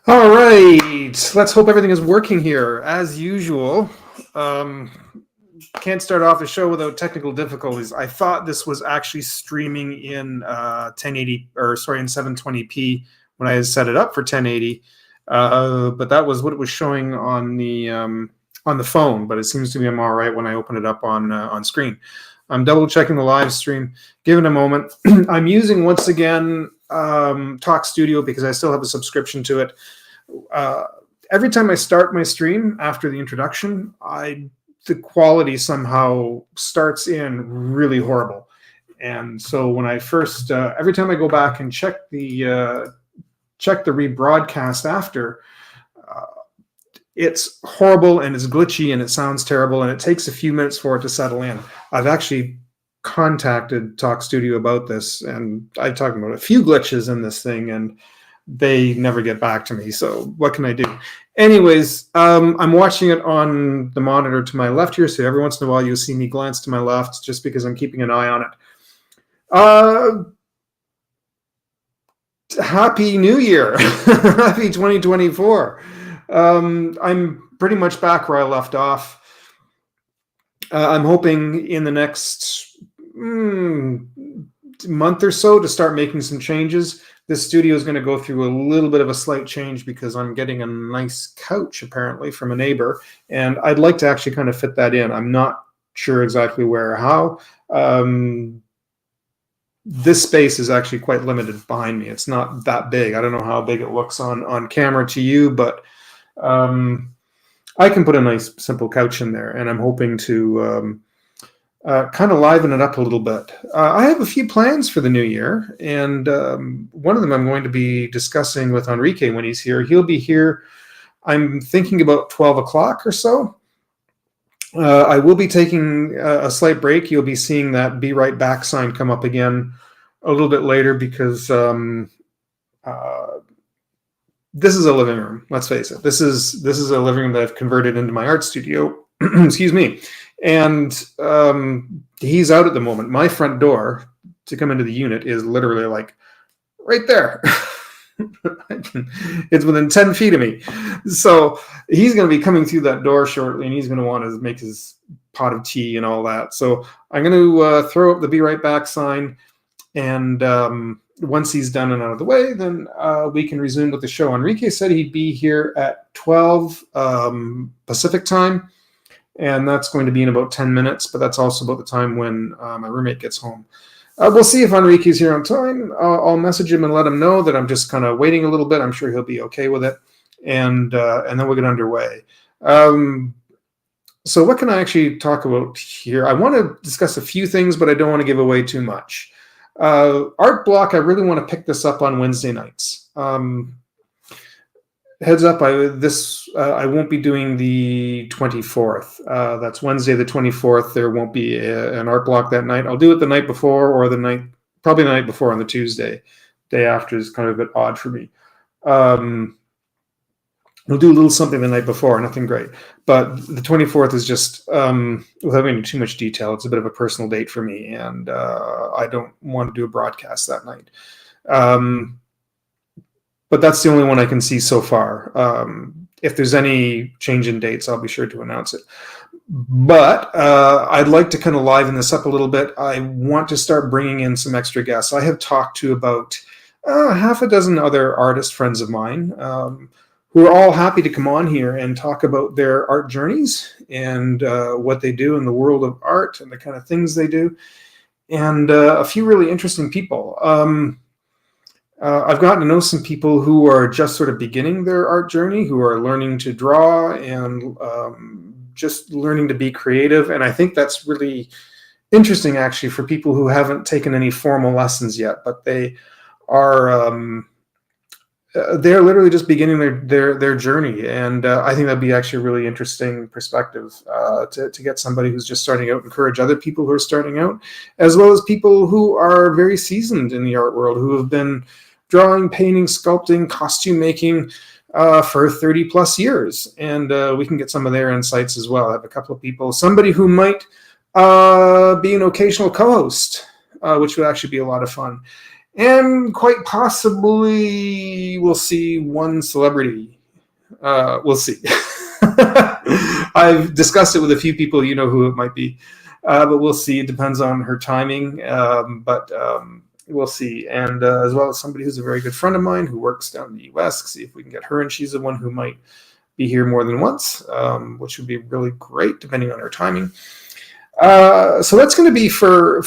All right, let's hope everything is working here. As usual, can't start off a show without technical difficulties. I thought this was actually streaming in 1080, or sorry, in 720p when I had set it up for 1080, but that was what it was showing on the phone. But it seems to be I'm all right when I open it up on screen. I'm double checking the live stream. Give it a moment. I'm using once again Talk Studio because I still have a subscription to it. Every time I start my stream after the introduction, the quality somehow starts in really horrible. And so when I first, every time I go back and check the rebroadcast after, it's horrible and it's glitchy and it sounds terrible and it takes a few minutes for it to settle in. I've actually contacted Talk Studio about this, and I've talked about a few glitches in this thing, and they never get back to me. So what can I do? Anyways, I'm watching it on the monitor to my left here, so every once in a while you'll see me glance to my left just because I'm keeping an eye on it. Happy New Year. Happy 2024. I'm pretty much back where I left off. I'm hoping in the next month or so to start making some changes. This studio is going to go through a little bit of a slight change because I'm getting a nice couch apparently from a neighbor, and I'd like to actually kind of fit that in. I'm not sure exactly where or how. This space is actually quite limited behind me. It's not that big. I don't know how big it looks on camera to you, but I can put a nice simple couch in there, and I'm hoping to kind of liven it up a little bit. I have a few plans for the new year, and one of them I'm going to be discussing with Enrique when he's here. He'll be here, I'm thinking about 12 o'clock or so. I will be taking a slight break. You'll be seeing that Be Right Back sign come up again a little bit later because this is a living room. Let's face it. This is a living room that I've converted into my art studio. Excuse me. And he's out at the moment. My front door to come into the unit is literally like right there. It's within 10 feet of me. So he's going to be coming through that door shortly, and he's going to want to make his pot of tea and all that. So I'm going to throw up the Be Right Back sign, and once he's done and out of the way, then we can resume with the show. Enrique said he'd be here at 12 Pacific time, and that's going to be in about 10 minutes, but that's also about the time when my roommate gets home. We'll see if Enrique's here on time. I'll message him and let him know that I'm just kind of waiting a little bit. I'm sure he'll be okay with it, and then we'll get underway. So what can I actually talk about here? I want to discuss a few things, but I don't want to give away too much. Art Bloque, I really want to pick this up on Wednesday nights. Heads up, I won't be doing the 24th. That's Wednesday the 24th. There won't be an Art Bloque that night. I'll do it the night before, or probably the night before on the Tuesday. Day after is kind of a bit odd for me. We'll do a little something the night before, nothing great. But the 24th is just, without going into too much detail, it's a bit of a personal date for me, and I don't want to do a broadcast that night. But that's the only one I can see so far. If there's any change in dates, I'll be sure to announce it. But I'd like to kind of liven this up a little bit. I want to start bringing in some extra guests. I have talked to about half a dozen other artist friends of mine who are all happy to come on here and talk about their art journeys and what they do in the world of art and the kind of things they do. And a few really interesting people. I've gotten to know some people who are just sort of beginning their art journey, who are learning to draw and just learning to be creative. And I think that's really interesting, actually, for people who haven't taken any formal lessons yet, but they are they're literally just beginning their journey. And I think that'd be actually a really interesting perspective to get somebody who's just starting out, encourage other people who are starting out, as well as people who are very seasoned in the art world, who have been drawing, painting, sculpting, costume making for 30 plus years. And we can get some of their insights as well. I have a couple of people, somebody who might be an occasional co-host which would actually be a lot of fun. And quite possibly we'll see one celebrity. We'll see. I've discussed it with a few people. You know who it might be, but we'll see. It depends on her timing, but we'll see. And as well as somebody who's a very good friend of mine who works down in the U.S. See if we can get her, and she's the one who might be here more than once, which would be really great depending on her timing. So that's going to be for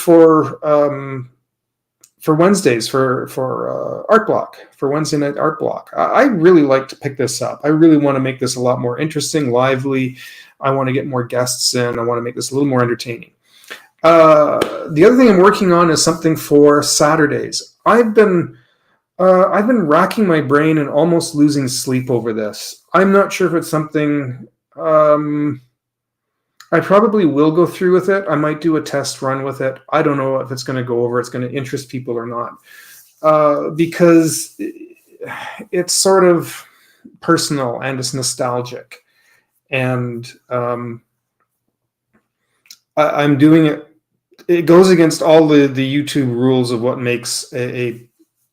Wednesdays for Art Bloque, for Wednesday night Art Bloque. I really like to pick this up. I really want to make this a lot more interesting, lively. I want to get more guests in. I want to make this a little more entertaining. The other thing I'm working on is something for Saturdays. I've been racking my brain and almost losing sleep over this. I'm not sure if it's something. I probably will go through with it. I might do a test run with it. I don't know if it's going to go over, it's going to interest people or not, because it's sort of personal and it's nostalgic. And I'm doing it. It goes against all the YouTube rules of what makes a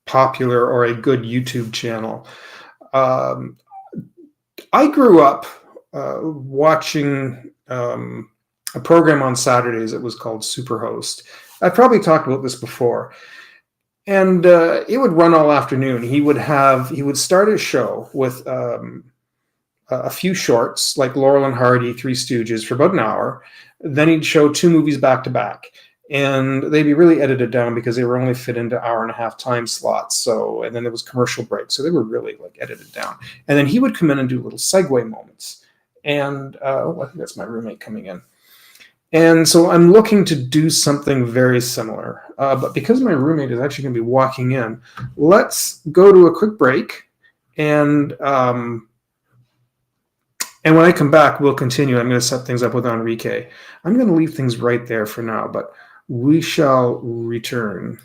popular or a good YouTube channel. I grew up watching a program on Saturdays. It was called Superhost. I've probably talked about this before. And it would run all afternoon. He would start his show with a few shorts, like Laurel and Hardy, Three Stooges, for about an hour. Then he'd show two movies back to back. And they'd be really edited down because they were only fit into hour and a half time slots. So, and then there was commercial breaks. So they were really like edited down. And then he would come in and do little segue moments. And I think that's my roommate coming in. And so I'm looking to do something very similar. But because my roommate is actually going to be walking in, let's go to a quick break. And when I come back, we'll continue. I'm going to set things up with Enrique. I'm going to leave things right there for now, but we shall return.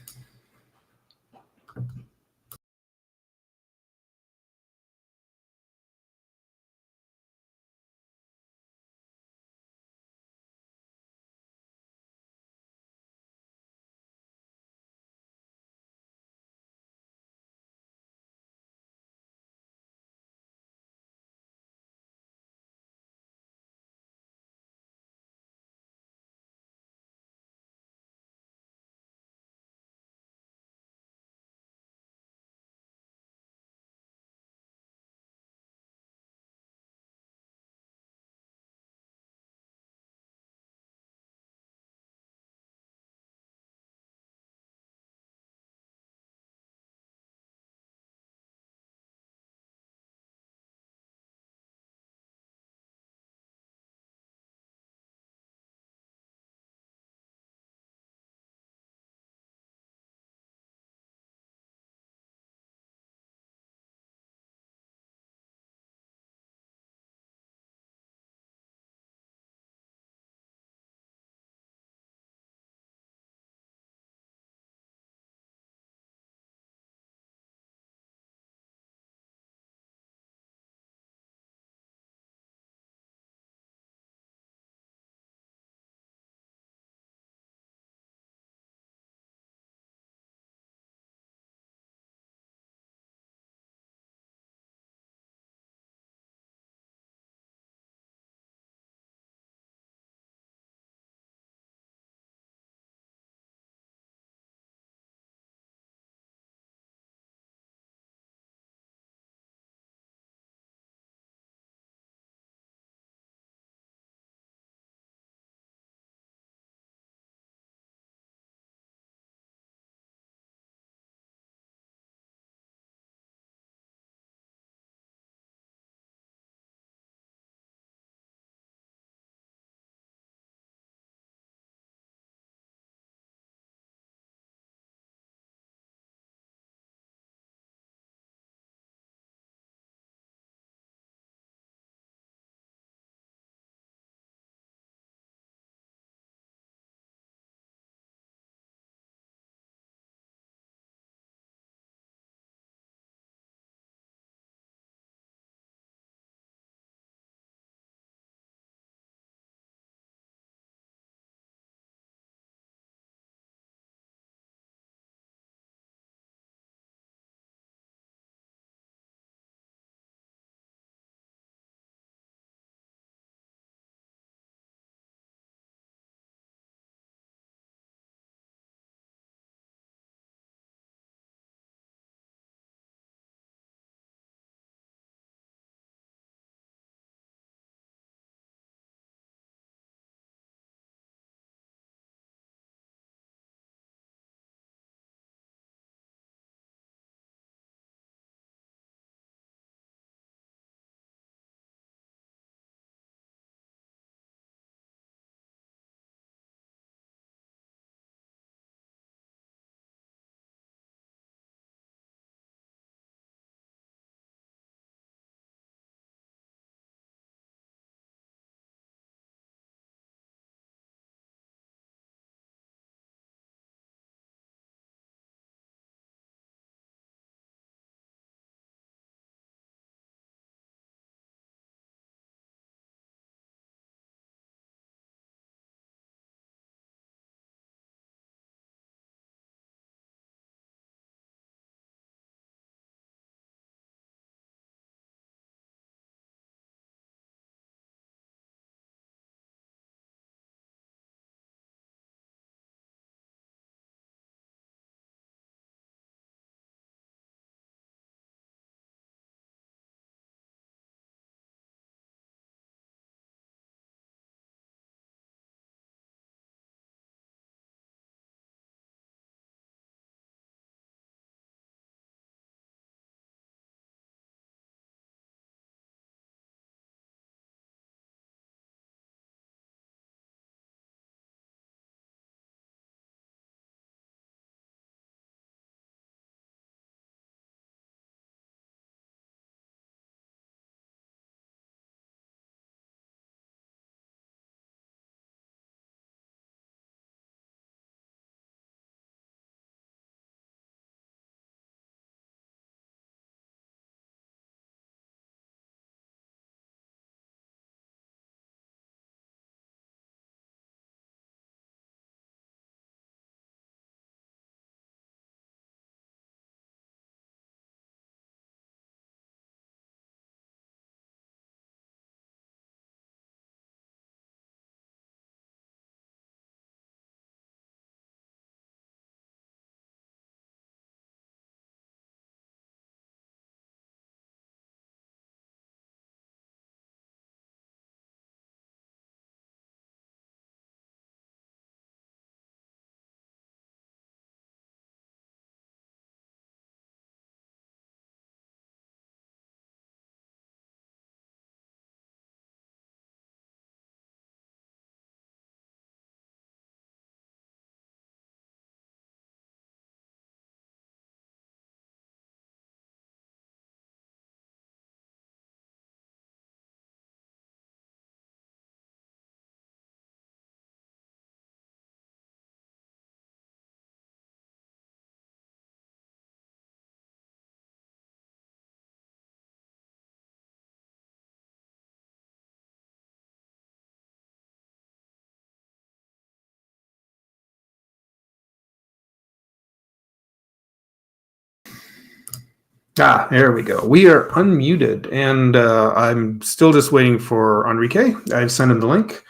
There we go. We are unmuted, and I'm still just waiting for Enrique. I've sent him the link,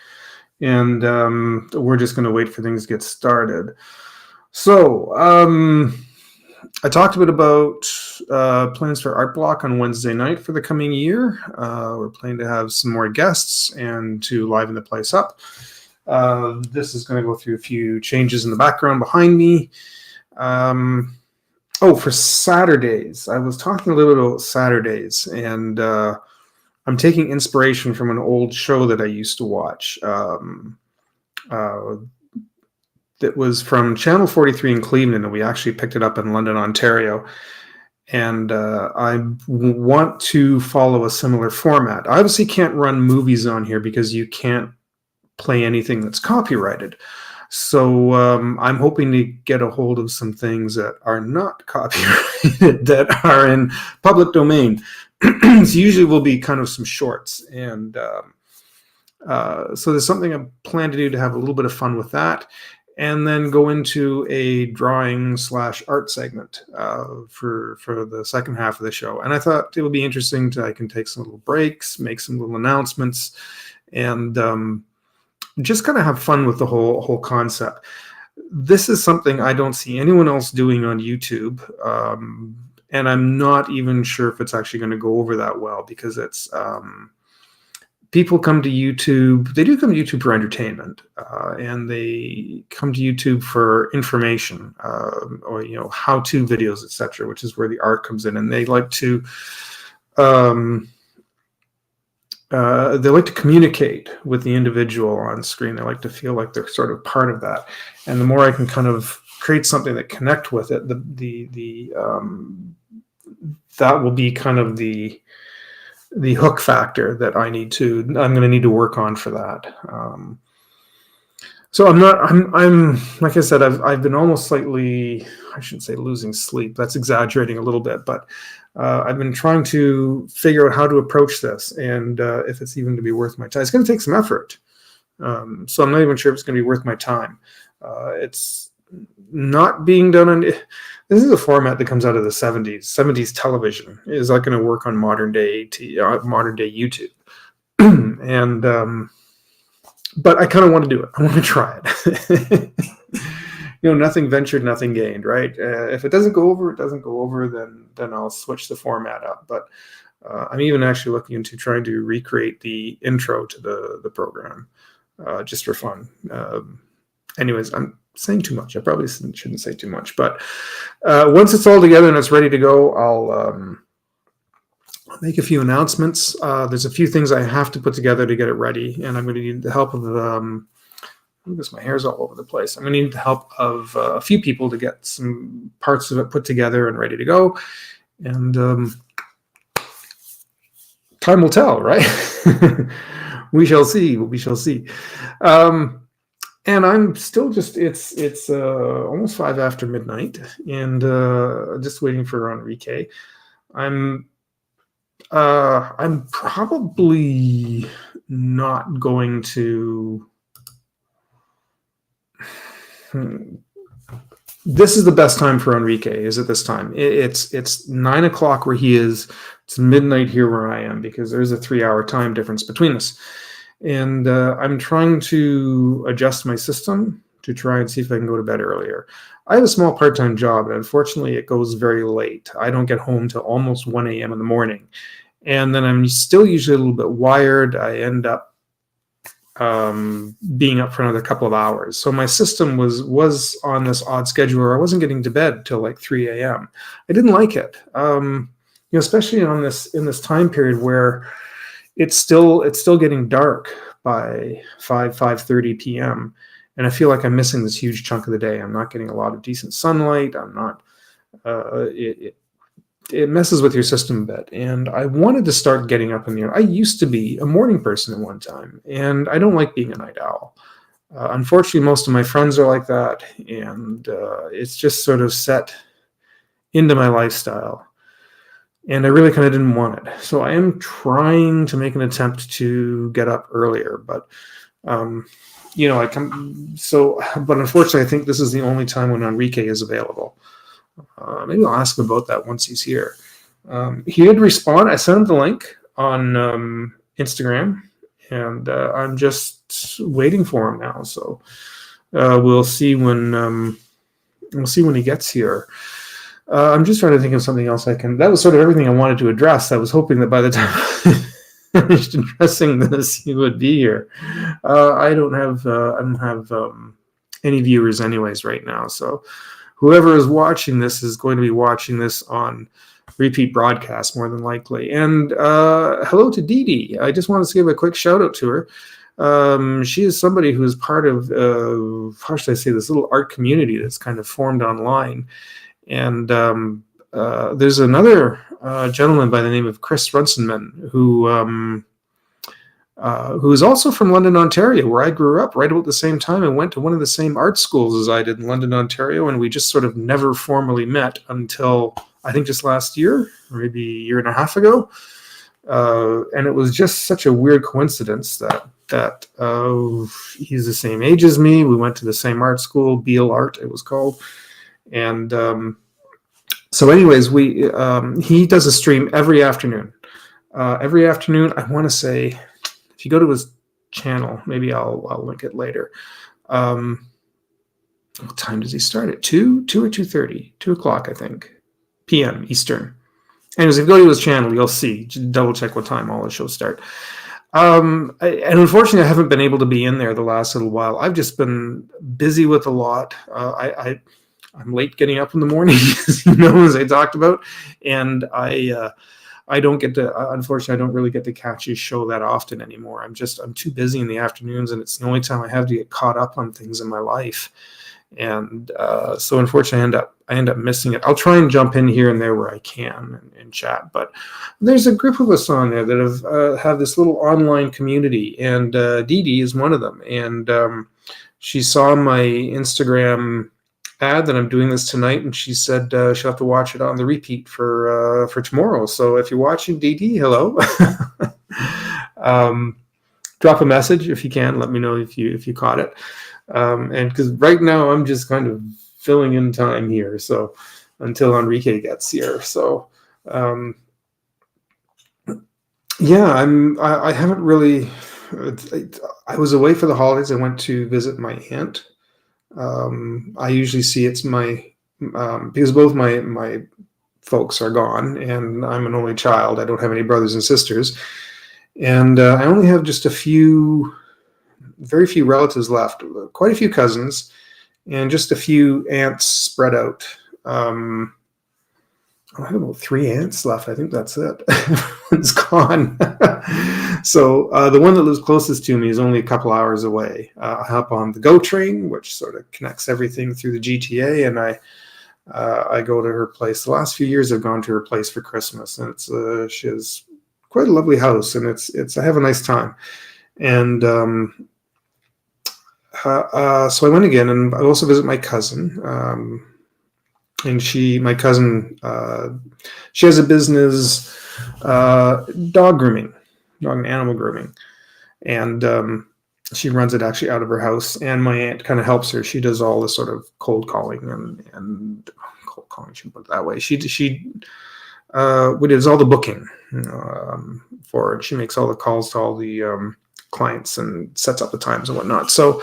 and we're just going to wait for things to get started. So I talked a bit about plans for Art Bloque on Wednesday night for the coming year. We're planning to have some more guests and to liven the place up. This is going to go through a few changes in the background behind me. For Saturdays, I was talking a little bit about Saturdays, and I'm taking inspiration from an old show that I used to watch. That was from Channel 43 in Cleveland, and we actually picked it up in London, Ontario. And I want to follow a similar format. I obviously can't run movies on here because you can't play anything that's copyrighted. So I'm hoping to get a hold of some things that are not copyrighted, that are in public domain. So usually will be kind of some shorts. And so there's something I plan to do to have a little bit of fun with that. And then go into a drawing/art segment for the second half of the show. And I thought it would be interesting I can take some little breaks, make some little announcements, and just kind of have fun with the whole concept. This is something I don't see anyone else doing on YouTube, and I'm not even sure if it's actually going to go over that well, because it's people come to YouTube. They do come to YouTube for entertainment, and they come to YouTube for information, or how-to videos, etc., which is where the art comes in. And they like to communicate with the individual on screen. They like to feel like they're sort of part of that. And the more I can kind of create something that connect with it, that will be kind of the hook factor that I'm going to need to work on for that. So I'm like I said, I've been almost slightly, I shouldn't say losing sleep. That's exaggerating a little bit, but I've been trying to figure out how to approach this, and if it's even to be worth my time. It's going to take some effort. So I'm not even sure if it's going to be worth my time. It's not being done on. This is a format that comes out of the 70s. 70s television is not going to work on modern day YouTube. And but I kind of want to do it. I want to try it. Nothing ventured, nothing gained, right? If it doesn't go over, it doesn't go over. Then I'll switch the format up. But I'm even actually looking into trying to recreate the intro to the program, just for fun. Anyways, I'm saying too much. I probably shouldn't say too much, but once it's all together and it's ready to go, I'll make a few announcements. There's a few things I have to put together to get it ready, and I'm going to need the help of my hair's all over the place. I'm going to need the help of a few people to get some parts of it put together and ready to go. And time will tell, right? We shall see. We shall see. And I'm still it's almost 5 after midnight, and just waiting for Enrique. I'm probably not going to. This is the best time for Enrique. Is at this time. It's 9 o'clock where he is. It's midnight here where I am, because there's a 3-hour time difference between us. And I'm trying to adjust my system to try and see if I can go to bed earlier. I have a small part-time job, and unfortunately it goes very late. I don't get home till almost 1 a.m. in the morning. And then I'm still usually a little bit wired. I end up being up for another couple of hours. So my system was on this odd schedule where I wasn't getting to bed till like 3 a.m. I didn't like it, especially in this time period where it's still getting dark by 5:30 p.m. and I feel like I'm missing this huge chunk of the day. I'm not getting a lot of decent sunlight. I'm not. It messes with your system a bit, and I wanted to start getting up in the. I used to be a morning person at one time, and I don't like being a night owl. Unfortunately, most of my friends are like that, and it's just sort of set into my lifestyle. And I really kind of didn't want it. So I am trying to make an attempt to get up earlier, but but unfortunately, I think this is the only time when Enrique is available. Maybe I'll ask him about that once he's here. He did respond. I sent him the link on Instagram, and I'm just waiting for him now. So we'll see when he gets here. I'm just trying to think of something else I can. That was sort of everything I wanted to address. I was hoping that by the time I finished addressing this, he would be here. I don't have any viewers, anyways, right now. So whoever is watching this is going to be watching this on repeat broadcast, more than likely. And hello to Dee Dee. I just wanted to give a quick shout out to her. She is somebody who is part of, how should I say, this little art community that's kind of formed online. And there's another gentleman by the name of Chris Runciman who is also from London, Ontario, where I grew up right about the same time and went to one of the same art schools as I did in London, Ontario. And we just sort of never formally met until I think just last year, or maybe a year and a half ago. And it was just such a weird coincidence that he's the same age as me. We went to the same art school, Beale Art, it was called. And so anyways, he does a stream every afternoon. I want to say, if you go to his channel, maybe I'll link it later. What time does he start at? 2 or 2:30? 2 o'clock, I think, p.m. Eastern. Anyways, if you go to his channel, you'll see. Just double check what time all the shows start. And unfortunately, I haven't been able to be in there the last little while. I've just been busy with a lot. I'm late getting up in the morning, as I talked about, and I don't get to. Unfortunately, I don't really get to catch his show that often anymore. I'm too busy in the afternoons, and it's the only time I have to get caught up on things in my life. And so unfortunately, I end up missing it. I'll try and jump in here and there where I can and chat. But there's a group of us on there that have this little online community, and Dee Dee is one of them. And she saw my Instagram ad that I'm doing this tonight, and she said she'll have to watch it on the repeat for tomorrow. So if you're watching, Dee Dee, hello. Drop a message if you can. Let me know if you caught it. And because right now I'm just kind of filling in time here, so until Enrique gets here. So I haven't really. I was away for the holidays. I went to visit my aunt. I usually see it's my because both my folks are gone, and I'm an only child. I don't have any brothers and sisters, and I only have just very few relatives left. Quite a few cousins, and just a few aunts spread out. I have about 3 aunts left. I think that's it. It's gone. So the one that lives closest to me is only a couple hours away. I hop on the GO train, which sort of connects everything through the GTA, and I go to her place. The last few years I've gone to her place for Christmas, and she has quite a lovely house, and I have a nice time. And so I went again, and I also visit my cousin. And my cousin, she has a business, dog and animal grooming. And she runs it actually out of her house. And my aunt kind of helps her. She does all the sort of cold calling and cold calling, she put it that way. She does all the booking for it. She makes all the calls to all the clients and sets up the times and whatnot. So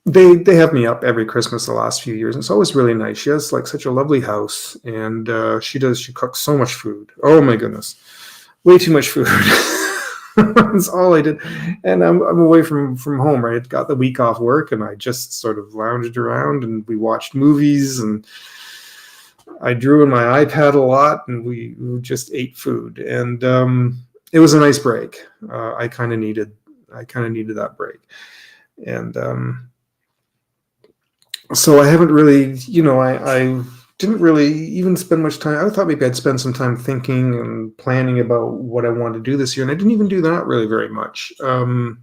they have me up every Christmas the last few years, and it's always really nice. She has like such a lovely house, and she cooks so much food. Oh my goodness, way too much food. That's all I did. And I'm away from home, right? I got the week off work, and I just sort of lounged around, and we watched movies, and I drew in my iPad a lot, and we just ate food, and it was a nice break. I kind of needed that break. And so I haven't really, I didn't really even spend much time. I thought maybe I'd spend some time thinking and planning about what I wanted to do this year, and I didn't even do that really very much. I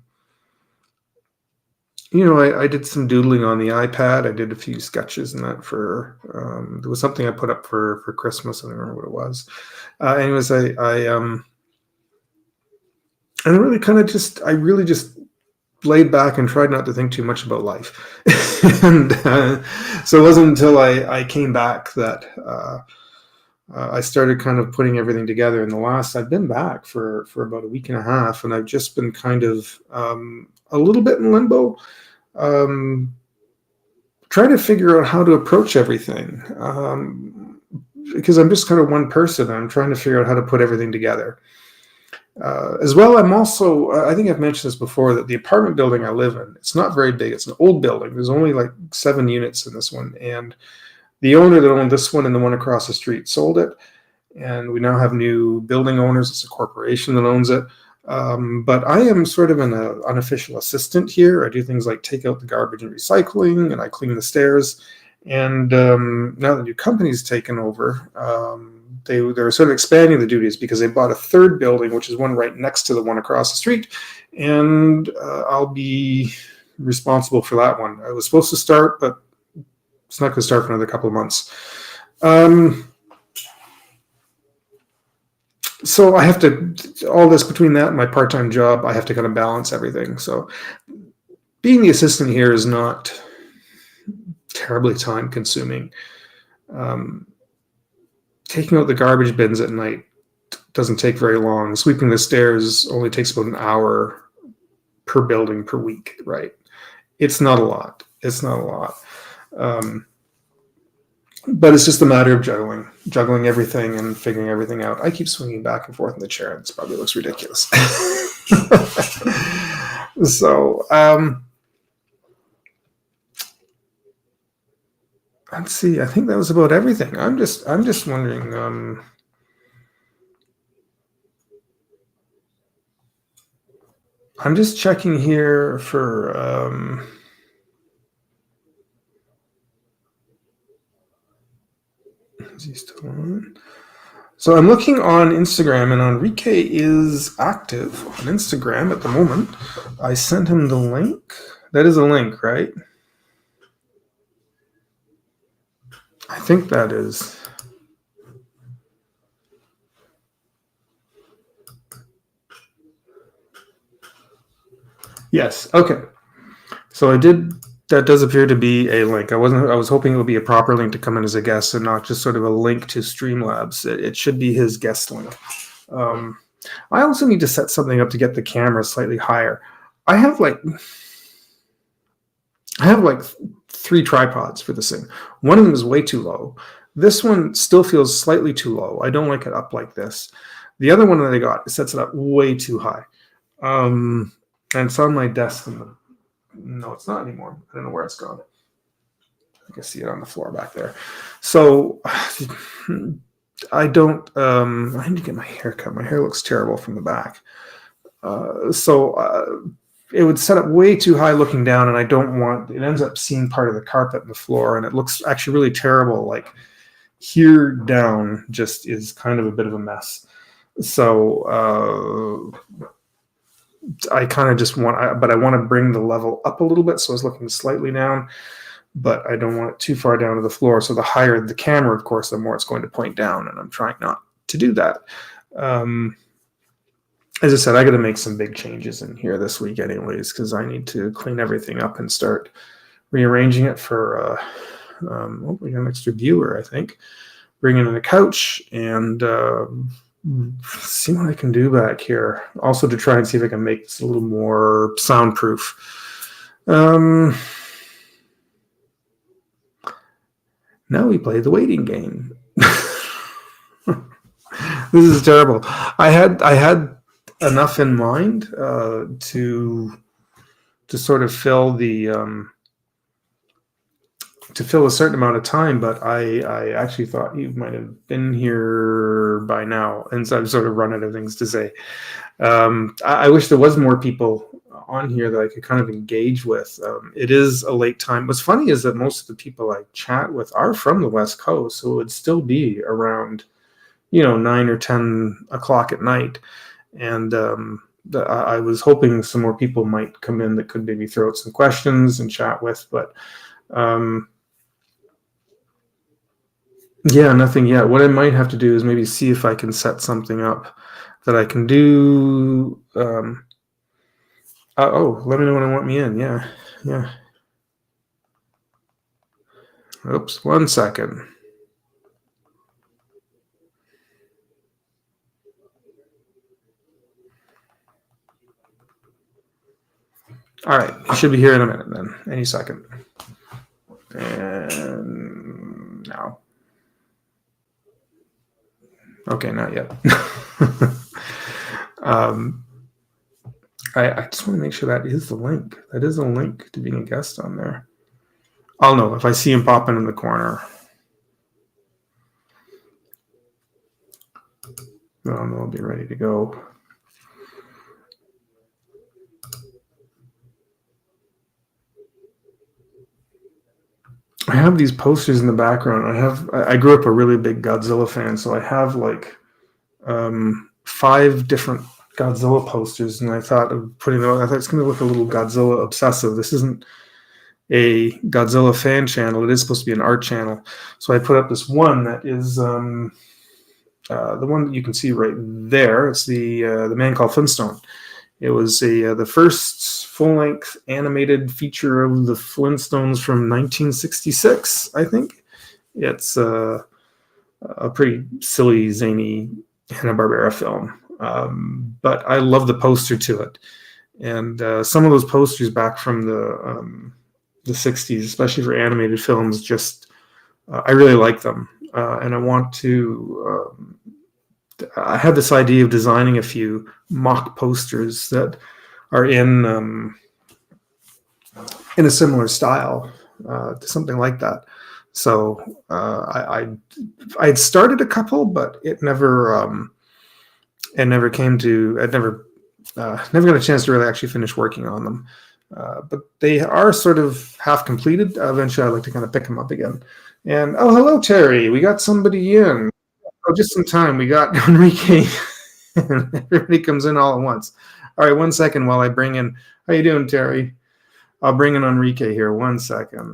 did some doodling on the iPad. I did a few sketches and that for, there was something I put up for Christmas. I don't remember what it was. Anyways, I really just laid back and tried not to think too much about life. And so it wasn't until I came back that I started kind of putting everything together in the last. I've been back for about a week and a half, and I've just been kind of a little bit in limbo, um, trying to figure out how to approach everything. Because I'm just kind of one person, I'm trying to figure out how to put everything together. As well, I'm also, I think I've mentioned this before, that the apartment building I live in, it's not very big. It's an old building. There's only like 7 units in this one. And the owner that owned this one and the one across the street sold it. And we now have new building owners. It's a corporation that owns it. But I am sort of an unofficial assistant here. I do things like take out the garbage and recycling, and I clean the stairs. And now the new company's taken over. They're sort of expanding the duties because they bought a third building, which is one right next to the one across the street. And I'll be responsible for that one. I was supposed to start, but it's not going to start for another couple of months. So I have to, all this between that and my part-time job, I have to kind of balance everything. So being the assistant here is not terribly time consuming. Taking out the garbage bins at night doesn't take very long. Sweeping the stairs only takes about an hour per building per week, right? It's not a lot. But it's just a matter of juggling everything and figuring everything out. I keep swinging back and forth in the chair, and this probably looks ridiculous. So, let's see. I think that was about everything. I'm just wondering. I'm just checking here for. Is he still on? So I'm looking on Instagram, and Enrique is active on Instagram at the moment. I sent him the link. That is a link, right? I think that is. Yes. Okay. So I did. That does appear to be a link. I was hoping it would be a proper link to come in as a guest and not just sort of a link to Streamlabs. It should be his guest link. I also need to set something up to get the camera slightly higher. I have like 3 tripods for this thing. One of them is way too low. This one still feels slightly too low. I don't like it up like this. The other one that I got sets it up way too high. And it's on my desk. No, it's not anymore. I don't know where it's gone. I can see it on the floor back there. So I don't. I need to get my hair cut. My hair looks terrible from the back. It would set up way too high looking down, and I don't want. It ends up seeing part of the carpet and the floor, and it looks actually really terrible. Like here down just is kind of a bit of a mess. So I kind of just but I want to bring the level up a little bit, so it's looking slightly down, but I don't want it too far down to the floor. So the higher the camera, of course, the more it's going to point down, and I'm trying not to do that. As I said, I got to make some big changes in here this week anyways, because I need to clean everything up and start rearranging it for, we got an extra viewer, I think. Bring in a couch and see what I can do back here. Also to try and see if I can make this a little more soundproof. Now we play the waiting game. This is terrible. I had enough in mind to sort of fill to fill a certain amount of time, but I actually thought you might have been here by now, and so I've sort of run out of things to say. I wish there was more people on here that I could kind of engage with. It is a late time. What's funny is that most of the people I chat with are from the West Coast, so it would still be around 9 or 10 o'clock at night. And I was hoping some more people might come in that could maybe throw out some questions and chat with, but yeah, nothing yet. What I might have to do is maybe see if I can set something up that I can do. Let me know when I want me in. Yeah. Oops, 1 second. All right, you should be here in a minute then, any second. And now. Okay, not yet. I just want to make sure that is the link. That is a link to being a guest on there. I'll know if I see him popping in the corner. I'll know I'll be ready to go. I have these posters in the background. I grew up a really big Godzilla fan, so I have like 5 different Godzilla posters, and I thought of putting them. I thought it's going to look a little Godzilla obsessive. This isn't a Godzilla fan channel. It is supposed to be an art channel. So I put up this one that is the one that you can see right there. It's the Man Called Flintstone. It was the first full-length animated feature of the Flintstones from 1966, I think. It's a pretty silly, zany Hanna-Barbera film. But I love the poster to it. And some of those posters back from the 60s, especially for animated films, just I really like them. And I want to... I had this idea of designing a few mock posters that are in a similar style to something like that. So I had started a couple, but it never came to. I never got a chance to really actually finish working on them. But they are sort of half completed. Eventually, I'd like to kind of pick them up again. And oh, hello, Terry. We got somebody in. Oh, just in time. We got Enrique. Everybody comes in all at once. All right, 1 second while I bring in. How you doing, Terry? I'll bring in Enrique here. 1 second.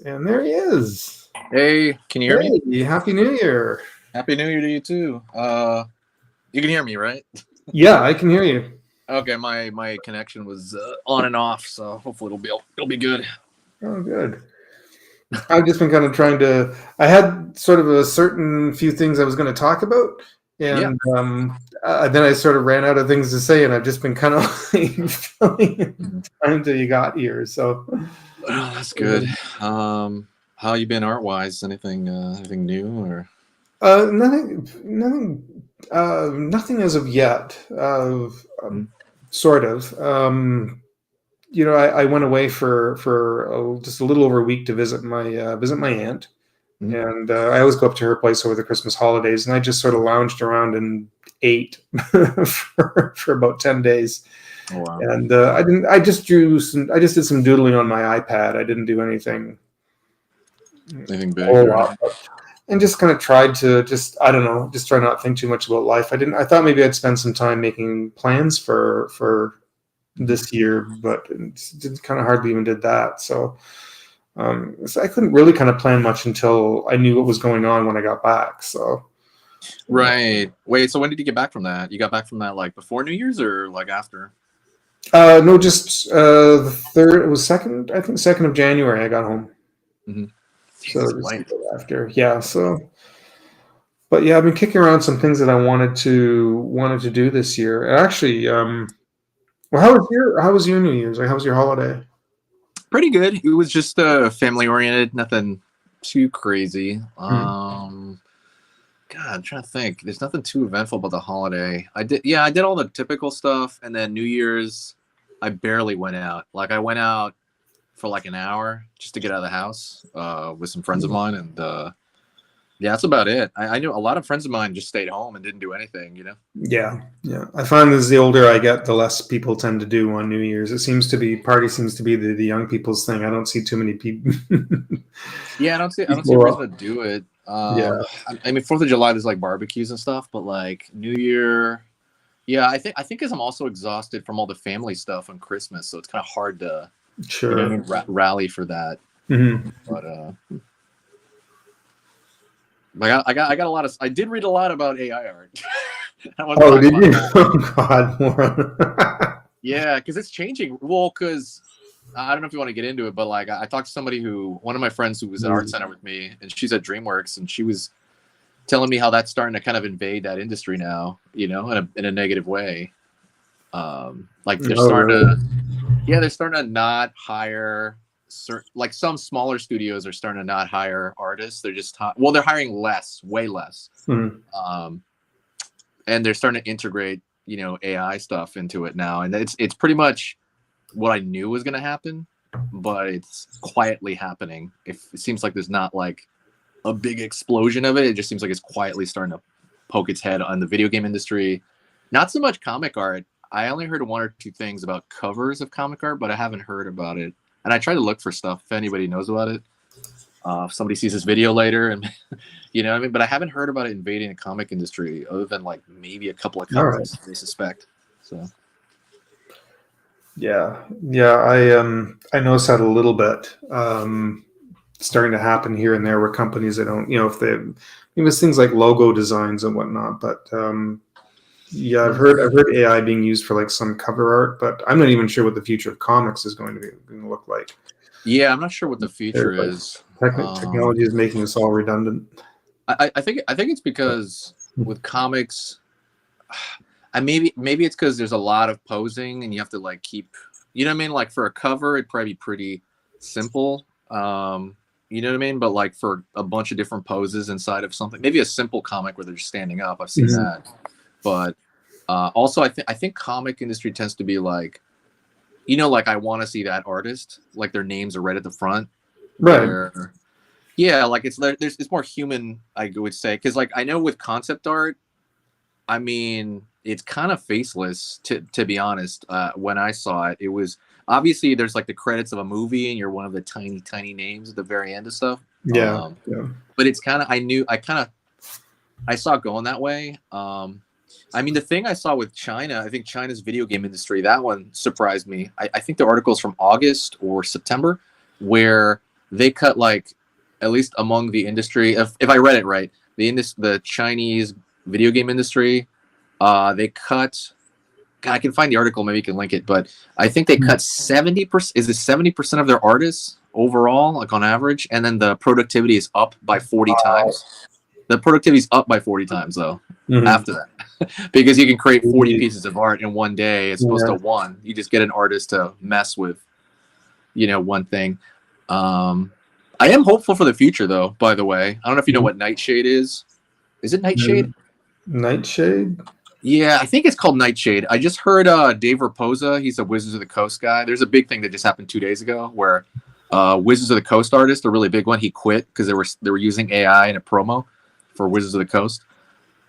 And there he is. Hey, can you hear me? Happy New Year. Happy New Year to you too. You can hear me, right? Yeah, I can hear you. Okay, my connection was on and off, so hopefully it'll be good. Oh, good. I've just been kind of trying to. I had sort of a certain few things I was going to talk about, and then I sort of ran out of things to say, and I've just been kind of filling in time until you got here. So, oh, that's good. How you been art wise? Anything new or? Nothing as of yet. Sort of. I went away for just a little over a week to visit my aunt, and I always go up to her place over the Christmas holidays, and I just sort of lounged around and ate for about 10 days. Oh, wow. And I just did some doodling on my iPad. I didn't do anything big, and just kind of tried to I don't know, just try not to think too much about life. I thought maybe I'd spend some time making plans for this year, but it kind of hardly even did that. So I couldn't really kind of plan much until I knew what was going on when I got back. So right. Wait, so when did you get back from that? You got back from that like before New Year's or like after? No, just the 3rd. It was 2nd. I think 2nd of January. I got home. Mm-hmm. So just after, yeah. So, but yeah, I've been kicking around some things that I wanted to do this year. Actually, well, how was your New Year's? Like, how was your holiday? Pretty good. It was just family oriented, nothing too crazy. God, I'm trying to think. There's nothing too eventful about the holiday. I did all the typical stuff, and then New Year's, I barely went out. Like I went out for like an hour just to get out of the house with some friends of mine, and yeah, that's about it. I knew a lot of friends of mine just stayed home and didn't do anything, you know? Yeah. I find as the older I get, the less people tend to do on New Year's. Party seems to be the young people's thing. I don't see too many people. Yeah, I don't see a reason to do it. Yeah. I mean, 4th of July, there's like barbecues and stuff, but like New Year, yeah, I think because I'm also exhausted from all the family stuff on Christmas, so it's kind of hard to rally for that. Mm-hmm. But I got a lot of. I did read a lot about AI art. Oh, did you? Oh God, more. Yeah, because it's changing. Well, because I don't know if you want to get into it, but like I talked to somebody one of my friends who was at Art Center with me, and she's at DreamWorks, and she was telling me how that's starting to kind of invade that industry now, you know, in a negative way. Like they're starting to. Yeah, they're starting to not hire like some smaller studios are starting to not hire artists. They're just well, they're hiring less, way less. Um, and they're starting to integrate, AI stuff into it now, and it's pretty much what I knew was going to happen, but it's quietly happening. If it seems like there's not like a big explosion of it, it just seems like it's quietly starting to poke its head on the video game industry. Not so much comic art. I only heard one or two things about covers of comic art, but I haven't heard about it. And I try to look for stuff if anybody knows about it. If somebody sees this video later, and you know what I mean, but I haven't heard about it invading the comic industry other than like maybe a couple of companies they suspect. So yeah, I noticed that a little bit starting to happen here and there where companies that don't, if they, it's things like logo designs and whatnot, but yeah, I've heard AI being used for like some cover art, but I'm not even sure what the future of comics is going to look like. Yeah, I'm not sure what the future is. Technology is making us all redundant. I think it's because with comics, maybe it's because there's a lot of posing and you have to like keep, you know what I mean? Like for a cover, it'd probably be pretty simple. You know what I mean? But like for a bunch of different poses inside of something, maybe a simple comic where they're just standing up. I've seen that. But also, I think comic industry tends to be like, like I want to see that artist, like their names are right at the front. Right. Yeah, like it's more human, I would say, because like I know with concept art, I mean it's kind of faceless to be honest. When I saw it, it was obviously there's like the credits of a movie and you're one of the tiny names at the very end of stuff. Yeah. But it's kind of I saw it going that way. I mean, the thing I saw with China, I think China's video game industry, that one surprised me. I think the article's from August or September, where they cut like, at least among the industry, if I read it right, the Chinese video game industry, they cut. God, I can find the article. Maybe you can link it, but I think they cut 70%. Is it 70% of their artists overall, like on average, and then the productivity is up by 40 times. The productivity is up by 40 times though. After that, because you can create 40 pieces of art in one day as opposed to one. You just get an artist to mess with, one thing. I am hopeful for the future, though. By the way, I don't know if you know what Nightshade is. Is it Nightshade? Nightshade? Yeah, I think it's called Nightshade. I just heard Dave Raposa. He's a Wizards of the Coast guy. There's a big thing that just happened 2 days ago where Wizards of the Coast artist, a really big one, he quit because they were using AI in a promo for Wizards of the Coast.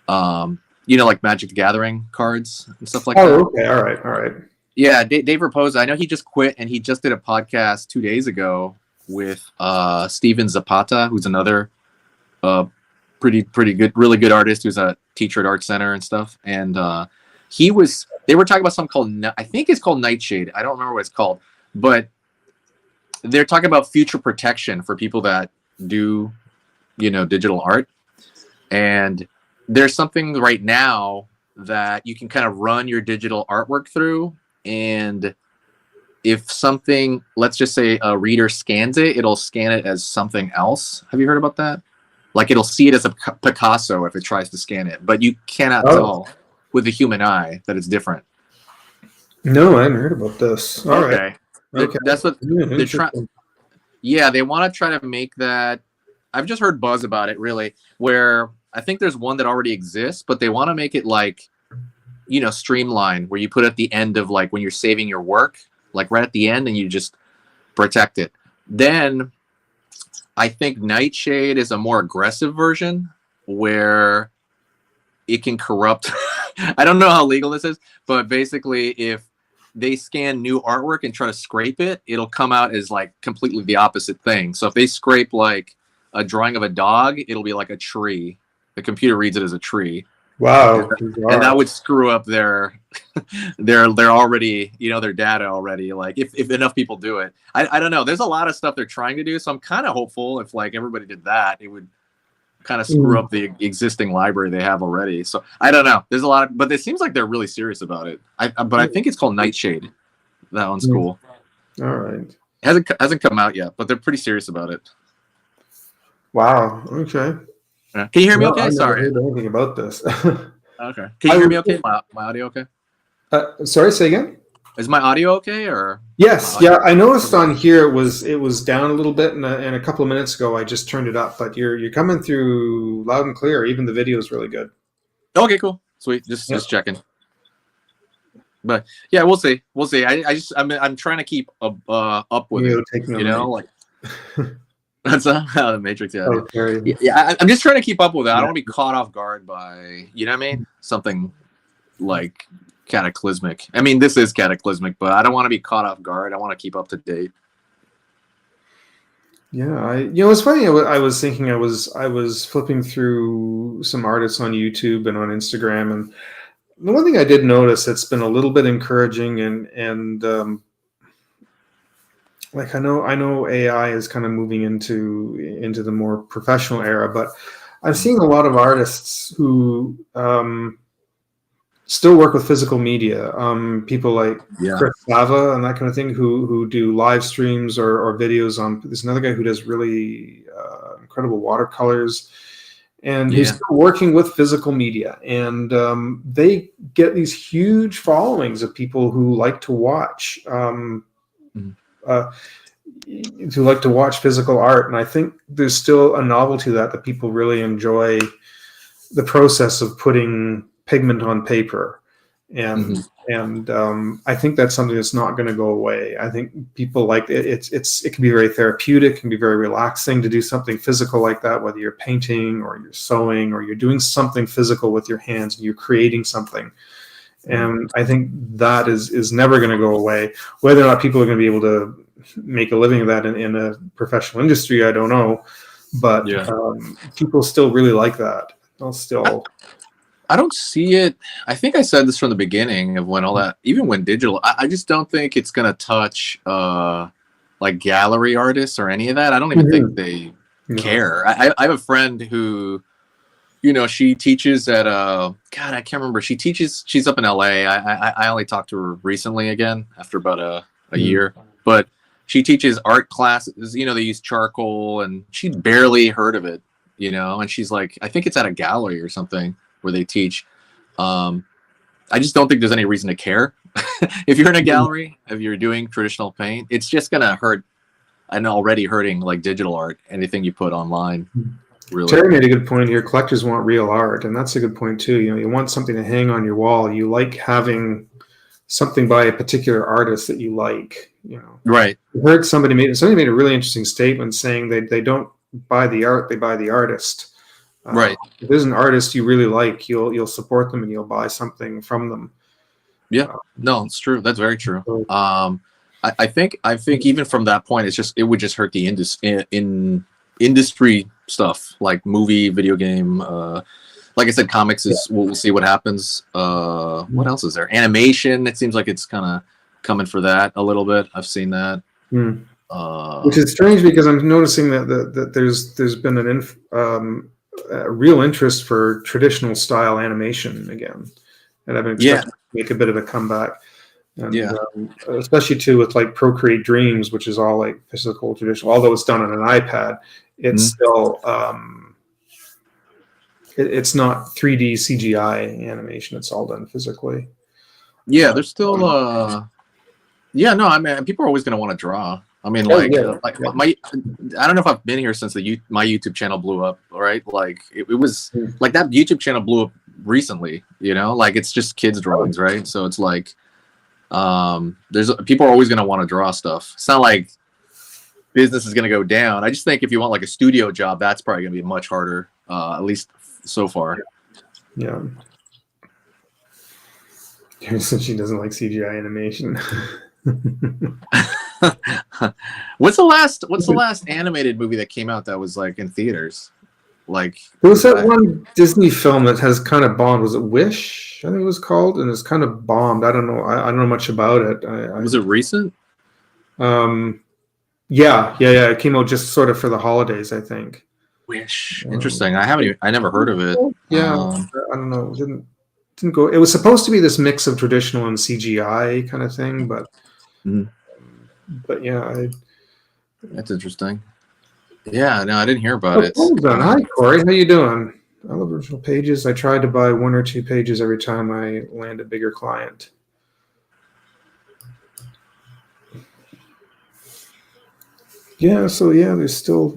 Like Magic the Gathering cards and stuff like that. Oh, okay. All right. Yeah, Dave Raposa. I know he just quit, and he just did a podcast 2 days ago with Steven Zapata, who's another pretty good, really good artist who's a teacher at Art Center and stuff. And they were talking about something called, I think it's called Nightshade. I don't remember what it's called, but they're talking about future protection for people that do, digital art. And there's something right now that you can kind of run your digital artwork through, and if something, let's just say a reader scans it, it'll scan it as something else. Have you heard about that? Like it'll see it as a Picasso if it tries to scan it, but you cannot tell with the human eye that it's different. No, I hadn't heard about this. All right. Okay. That's what they're trying. Yeah, they want to try to make that. I've just heard buzz about it, really, where I think there's one that already exists, but they want to make it like, streamlined, where you put at the end of like when you're saving your work, like right at the end, and you just protect it. Then I think Nightshade is a more aggressive version where it can corrupt. I don't know how legal this is, but basically if they scan new artwork and try to scrape it, it'll come out as like completely the opposite thing. So if they scrape like a drawing of a dog, it'll be like a tree. The computer reads it as a tree. Wow. And that would screw up their already, their data already. Like if enough people do it, I don't know. There's a lot of stuff they're trying to do. So I'm kind of hopeful if like everybody did that, it would kind of screw up the existing library they have already. So I don't know. There's a lot but it seems like they're really serious about it. But I think it's called Nightshade. That one's cool. All right. It hasn't come out yet, but they're pretty serious about it. Wow. Okay. Can you hear me okay? Sorry. I never heard anything about this. Okay. Can you hear me okay? My audio okay? Sorry, say again? Is my audio okay or? Yes, My audio? yeah. I noticed on here it was down a little bit, and a couple of minutes ago I just turned it up. But you're coming through loud and clear. Even the video is really good. Okay, cool, sweet. Yeah. Just checking. But yeah, we'll see. We'll see. I'm trying to keep up with it. You know, like that's the Matrix. Yeah, Okay. yeah. I'm just trying to keep up with it. I Yeah. don't want to be caught off guard by, you know what I mean? Something like cataclysmic. I mean, this is cataclysmic, but I don't want to be caught off guard. I want to keep up to date. Yeah, it's funny. I was thinking I was flipping through some artists on YouTube and on Instagram, and the one thing I did notice that's been a little bit encouraging, and like I know AI is kind of moving into the more professional era, but I've seen a lot of artists who still work with physical media. People like Chris Sava and that kind of thing, who do live streams or videos on. There's another guy who does really incredible watercolors, and he's still working with physical media. And they get these huge followings of people who like to watch. Who like to watch physical art, and I think there's still a novelty that people really enjoy the process of putting pigment on paper, and I think that's something that's not going to go away. I think people like it. It can be very therapeutic, it can be very relaxing to do something physical like that, whether you're painting or you're sewing or you're doing something physical with your hands and you're creating something. And I think that is never going to go away. Whether or not people are going to be able to make a living of that in a professional industry, I don't know. But people still really like that. I don't see it. I think I said this from the beginning of when all that, even when digital, I just don't think it's going to touch like gallery artists or any of that. I don't even think they care. I have a friend who, you know, she teaches at God, I can't remember. She's up in LA. I only talked to her recently again after about a year, but she teaches art classes. You know, they use charcoal, and she'd barely heard of it, you know, and she's like, I think it's at a gallery or something where they teach. I just don't think there's any reason to care. If you're in a gallery, if you're doing traditional paint, it's just going to hurt, and already hurting like digital art, anything you put online. Really. Terry made a good point here. Collectors want real art, and that's a good point too. You know, you want something to hang on your wall. You like having something by a particular artist that you like. You know, right? I heard somebody made a really interesting statement saying they don't buy the art, they buy the artist. Right. If there's an artist you really like, you'll support them and you'll buy something from them. Yeah. No, it's true. That's very true. I think even from that point, it would just hurt the industry stuff like movie, video game. Like I said, comics is we'll see what happens. What else is there? Animation. It seems like it's kind of coming for that a little bit. I've seen that. Which is strange because I'm noticing that there's been a real interest for traditional style animation again, and I've been expecting to make a bit of a comeback. And, especially too with like Procreate Dreams, which is all like physical traditional. Although it's done on an iPad, it's still it's not 3D CGI animation. It's all done physically. Yeah, there's still no. I mean, people are always going to want to draw. I mean, I don't know if I've been here since my YouTube channel blew up. All right, like it was like that YouTube channel blew up recently. You know, like it's just kids drawings, right? So it's like there's people are always going to want to draw stuff. It's not like business is going to go down. I just think if you want like a studio job, that's probably going to be much harder, at least so far. Yeah. So she doesn't like CGI animation. What's the last animated movie that came out that was like in theaters? Like there was that one Disney film that has kind of bombed. Was it Wish? I think it was called, and it's kind of bombed. I don't know. I don't know much about it. Was it recent? Yeah. It came out just sort of for the holidays, I think. Wish. Interesting. I never heard of it. Yeah, I don't know. It didn't go. It was supposed to be this mix of traditional and CGI kind of thing, but yeah, that's interesting. Yeah, no, I didn't hear about it. Hi, Corey. How you doing? I love original pages. I try to buy 1 or 2 pages every time I land a bigger client. Yeah, so yeah, there's still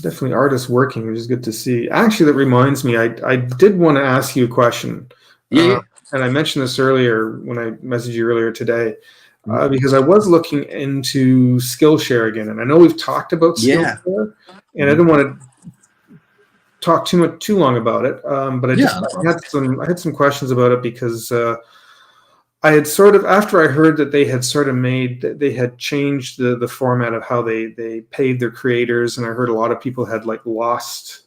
definitely artists working, which is good to see. Actually, that reminds me, I did want to ask you a question. Yeah, yeah. And I mentioned this earlier when I messaged you earlier today, Mhm. because I was looking into Skillshare again, and I know we've talked about Yeah. Skillshare, and I Mhm. didn't want to talk too long about it, but Yeah, no I problem. had some questions about it because I had sort of, after I heard that they had sort of made that they had changed the format of how they paid their creators, and I heard a lot of people had like lost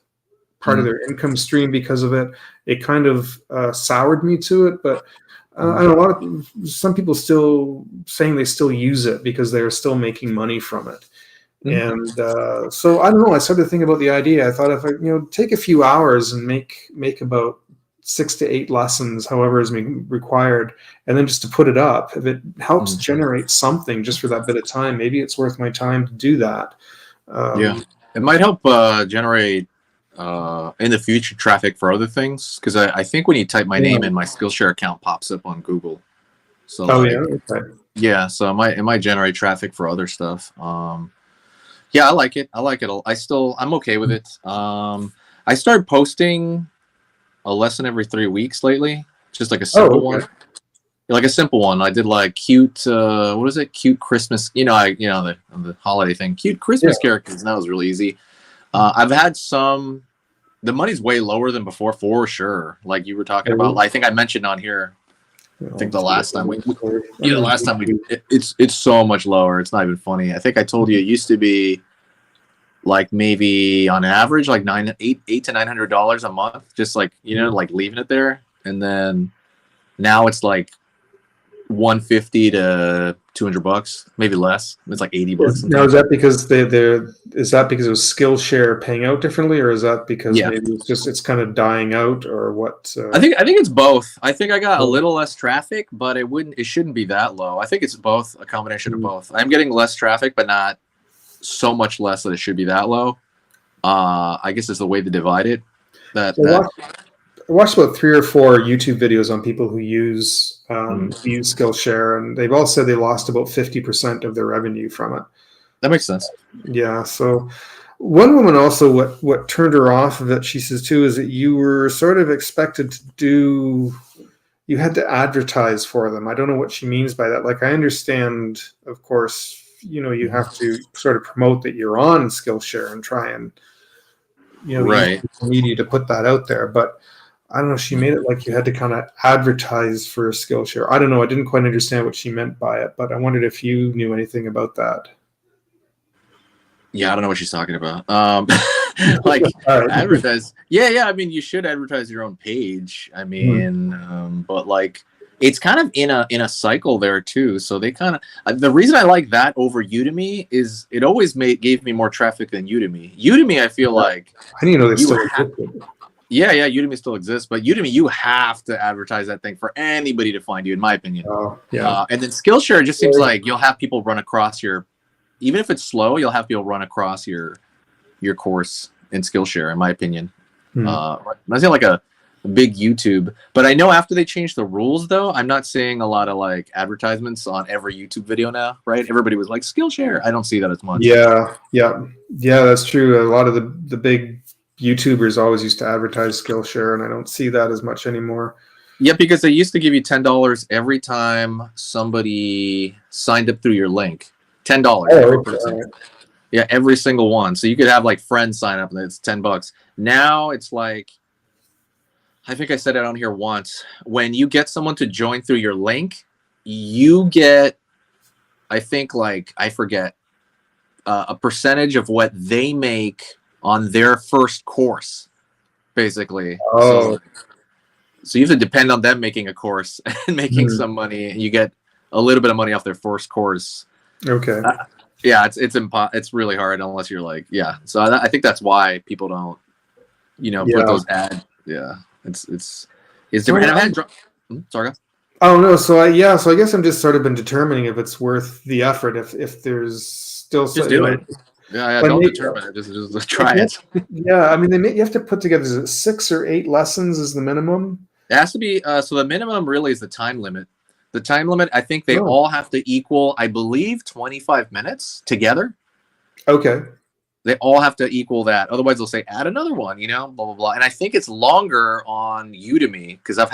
part of Mhm. their income stream because of it. It kind of soured me to it, but I Mhm. know some people still saying they still use it because they're still making money from it. Mhm. And so I don't know. I started thinking about the idea. I thought if I take a few hours and make about 6 to 8 lessons, however is required, and then just to put it up, if it helps Mhm. generate something just for that bit of time, maybe it's worth my time to do that. Yeah, Um, it might help generate in the future traffic for other things because I think when you type my name yeah. in, my Skillshare account pops up on Google. So Oh yeah. like, Okay. yeah, so it might generate traffic for other stuff. Yeah, I like it. I like it. I'm okay with it. I started posting a lesson every 3 weeks lately, just like a simple Oh one, okay. like a simple one. I did like cute, what is it? Cute Christmas. The holiday thing. Cute Yeah. Christmas characters. And that was really easy. I've had some. The money's way lower than before, for sure. Like you were talking about. Oh, I think I mentioned on here. I think the last time I'm the in last time YouTube. it's so much lower. It's not even funny. I think I told you it used to be like maybe on average like eight to $900 a month, just like like leaving it there, and then now it's like 150 to $200, maybe less. It's like $80 Now, is sometimes. that because is that because it was Skillshare paying out differently, or is that because Yeah, maybe it's kind of dying out, or what? I think it's both. I think I got a little less traffic, but it shouldn't be that low. I think it's both, a combination of both. I'm getting less traffic, but not so much less that it should be that low. I guess it's the way to divide it. That So that I watched about 3 or 4 YouTube videos on people mm, who use Skillshare, and they've all said they lost about 50% of their revenue from it. that makes sense. Yeah. So one woman also, what turned her off of it, she says too, is that you were sort of expected to do. You had to advertise for them. I don't know what she means by that. Like, I understand, of course, you Mhm. have to sort of promote that you're on Skillshare and try and use Right. media to put that out there. But I don't know. She made it like you had to kind of advertise for Skillshare. I don't know. I didn't quite understand what she meant by it, but I wondered if you knew anything about that. Yeah, I don't know what she's talking about. Like All right. advertise. Yeah, yeah. I mean, you should advertise your own page. I Mhm. mean, but like it's kind of in a cycle there too. So they kind of the reason I like that over Udemy is it always gave me more traffic than Udemy. Udemy, I feel like I didn't know they you still have. existed. Yeah, Udemy still exists, but Udemy you have to advertise that thing for anybody to find you, in my opinion. Oh, yeah. And then Skillshare just seems like you'll have people run across your, even if it's slow, you'll have people run across your course in Skillshare, in my opinion. Hmm. Not saying like a big YouTube, but I know after they changed the rules, though, I'm not seeing a lot of like advertisements on every YouTube video now. Right? Everybody was like Skillshare. I don't see that as much. Yeah, yeah, yeah. That's true. A lot of the big YouTubers always used to advertise Skillshare, and I don't see that as much anymore. Yeah, because they used to give you $10 every time somebody signed up through your link. $10 Oh, every okay. person. All right. Yeah, every single one. So you could have like friends sign up and it's $10. Now it's like, I think I said it on here once. When you get someone to join through your link, you get, I think like, I forget, a percentage of what they make on their first course, basically. Oh, So you have to depend on them making a course and making hmm. some money. And you get a little bit of money off their first course. Okay. Yeah, it's really hard unless you're like, yeah. So I think that's why people don't put Yeah. those ads. Yeah, it's So different. And I've had sorry. I don't know. So I guess I'm just sort of been determining if it's worth the effort. If there's still Just do it. Yeah, yeah. when Don't they, determine it. Just try it. yeah, I mean you have to put together, is it 6 or 8 lessons is the minimum? It has to be. So the minimum really is the time limit. The time limit. I think they Oh, all have to equal, I believe, 25 minutes together. Okay. They all have to equal that. Otherwise, they'll say add another one, blah blah blah. And I think it's longer on Udemy because I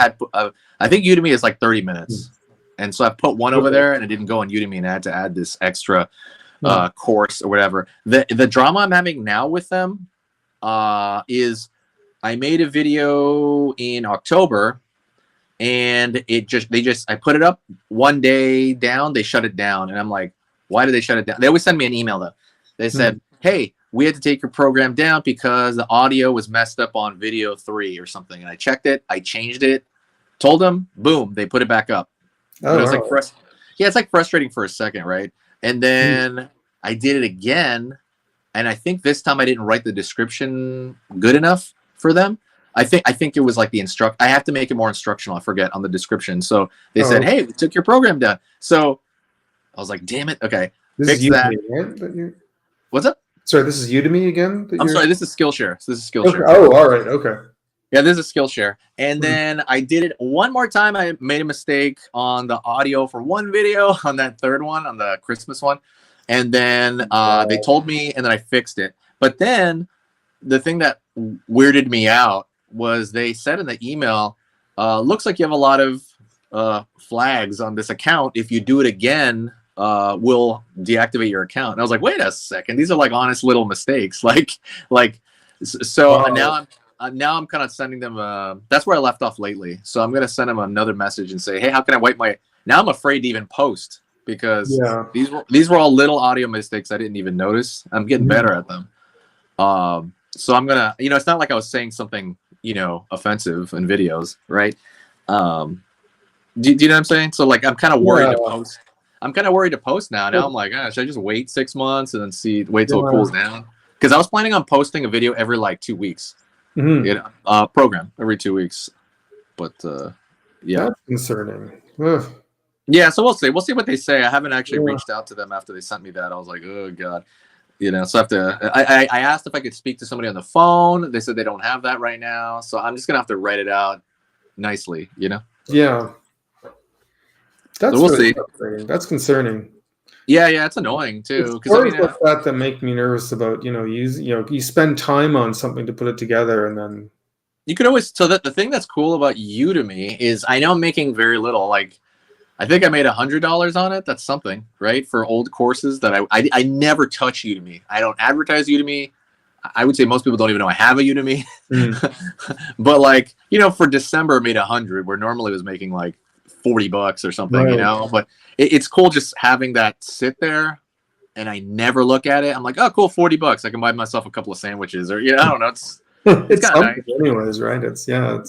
think Udemy is like 30 minutes, and so I put one over there, and I didn't go on Udemy and I had to add this extra course or whatever. The drama I'm having now with them is I made a video in October, and I put it up one day down, they shut it down, and I'm like, why did they shut it down? They always send me an email though. They said, hey, we had to take your program down because the audio was messed up on video 3 or something. And I checked it, I changed it, told them, boom, they put it back up. Oh, but it was it's like frustrating for a second, right? And then I did it again, and I think this time I didn't write the description good enough for them. I think it was like I have to make it more instructional, I forget, on the description. So they said, hey, we took your program down. So I was like, damn it, okay. This is Udemy, right? What's up? Sorry, this is Udemy again? I'm sorry, this is Skillshare. So this is Skillshare. Okay. Oh, all right, okay. Yeah, this is Skillshare. And then I did it one more time. I made a mistake on the audio for one video, on that third one, on the Christmas one. And then they told me, and then I fixed it. But then the thing that weirded me out was they said in the email, looks like you have a lot of flags on this account. If you do it again, we'll deactivate your account. And I was like, wait a second, these are like honest little mistakes. Now I'm kind of sending them that's where I left off lately. So I'm gonna send them another message and say, hey, how can I wipe my now I'm afraid to even post because these were all little audio mistakes I didn't even notice. I'm getting better at them. So I'm gonna, it's not like I was saying something, offensive in videos, right? Do you know what I'm saying? So like I'm kind of worried to post. I'm kind of worried to post now. Now I'm like, should I just wait 6 months and then wait till it cools down? Because I was planning on posting a video every like 2 weeks. Program every 2 weeks. But yeah. That's concerning. Ugh. Yeah, so we'll see. We'll see what they say. I haven't actually reached out to them after they sent me that. I was like, oh God. So I have to I asked if I could speak to somebody on the phone. They said they don't have that right now. So I'm just gonna have to write it out nicely, Yeah. That's so we'll see. That's concerning. Yeah, it's annoying too. Stories like that make me nervous about, you spend time on something to put it together and then you could always the thing that's cool about Udemy is I know I'm making very little. Like I think I made $100 on it. That's something, right? For old courses that I never touch Udemy. I don't advertise Udemy. I would say most people don't even know I have a Udemy. But like, for December I made 100 where normally I was making like $40 or something, right. But it's cool just having that sit there and I never look at it. I'm like, oh cool, $40. I can buy myself a couple of sandwiches or I don't know. It's it's kind of nice. Anyways, right? It's yeah.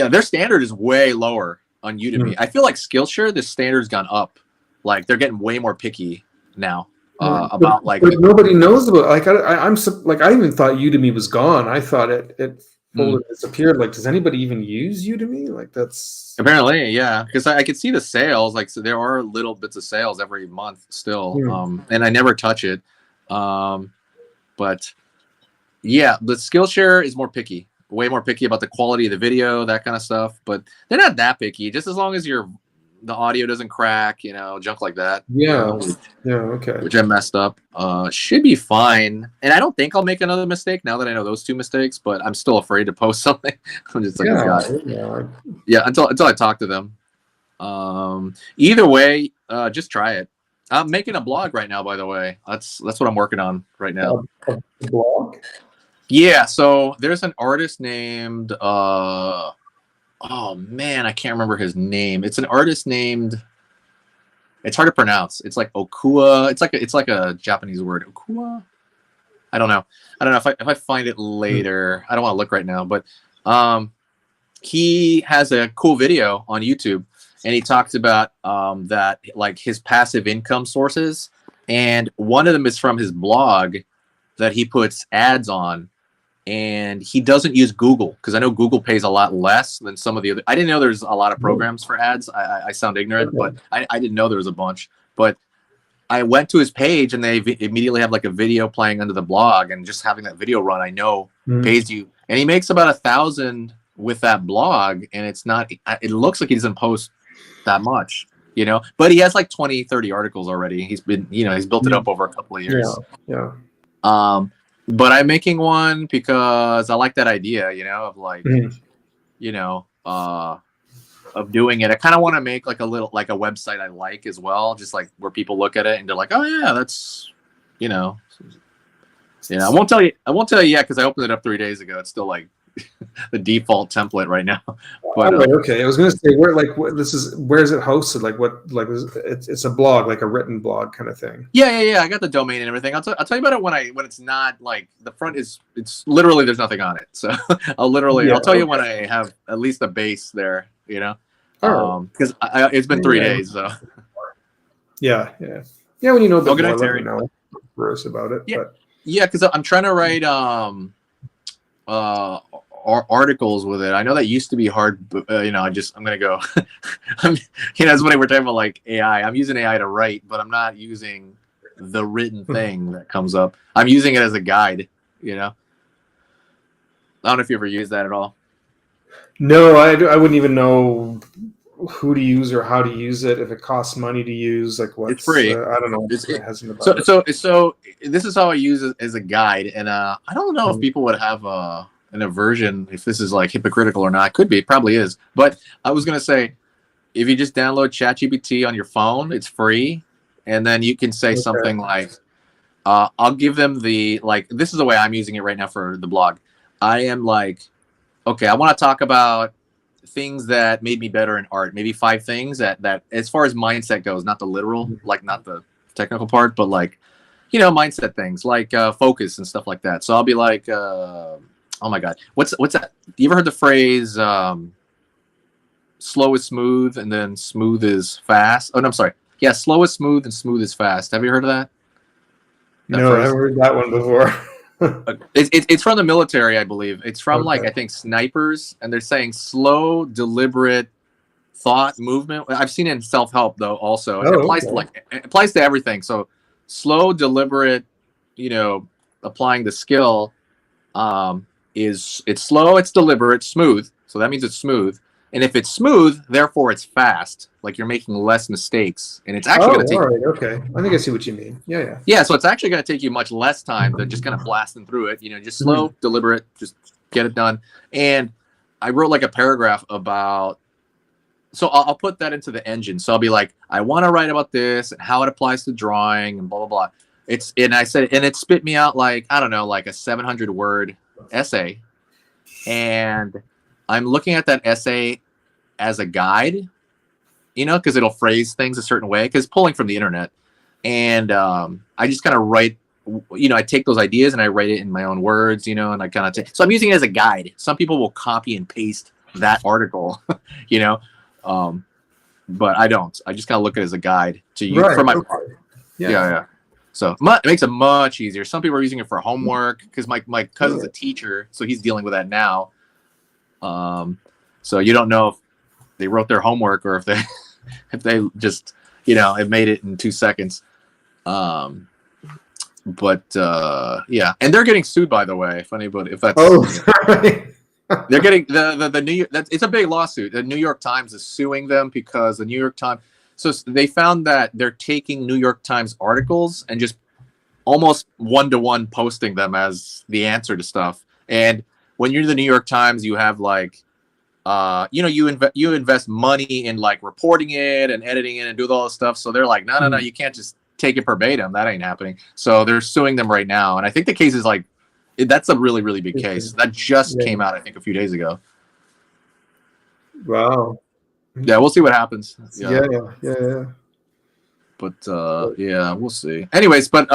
Their standard is way lower on Udemy. I feel like Skillshare, the standard's gone up. Like they're getting way more picky now about like. But nobody knows about. Like I'm like I even thought Udemy was gone. I thought it fully disappeared. Like, does anybody even use Udemy? Like that's apparently, yeah. Because I could see the sales. Like, so there are little bits of sales every month still, and I never touch it. But yeah, the Skillshare is more picky. Way more picky about the quality of the video, that kind of stuff. But they're not that picky. Just as long as the audio doesn't crack, junk like that. Yeah. Okay. Which I messed up. Should be fine. And I don't think I'll make another mistake now that I know those 2 mistakes. But I'm still afraid to post something. I'm just like, until I talk to them. Either way, just try it. I'm making a blog right now, by the way. That's what I'm working on right now. A blog? Yeah, so there's an artist named oh man, I can't remember his name. It's an artist named, it's hard to pronounce. It's like Okua. It's like a Japanese word. Okua? I don't know if I find it later. I don't want to look right now, but he has a cool video on YouTube and he talks about that like his passive income sources, and one of them is from his blog that he puts ads on. And he doesn't use Google because I know Google pays a lot less than some of the other. I didn't know there's a lot of programs for ads. I sound ignorant, but I didn't know there was a bunch. But I went to his page and they immediately have like a video playing under the blog, and just having that video run, I know pays you. And he makes about 1,000 with that blog, and it's not. It looks like he doesn't post that much. you know, but he has like 20, 30 articles already. He's been, you know, he's built it up over a couple of years. Yeah. But I'm making one because I like that idea, you know, of like, you know, of doing it. I kind of want to make like a little, like a website I like as well, just like where people look at it and they're like, oh yeah, that's, you know, yeah. I won't tell you yet because I opened it up 3 days ago. It's still like the default template right now. But okay, I was gonna say where's it hosted? Like what? Like it's a blog, like a written blog kind of thing. Yeah. I got the domain and everything. I'll tell you about it when it's not like the front is. It's literally there's nothing on it. So I'll tell you when I have at least a base there. You know, because it's been 3 days. So yeah. When you know a bit more, let Terry. me know first about it. Yeah, because I'm trying to write articles with it. I know that used to be hard, but you know, I'm gonna go. You know, that's when we're talking about like AI. I'm using AI to write, but I'm not using the written thing that comes up. I'm using it as a guide. You know, I don't know if you ever use that at all. No, I wouldn't even know who to use or how to use it. If it costs money to use, like what's it's free. I don't know. So this is how I use it as a guide, and I don't know if people would have an aversion if this is like hypocritical or not. Could be, it probably is. But I was gonna say, if you just download ChatGPT on your phone, it's free, and then you can say something like, "I'll give them the like." This is the way I'm using it right now for the blog. I am like, okay, I want to talk about things that made me better in art. Maybe 5 things that as far as mindset goes, not the literal, like not the technical part, but like, you know, mindset things like focus and stuff like that. So I'll be like, oh my God, what's that? You ever heard the phrase slow is smooth and then smooth is fast? Oh no, I'm sorry. Yeah, slow is smooth and smooth is fast. Have you heard of that? No, I haven't heard that one before. It's from the military, I believe. It's from like, I think, snipers, and they're saying slow, deliberate thought movement. I've seen it in self-help though also. It applies to it applies to everything. So slow, deliberate, you know, applying the skill it's slow, it's deliberate, smooth. So that means it's smooth. And if it's smooth, therefore it's fast. Like you're making less mistakes, and it's actually going to take. Okay, I think I see what you mean. Yeah. So it's actually going to take you much less time than just kind of blasting through it. You know, just slow, deliberate, just get it done. And I wrote like a paragraph about. So I'll put that into the engine. So I'll be like, I want to write about this and how it applies to drawing and blah blah blah. I said, and it spit me out like, I don't know, like a 700-word essay, and I'm looking at that essay as a guide, you know, because it'll phrase things a certain way, because pulling from the internet. And I just kind of write, you know, I take those ideas and I write it in my own words, you know, and I kind of take, so I'm using it as a guide. Some people will copy and paste that article, you know, but I don't. I just kind of look at it as a guide to use for my part. Yeah. So it makes it much easier. Some people are using it for homework, because my cousin's a teacher, so he's dealing with that now. So you don't know if they wrote their homework or if they just, you know, have made it in 2 seconds. Yeah, and they're getting sued, by the way. If that's they're getting the New York. It's a big lawsuit. The New York Times is suing them because the New York Times. So they found that they're taking New York Times articles and just almost one-to-one posting them as the answer to stuff. And when you're the New York Times, you have like, you know, you invest money in like reporting it and editing it and do all this stuff. So they're like, no, you can't just take it verbatim. That ain't happening. So they're suing them right now. And I think the case is like, that's a really, really big case. That just came out, I think, a few days ago. Wow. Yeah, we'll see what happens. Yeah. But yeah, we'll see. Anyways, but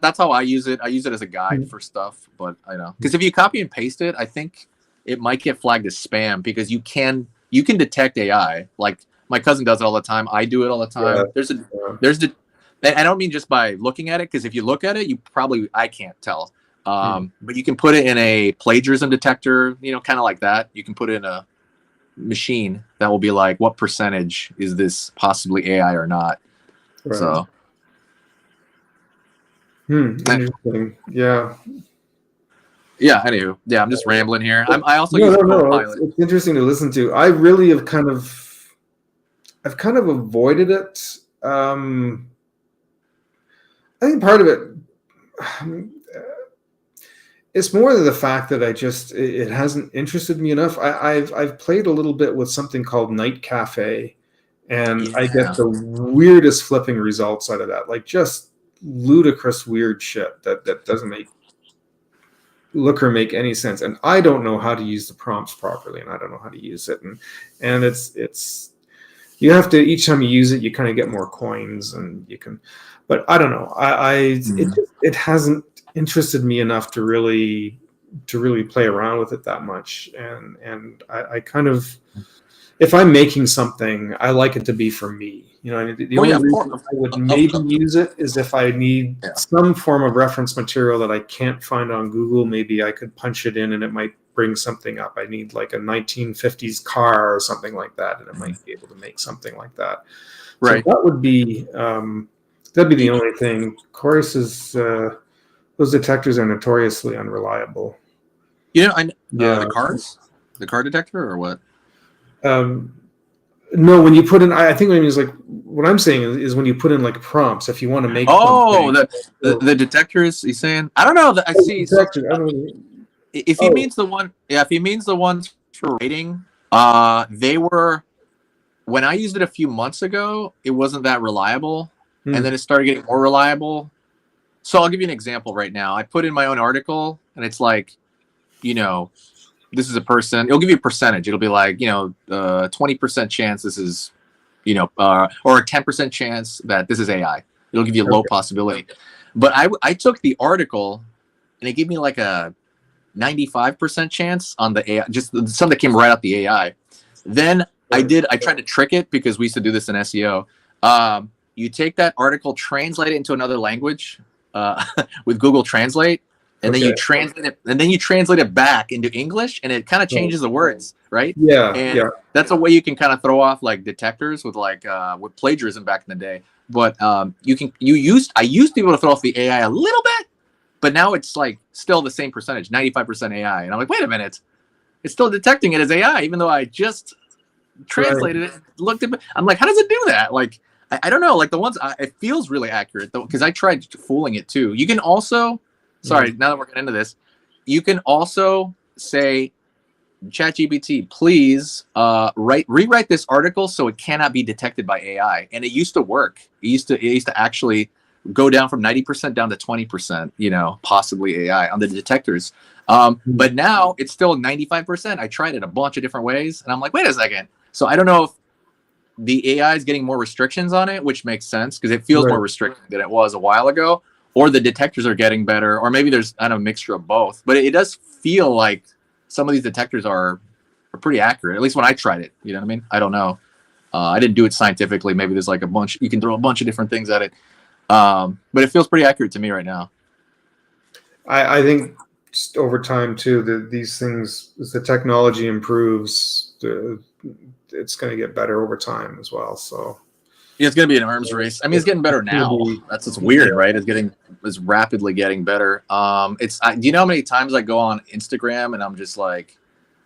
that's how I use it. I use it as a guide for stuff. But I know, because if you copy and paste it, I think it might get flagged as spam, because you can detect AI. Like my cousin does it all the time. I do it all the time. Yeah. I don't mean just by looking at it, because if you look at it, I can't tell. But you can put it in a plagiarism detector, you know, kind of like that. You can put it in a machine that will be like, what percentage is this possibly AI or not? Right. So interesting. Yeah, anywho, I'm just rambling here. I also use Copilot. It's interesting to listen to. I really have kind of I've kind of avoided it. I think part of it, it's more the fact that it hasn't interested me enough. I've played a little bit with something called Night Cafe, and I get Yeah. the weirdest flipping results out of that, like just ludicrous weird shit that doesn't look or make any sense. And I don't know how to use the prompts properly, and I don't know how to use it, and it's you have to, each time you use it, you kind of get more coins, and you can, but I don't know. It hasn't interested me enough to really play around with it that much. And I kind of, if I'm making something, I like it to be for me. You know, the Oh only yeah, of reason course. I would maybe use it is if I need Yeah. some form of reference material that I can't find on Google. Maybe I could punch it in and it might bring something up. I need like a 1950s car or something like that, and it might be able to make something like that. Right. So that would be that'd be the only thing. Of course, is those detectors are notoriously unreliable. You know, Yeah. the car detector, or what? No, when you put in, I think what I mean is like, what I'm saying is when you put in like prompts, if you want to make Oh, something. the detectors. He's saying. I don't know. I see. So Detector, I don't, if he oh, means the one, yeah, if he means the ones for rating, they were, when I used it a few months ago, it wasn't that reliable, and then it started getting more reliable. So I'll give you an example right now. I put in my own article, and it's like, you know, this is a person. It'll give you a percentage. It'll be like, 20% chance this is, or a 10% chance that this is AI. It'll give you a low possibility. But I took the article, and it gave me like a 95% chance on the AI, just something that came right out the AI. Then I tried to trick it, because we used to do this in SEO. You take that article, translate it into another language with Google Translate, and then you translate it, and then you translate it back into English, and it kind of changes the words, right? Yeah, and yeah. That's a way you can kind of throw off like detectors with with plagiarism back in the day. But I used to be able to throw off the AI a little bit, but now it's like still the same percentage, 95% AI. And I'm like, wait a minute, it's still detecting it as AI, even though I just translated it, looked at it. I'm like, how does it do that? Like, I don't know. Like the ones, it feels really accurate though, because I tried fooling it too. You can also, sorry, now that we're getting into this, you can also say, ChatGPT, please rewrite this article so it cannot be detected by AI. And it used to work. It used to actually go down from 90% down to 20%, possibly AI on the detectors. But now it's still 95%. I tried it a bunch of different ways, and I'm like, wait a second. So I don't know if the AI is getting more restrictions on it, which makes sense because it feels more restricted than it was a while ago, or the detectors are getting better, or maybe there's a mixture of both. But it does feel like some of these detectors are pretty accurate, at least when I tried it. You know what I mean? I don't know. I didn't do it scientifically. Maybe there's like a bunch, you can throw a bunch of different things at it. But it feels pretty accurate to me right now. I think just over time too, these things, as the technology improves, it's going to get better over time as well. So yeah, it's going to be an arms race. I mean, it's getting better now. That's what's weird, right? It's rapidly getting better. Do you know how many times I go on Instagram and I'm just like,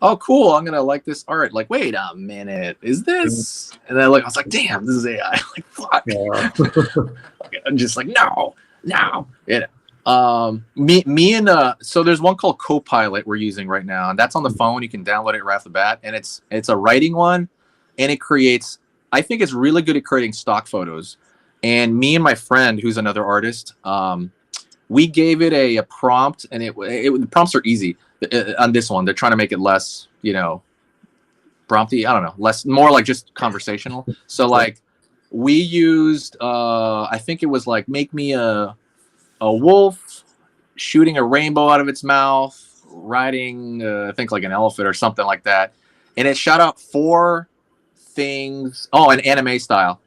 oh, cool, I'm going to like this art. Like, wait a minute, is this? And then I was like, damn, this is AI. Like, fuck. Yeah. I'm just like, no. So there's one called Copilot we're using right now, and that's on the phone. You can download it right off the bat, and it's a writing one, and it creates, I think it's really good at creating stock photos. And me and my friend, who's another artist, we gave it a prompt, and the prompts are easy on this one. They're trying to make it less, prompty. I don't know, more like just conversational. So like we used, I think it was like, make me a wolf shooting a rainbow out of its mouth, riding, I think like an elephant or something like that. And it shot out 4 things. Oh, an anime style.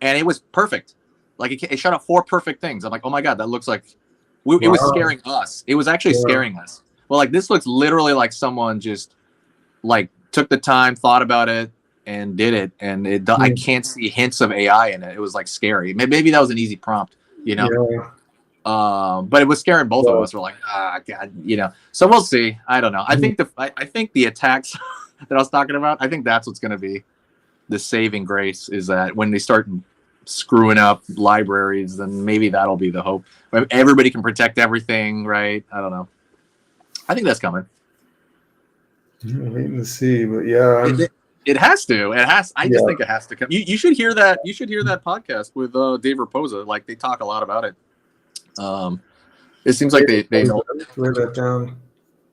And it was perfect. Like it shot out 4 perfect things. I'm like, oh my God, that looks like, it was scaring us. It was actually scaring us. Well, like this looks literally like someone just like took the time, thought about it, and did it. And I can't see hints of AI in it. It was like scary. Maybe that was an easy prompt, but it was scaring both of us. We're like, God, So we'll see. I don't know. I think the attacks that I was talking about, I think that's what's going to be. the saving grace is that when they start screwing up libraries, then maybe that'll be the hope. Everybody can protect everything, right? I don't know. I think that's coming. I'm waiting to see, but yeah, it has to. It has. I just think it has to come. You should hear that. You should hear that podcast with Dave Raposa. Like they talk a lot about it. It seems like they know. Write that down.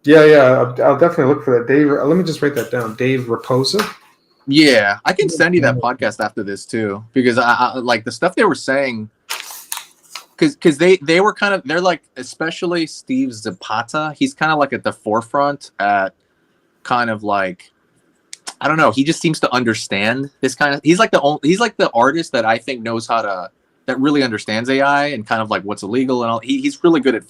Yeah. I'll definitely look for that. Dave. Let me just write that down. Dave Raposa. Yeah, I can send you that podcast after this too, because I like the stuff they were saying. Because they were kind of, they're like, especially Steve Zapata. He's kind of like at the forefront at kind of like, I don't know. He just seems to understand this kind of. He's like the artist that I think knows that really understands AI and kind of like what's illegal and all. He's really good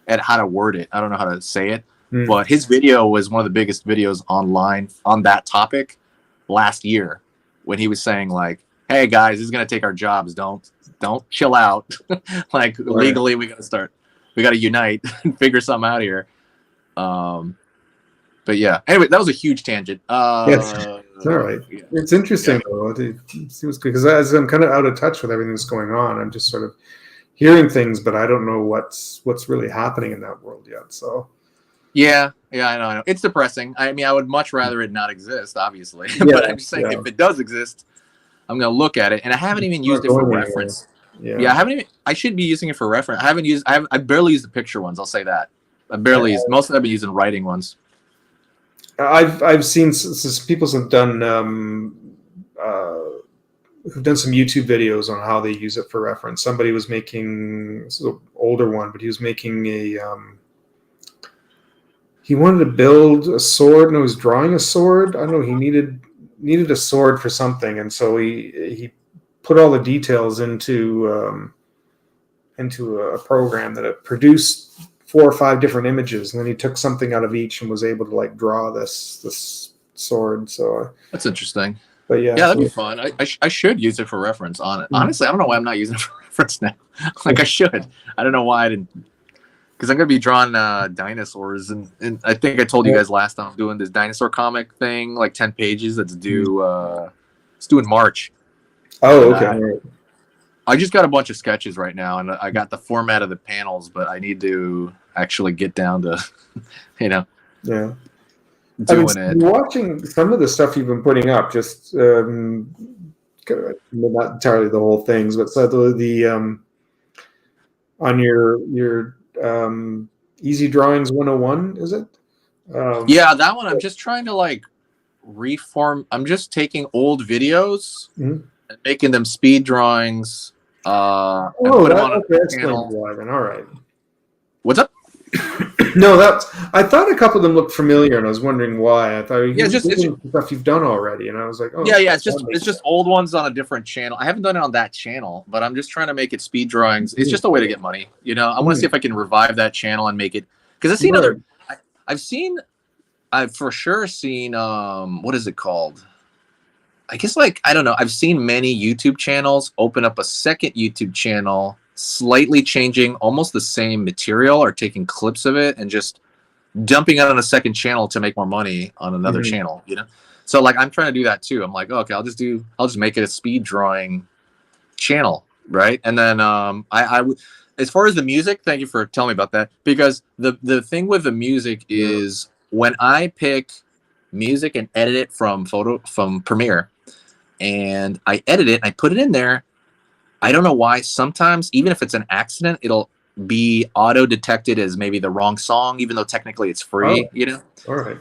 at how to word it. I don't know how to say it, but his video was one of the biggest videos online on that topic last year when he was saying like, "Hey guys, this is gonna take our jobs. Don't chill out. Like legally, we gotta unite and figure something out here." But yeah. Anyway, that was a huge tangent. Yes. All right. Yeah. It's interesting though. It seems good because as I'm kind of out of touch with everything that's going on, I'm just sort of hearing things, but I don't know what's really happening in that world yet. So. Yeah, I know. It's depressing. I mean, I would much rather it not exist, obviously. But I'm just saying, if it does exist, I'm gonna look at it, and I haven't even used it for reference. Yeah, I haven't even. I should be using it for reference. I barely used the picture ones. I'll say that. I barely used. Most of them I've been using writing ones. I've seen people have done who've done some YouTube videos on how they use it for reference. Somebody was making, this is an older one, but he was making a. He wanted to build a sword, and he was drawing a sword. I don't know. He needed a sword for something, and so he put all the details into a program that it produced 4 or 5 different images, and then he took something out of each and was able to like draw this sword. So that's interesting. But yeah, that'd be fun. I should use it for reference on it. Honestly, I don't know why I'm not using it for reference now. Like I should. I don't know why I didn't. Because I'm gonna be drawing dinosaurs, and I think I told you guys last time I'm doing this dinosaur comic thing, like 10 pages. That's due. It's due in March. Oh, okay. I just got a bunch of sketches right now, and I got the format of the panels, but I need to actually get down to, doing it. Watching some of the stuff you've been putting up, just not entirely the whole things, but so the on your Easy Drawings 101, is it? That one. I'm just trying to like reform. I'm just taking old videos and making them speed drawings. And put them on a channel. Why then? All right. What's up? No, I thought a couple of them looked familiar, and I was wondering why. I thought it's stuff you've done already, and I was like, oh, it's just old ones on a different channel. I haven't done it on that channel, but I'm just trying to make it speed drawings. It's just a way to get money, I want to see if I can revive that channel and make it, because I've for sure seen what is it called? I guess I don't know. I've seen many YouTube channels open up a second YouTube channel, slightly changing almost the same material or taking clips of it and just dumping it on a second channel to make more money on another channel, So I'm trying to do that too. I'm like, okay, I'll just make it a speed drawing channel, right? And then I as far as the music, thank you for telling me about that, because the thing with the music is when I pick music and edit it from Premiere, and I edit it and I put it in there, I don't know why. Sometimes, even if it's an accident, it'll be auto detected as maybe the wrong song, even though technically it's free. All right.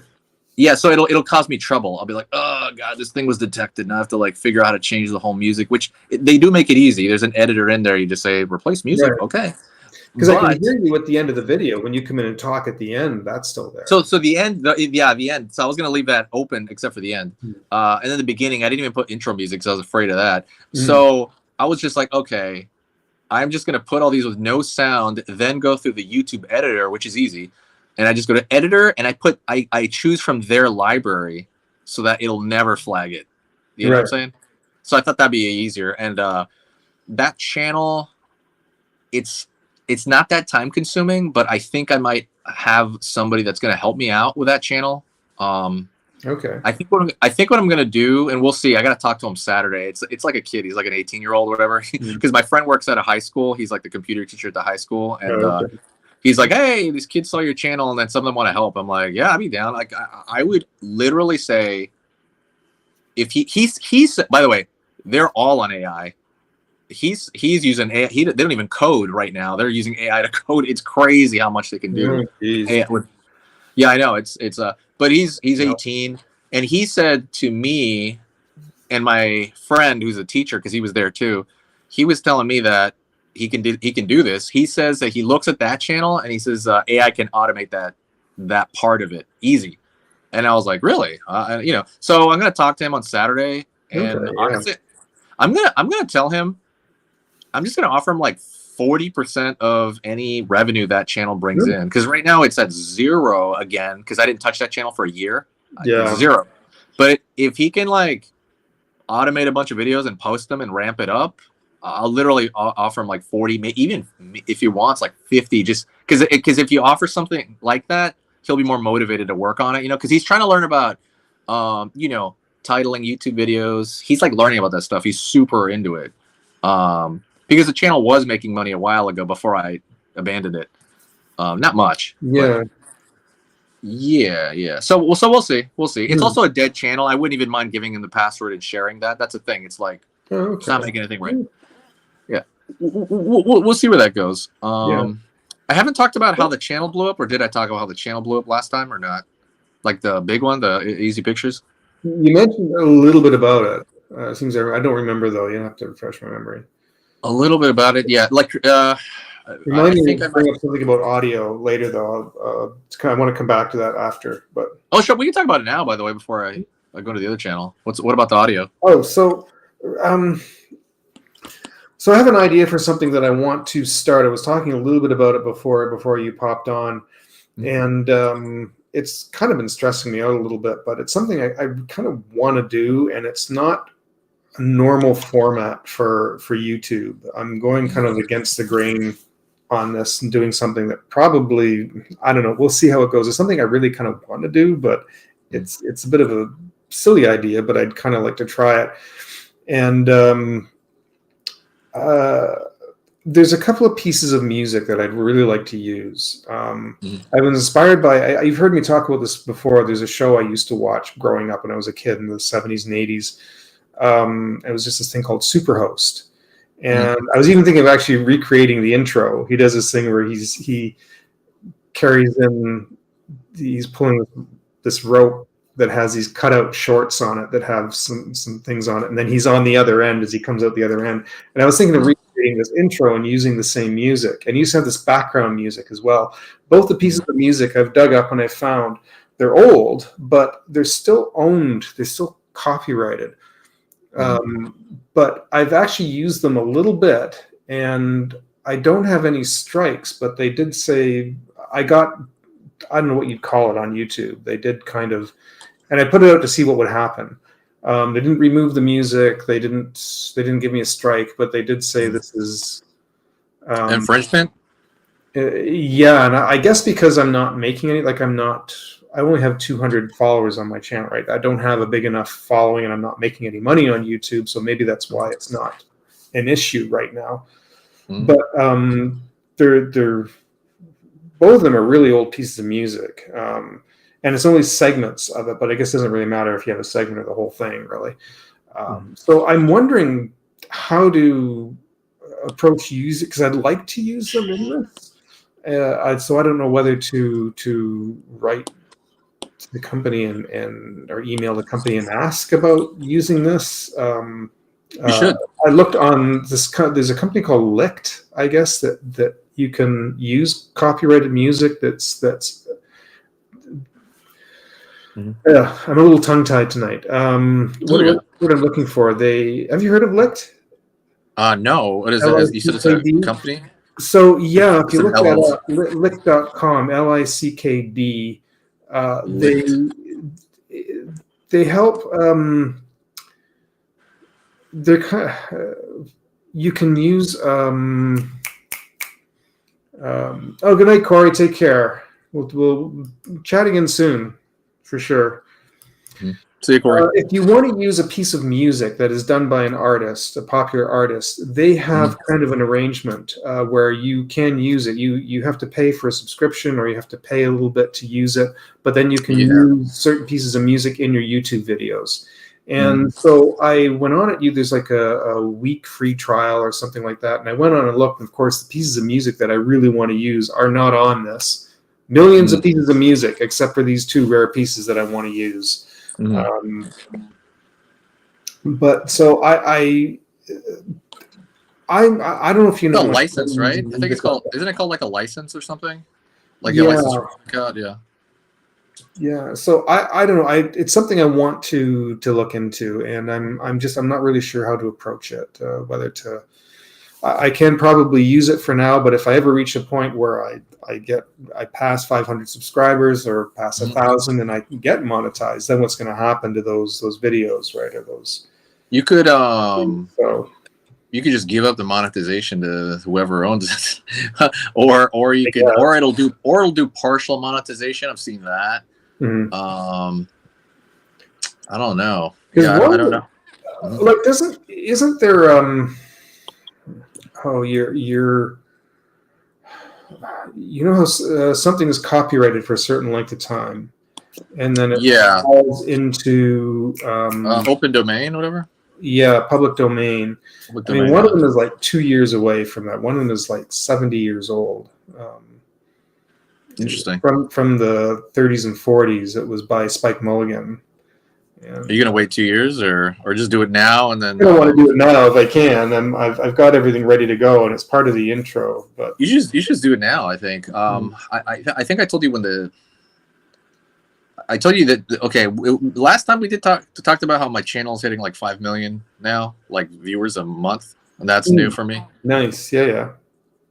Yeah, so it'll cause me trouble. I'll be like, oh god, this thing was detected, and I have to figure out how to change the whole music. Which they do make it easy. There's an editor in there. You just say replace music. Right. Okay. Because I can hear you at the end of the video when you come in and talk at the end. That's still there. So the end, the end. So I was gonna leave that open except for the end, and then the beginning. I didn't even put intro music because I was afraid of that. So I was just like, okay, I'm just gonna put all these with no sound, then go through the YouTube editor, which is easy, and I just go to editor and I choose from their library so that it'll never flag it. You know what I'm saying? So I thought that'd be easier, and that channel, it's not that time consuming, but I think I might have somebody that's going to help me out with that channel. Okay. I think what I'm gonna do, and we'll see. I gotta talk to him Saturday. It's like a kid. He's like an 18-year-old or whatever. Mm. Because my friend works at a high school. He's like the computer teacher at the high school, and Oh, okay. he's like, "Hey, these kids saw your channel, and then some of them want to help." I'm like, "Yeah, I'd be down." Like, I would literally say, if he's by the way, they're all on AI. He's using AI. They don't even code right now. They're using AI to code. It's crazy how much they can do. Oh, geez. Yeah, I know. But he's No. 18, and he said to me and my friend who's a teacher, because he was there too, he was telling me that he can do this. He says that he looks at that channel and he says AI can automate that part of it easy. And I was like, really? So I'm gonna talk to him on Saturday, and Okay. Yeah. honestly, I'm gonna tell him I'm just gonna offer him like 40% of any revenue that channel brings Good. in, because right now it's at zero again, because I didn't touch that channel for a year. It's Yeah. zero. But if he can like automate a bunch of videos and post them and ramp it up, I'll literally offer him like 40, even if he wants like 50, just because if you offer something like that, he'll be more motivated to work on it, because he's trying to learn about, titling YouTube videos. He's like learning about that stuff. He's super into it. Because the channel was making money a while ago before I abandoned it. Not much, but Yeah. yeah. So we'll see. We'll see. It's Hmm. also a dead channel. I wouldn't even mind giving him the password and sharing that. That's a thing. It's like Oh, it's not okay. making anything right. Yeah, we'll see where that goes. Yeah. I haven't talked about how the channel blew up, or did I talk about how the channel blew up last time or not? Like the big one, the Easy Pictures. You mentioned a little bit about it. Seems I don't remember though. You have to refresh my memory. A little bit about it, yeah. Like Remind I me think to I might. bring up something about audio later though. I want to come back to that after. But Oh, sure. We can talk about it now. By the way, before I go to the other channel. What about the audio? um, so I have an idea for something that I want to start. I was talking a little bit about it before you popped on, and it's kind of been stressing me out a little bit. But it's something I kind of want to do, and it's not a normal format for YouTube. I'm going kind of against the grain on this and doing something that probably, I don't know, we'll see how it goes. It's something I really kind of want to do, but it's a bit of a silly idea, but I'd kind of like to try it. And there's a couple of pieces of music that I'd really like to use. I was inspired by, you've heard me talk about this before. There's a show I used to watch growing up when I was a kid in the 70s and 80s. It was just this thing called Superhost. And I was even thinking of actually recreating the intro. He does this thing where he carries in, he's pulling this rope that has these cutout shorts on it that have some things on it, and then he's on the other end as he comes out the other end. And I was thinking of recreating this intro and using the same music, and you used to have this background music as well. Both the pieces of music I've dug up and I found they're old, but they're still owned. They're still copyrighted. But I've actually used them a little bit, and I don't have any strikes, but they did say I don't know what you'd call it on YouTube. They did kind of, and I put it out to see what would happen. They didn't remove the music. They didn't give me a strike, but they did say this is infringement. Yeah, and I guess because I'm not making any, like I only have 200 followers on my channel, right? I don't have a big enough following, and I'm not making any money on YouTube, so maybe that's why it's not an issue right now. But they're both of them are really old pieces of music, and it's only segments of it. But I guess it doesn't really matter if you have a segment or the whole thing, really. So I'm wondering how to approach use it, because I'd like to use them in this. So I don't know whether to write to the company and or email the company and ask about using this. You should. I looked on this. There's a company called Licked, I guess, that you can use copyrighted music. Yeah, I'm a little tongue tied tonight. What I'm looking for? Have you heard of Licked? No. What is it? You said it's a company? So yeah, if you look that LLC. up, lickd.com, LICKD, they help. They're kind of, you can use. Oh, good night, Corey. Take care. We'll chat again soon, for sure. See you, Corey. If you want to use a piece of music that is done by an artist, a popular artist, they have kind of an arrangement where you can use it. You have to pay for a subscription, or you have to pay a little bit to use it, but then you can use certain pieces of music in your YouTube videos. And so I went on it. There's like a week free trial or something like that. And I went on and looked. And of course, the pieces of music that I really want to use are not on this. Millions of pieces of music, except for these 2 rare pieces that I want to use. But so I don't know if you know. It's a license, right? I think it's called. Isn't it called like a license or something? Like a license card, yeah. Yeah, so I don't know. It's something I want to look into, and I'm not really sure how to approach it. Whether to, I can probably use it for now, but if I ever reach a point where I pass 500 subscribers or pass 1,000 and I get monetized, then what's going to happen to those videos, right? Or those? You could you could just give up the monetization to whoever owns it, or you could, or it'll do partial monetization. I've seen that. I don't know. Yeah, I don't know. Like, isn't there you're you know how something is copyrighted for a certain length of time, and then it falls into open domain, whatever. Yeah, public domain. I mean, one of them is like 2 years away from that. One of them is like 70 years old. Interesting. From the 30s and 40s, it was by Spike Mulligan. And are you gonna wait 2 years, or just do it now and then? I don't want to do it now if I can. I've got everything ready to go, and it's part of the intro. But you should do it now. I think. I think I told you I told you that. Okay, last time we did talked about how my channel is hitting like 5 million now, like viewers a month, and that's new for me. Nice.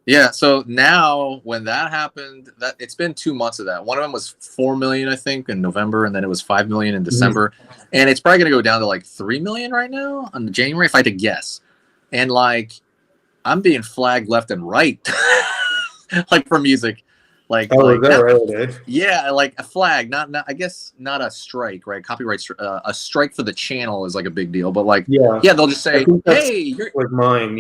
Yeah, so now when that happened, that it's been 2 months of that. One of them was 4 million, I think, in November, and then it was 5 million in December. And it's probably gonna go down to like 3 million right now on January, if I had to guess. And like, I'm being flagged left and right, like for music. Like, is that right? Yeah, like a flag, not I guess not a strike, right? Copyright a strike for the channel is like a big deal, but like they'll just say, hey, you're like mine,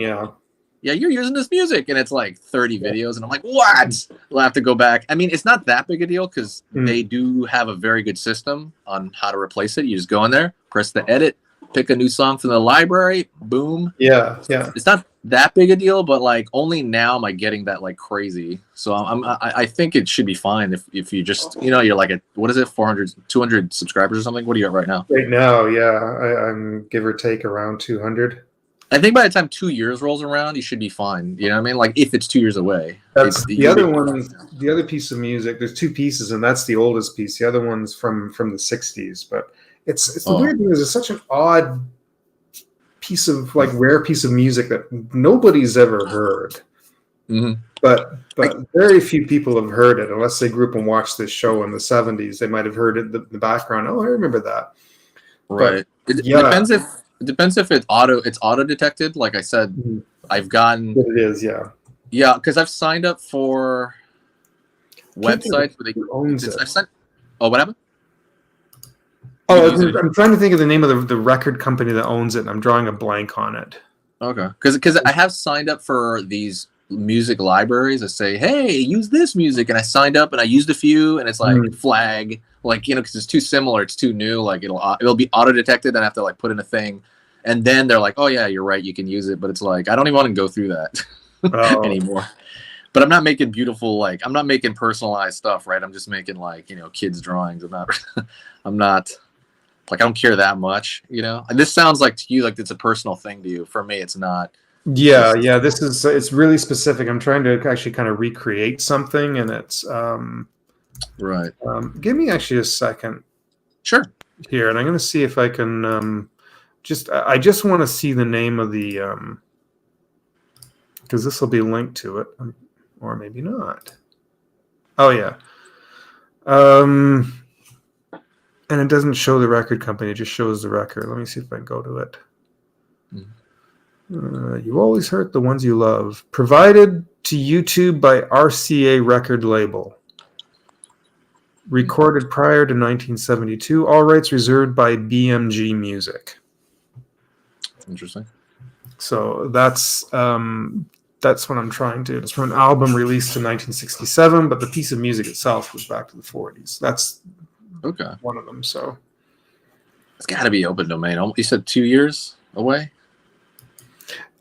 yeah, you're using this music, and it's like 30 videos, and I'm like, what? We'll have to go back. I mean, it's not that big a deal because they do have a very good system on how to replace it. You just go in there, press the edit, pick a new song from the library, boom. Yeah. It's not that big a deal, but like only now am I getting that like crazy. So I think it should be fine if you just, you're like what is it, 400, 200 subscribers or something? What are you at right now? Right now, I'm give or take around 200. I think by the time 2 years rolls around, you should be fine. You know what I mean? Like if it's 2 years away. That's the other one. The other piece of music. There's 2 pieces, and that's the oldest piece. The other one's from the 60s. But it's the weird thing is it's such an odd piece of rare piece of music that nobody's ever heard. But very few people have heard it unless they grew up and watched this show in the 70s. They might have heard it in the background. Oh, I remember that. Right. It depends if it's auto detected. Like I said, I've gotten. It is, yeah. Yeah, because I've signed up for websites where they owns it. What happened? I'm trying to think of the name of the record company that owns it, and I'm drawing a blank on it. Okay, because I have signed up for these music libraries that say, hey, use this music, and I signed up and I used a few, and it's like flag. Like, because it's too similar, it's too new. Like it'll be auto detected, and I have to like put in a thing, and then they're like, oh yeah, you're right, you can use it. But it's like I don't even want to go through that anymore. But I'm not making beautiful, I'm not making personalized stuff, right? I'm just making kids drawings. I'm not like I don't care that much, And this sounds like to you like it's a personal thing to you. For me, it's not. Yeah. It's really specific. I'm trying to actually kind of recreate something, and it's right. Give me actually a second. Sure. Here, and I'm going to see if I can I just want to see the name of the because this will be linked to it, or maybe not. Oh yeah. And it doesn't show the record company; it just shows the record. Let me see if I can go to it. You always hurt the ones you love. Provided to YouTube by RCA record label. Recorded prior to 1972. All rights reserved by BMG Music. Interesting. So that's what I'm trying to. It's from an album released in 1967, but the piece of music itself was back to the 40s. That's okay. One of them. So it's got to be open domain. You said 2 years away.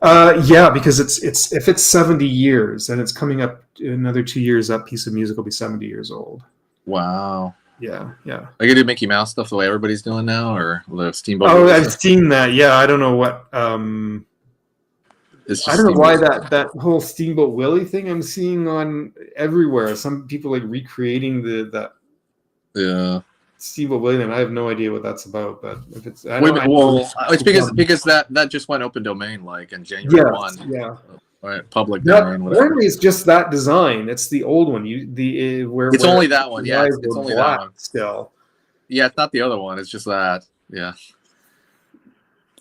Yeah, because it's if it's 70 years and it's coming up another 2 years, that piece of music will be 70 years old. Wow. Yeah. Are you gonna do Mickey Mouse stuff the way everybody's doing now, or the Steamboat? Oh, I've seen that. Yeah, I don't know what. I don't know why that whole Steamboat Willie thing I'm seeing on everywhere. Some people like recreating that. Yeah. Steamboat Willie thing. I have no idea what that's about, but if it's it's because that just went open domain like in January 1. Yeah. Right, public domain. Apparently, it's just that design. It's the old one. It's only that one. Yeah, it's only that one. Still. Yeah, it's not the other one. It's just that. Yeah.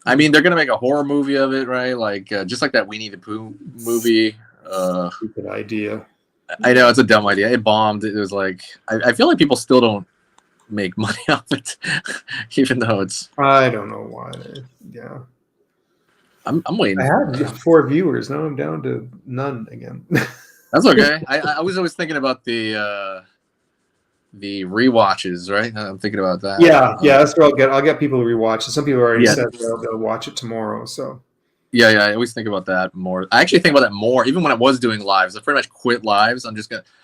I mean, they're gonna make a horror movie of it, right? Like just like that Winnie the Pooh movie. Stupid idea. I know it's a dumb idea. It bombed. It was like I feel like people still don't make money off it, even though it's. I don't know why. Yeah. I'm waiting. I had 4 viewers. Now I'm down to none again. That's okay. I was always thinking about the rewatches, right? I'm thinking about that. Yeah, that's where I'll get people to rewatch it. Some people already said they'll watch it tomorrow. So yeah, I always think about that more. I actually think about that more, even when I was doing lives. I pretty much quit lives.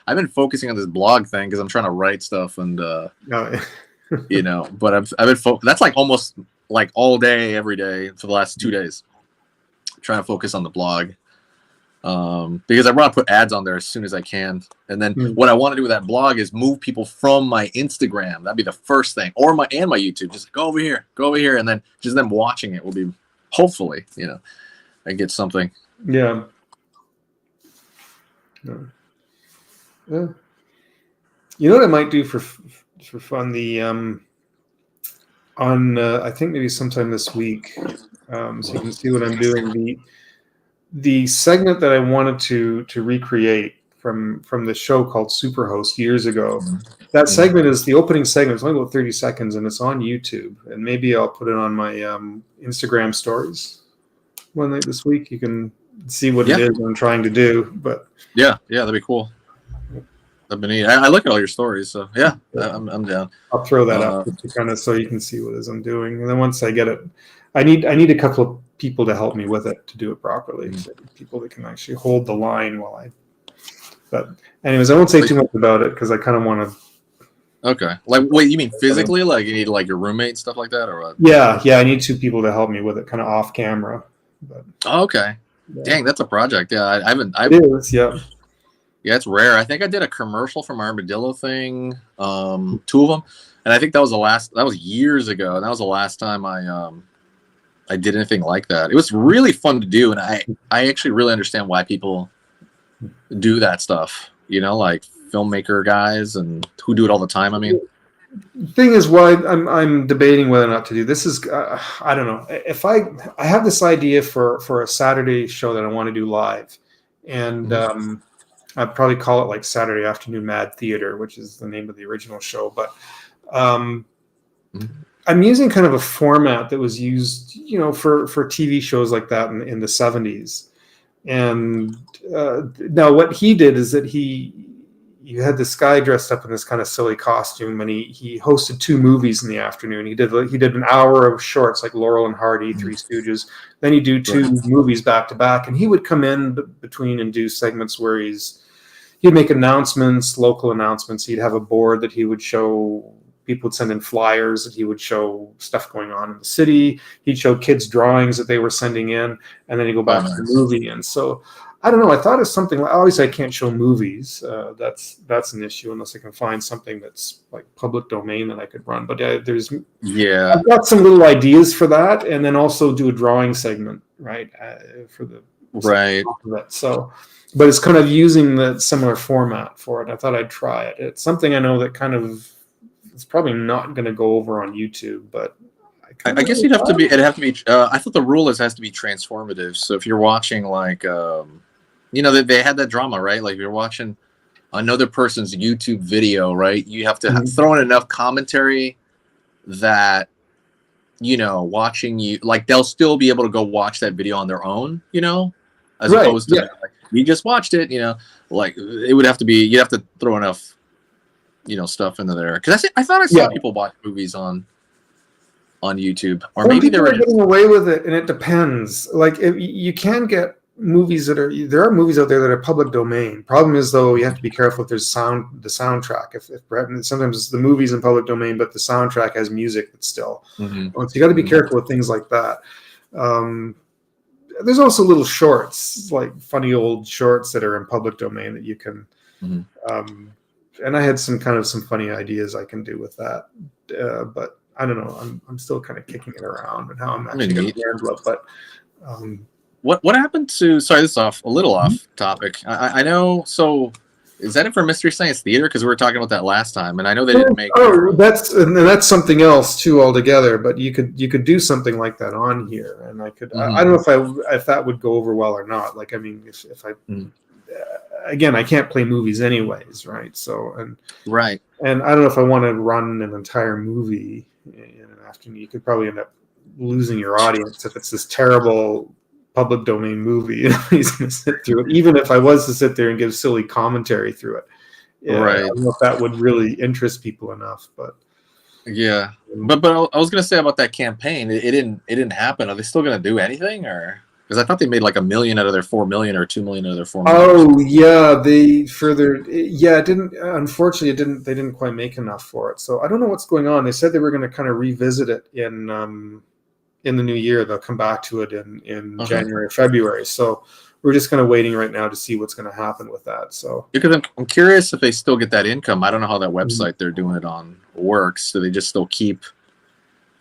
I've been focusing on this blog thing because I'm trying to write stuff and you know. But I've been that's like almost like all day, every day for the last 2 days. Trying to focus on the blog because I want to put ads on there as soon as I can, and then what I want to do with that blog is move people from my Instagram. That'd be the first thing, or my YouTube. Just go over here, and then just them watching it will be hopefully, you know, I get something. Yeah. You know what I might do for fun? I think maybe sometime this week. So you can see what I'm doing. The segment that I wanted to recreate from the show called Superhost years ago. That segment is the opening segment. It's only about 30 seconds, and it's on YouTube. And maybe I'll put it on my Instagram stories one night this week. You can see what it is I'm trying to do. But yeah, that'd be cool. That'd be neat. I look at all your stories, so yeah, I'm down. I'll throw that up to kind of so you can see what it is I'm doing. And then once I get it. I need a couple of people to help me with it to do it properly. So people that can actually hold the line while I. But anyways, I won't say too much about it because I kind of want to. Okay. Like, wait, you mean physically? Like you need like your roommate and stuff like that, or what? Yeah. I need 2 people to help me with it, kind of off camera. But, okay. Yeah. Dang, that's a project. Yeah, I haven't. It is. Yeah. Yeah, it's rare. I think I did a commercial from Armadillo thing, 2 of them, and I think that was the last. That was years ago, and that was the last time I did anything like that. It was really fun to do, and I actually really understand why people do that stuff. You know, like filmmaker guys and who do it all the time. I mean, the thing is, why I'm debating whether or not to do this is I don't know. If I have this idea for a Saturday show that I want to do live, and I'd probably call it like Saturday Afternoon Mad Theater, which is the name of the original show, but. I'm using kind of a format that was used, you know, for TV shows like that in the 70s. And now what he did is that you had this guy dressed up in this kind of silly costume, and he hosted 2 movies in the afternoon. He did an hour of shorts like Laurel and Hardy, Three Stooges. Then he'd do 2 movies back to back, and he would come in between and do segments where he'd make announcements, local announcements. He'd have a board that he would show. People would send in flyers that he would show stuff going on in the city. He'd show kids drawings that they were sending in, and then he'd go back to the movie. And so, I don't know. I thought of something. Obviously, I can't show movies. That's an issue unless I can find something that's like public domain that I could run. But I've got some little ideas for that, and then also do a drawing segment, right? For the So, but it's kind of using the similar format for it. I thought I'd try it. It's something I know that kind of. It's probably not going to go over on YouTube, but I guess it'd have to be. I thought the rule has to be transformative. So if you're watching, like, you know, they had that drama, right? Like if you're watching another person's YouTube video, right? You have to Mhm. throw in enough commentary that, you know, watching you, like, they'll still be able to go watch that video on their own, you know, as Right. opposed to Yeah. like, we just watched it, you know, like it would have to be, you'd have to throw enough, you know, stuff into there. Because I thought I saw Yeah. people watch movies on YouTube, or Some maybe they people were are getting away with it, and it depends. Like, you can get movies there are movies out there that are public domain. Problem is, though, you have to be careful if there's the soundtrack. If sometimes the movie's in public domain, but the soundtrack has music that's still. Mhm. So you got to be Mhm. careful with things like that. There's also little shorts, like funny old shorts that are in public domain that you can. Mhm. And I had some funny ideas I can do with that, but I don't know. I'm still kind of kicking it around and how I'm actually going to handle it. But what happened to? Sorry, this is a little off topic. I know. So, is that it for Mystery Science Theater? Because we were talking about that last time, and I know they didn't make. That's something else too altogether. But you could do something like that on here, and I could. I don't know if that would go over well or not. Like, I mean, if I. Again, I can't play movies anyways, right? So and I don't know if I want to run an entire movie in an afternoon. You could probably end up losing your audience if it's this terrible public domain movie. He's going to sit through it, even if I was to sit there and give silly commentary through it. Yeah, I don't know if that would really interest people enough, but yeah. But I was going to say about that campaign, it didn't happen. Are they still going to do anything, or? Because I thought they made like $1 million out of their $4 million or $2 million out of their $4 million. Oh yeah, it didn't. Unfortunately, They didn't quite make enough for it. So I don't know what's going on. They said they were going to kind of revisit it in the new year. They'll come back to it in January or February. So we're just kind of waiting right now to see what's going to happen with that. So because I'm curious if they still get that income. I don't know how that website they're doing it on works. Do they just still keep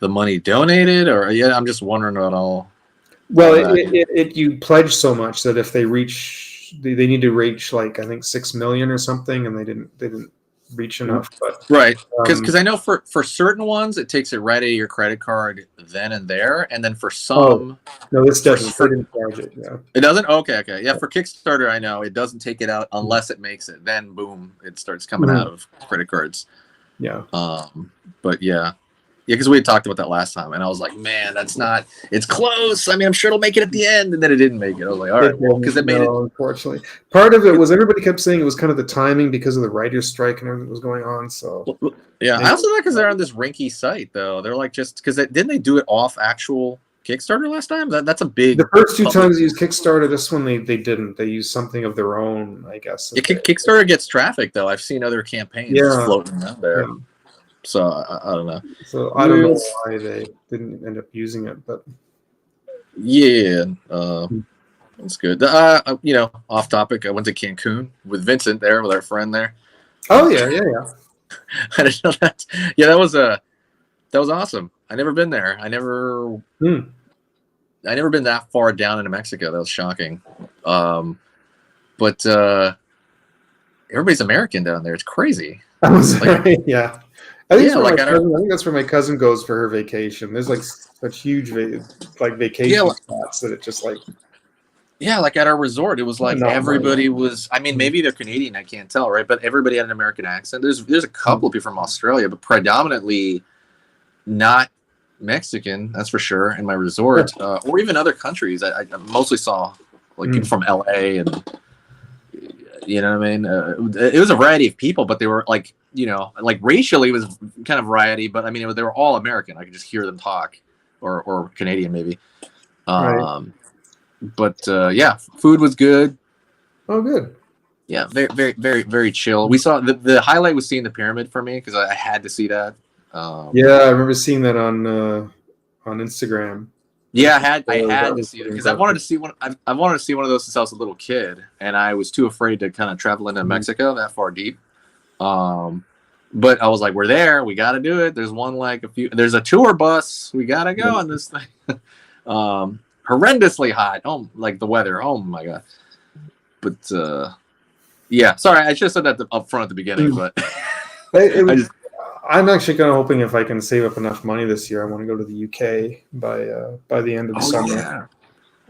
the money donated, or I'm just wondering about all. Well, you pledge so much that if they reach, they need to reach like I think 6 million or something, and they didn't reach enough. But right, because I know for certain ones it takes it right out of your credit card then and there, and then for some, no, this doesn't. They didn't charge it. Yeah, it doesn't. Okay, yeah. For Kickstarter, I know it doesn't take it out unless it makes it. Then boom, it starts coming out of credit cards. Yeah. But yeah. Yeah, because we had talked about that last time, and I was like, "Man, it's close. I mean, I'm sure it'll make it at the end," and then it didn't make it. I was like, "All right, well, because it made it." Unfortunately, part of it was everybody kept saying it was kind of the timing because of the writers' strike and everything that was going on. So yeah, I also thought because they're on this rinky site though, they're like just because didn't they do it off actual Kickstarter last time? That's a big. The first two times they used Kickstarter, this one they didn't. They used something of their own, I guess. Yeah, Kickstarter gets traffic though. I've seen other campaigns floating out there. Yeah. So I don't know. So I don't know why they didn't end up using it, but yeah, that's good. You know, off topic. I went to Cancun with Vincent there, with our friend there. Oh yeah. I didn't know that. Yeah, that was awesome. I never been there. I never been that far down into Mexico. That was shocking. But everybody's American down there. It's crazy. Yeah. I think that's where my cousin goes for her vacation. There's like such huge vacation spots that it just like. Yeah, like at our resort, it was like everybody was. I mean, maybe they're Canadian. I can't tell, right? But everybody had an American accent. There's a couple of people from Australia, but predominantly not Mexican. That's for sure. In my resort, or even other countries. I mostly saw like people from LA and. You know what I mean? It was a variety of people, but they were like, you know, like racially it was kind of variety, but I mean, they were all American. I could just hear them talk, or Canadian maybe. But yeah, food was good. Oh, good. Yeah, very, very, very, very chill. We saw the highlight was seeing the pyramid for me because I had to see that. Yeah, I remember seeing that on Instagram. Yeah, I had to see it because I wanted to see one. I wanted to see one of those since I was a little kid, and I was too afraid to kind of travel into Mexico that far deep. But I was like, "We're there. We got to do it." There's one there's a tour bus. We got to go on this thing. Horrendously hot. Oh, like the weather. Oh my god. But yeah, sorry, I should have said that up front at the beginning, but I'm actually kind of hoping if I can save up enough money this year, I want to go to the UK by the end of the summer. Yeah.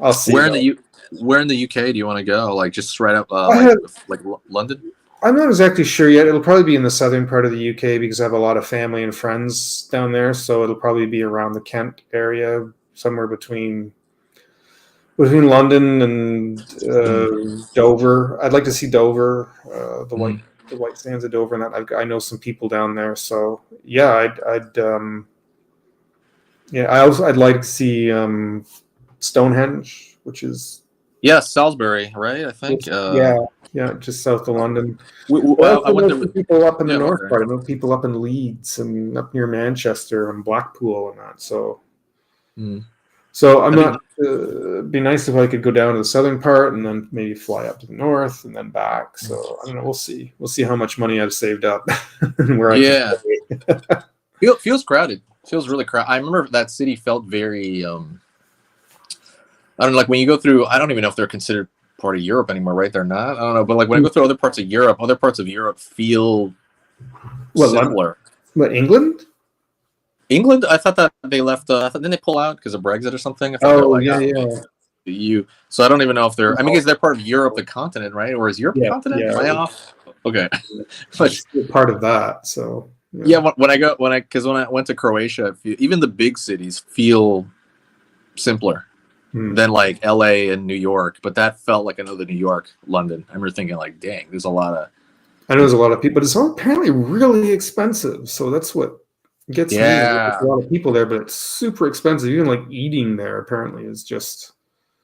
I'll see. Where in the UK do you want to go? Like just right up like London? I'm not exactly sure yet. It'll probably be in the southern part of the UK because I have a lot of family and friends down there. So it'll probably be around the Kent area, somewhere between London and Dover. I'd like to see Dover, the white sands of Dover, and that I know some people down there. So yeah, I'd like to see Stonehenge, which is Salisbury, right? I think. just south of London. I Well, I also went know there. some people up in the north Okay. part. I know people up in Leeds and up near Manchester and Blackpool and that. So. So I'm not. It'd be nice if I could go down to the southern part and then maybe fly up to the north and then back. So I don't know. We'll see. We'll see how much money I've saved up and where I can stay. Feels crowded. Feels really crowded. I remember that city felt very. I don't know. Like when you go through, I don't even know if they're considered part of Europe anymore. Right? They're not. I don't know. But like when I go through other parts of Europe feel similar. What, England? England, I thought that they left. Didn't they pull out because of Brexit or something? I thought yeah. The EU. So I don't even know if they're. I mean, because they're part of Europe, the continent, right? Or is Europe a continent? Am I off? Okay, part of that. So when I went to Croatia, even the big cities feel simpler than like LA and New York. But that felt like another New York, London. I remember thinking like, dang, there's a lot of. I know there's a lot of people, but it's all apparently really expensive. So that's what gets me. There's a lot of people there, but it's super expensive. Even like eating there apparently is just.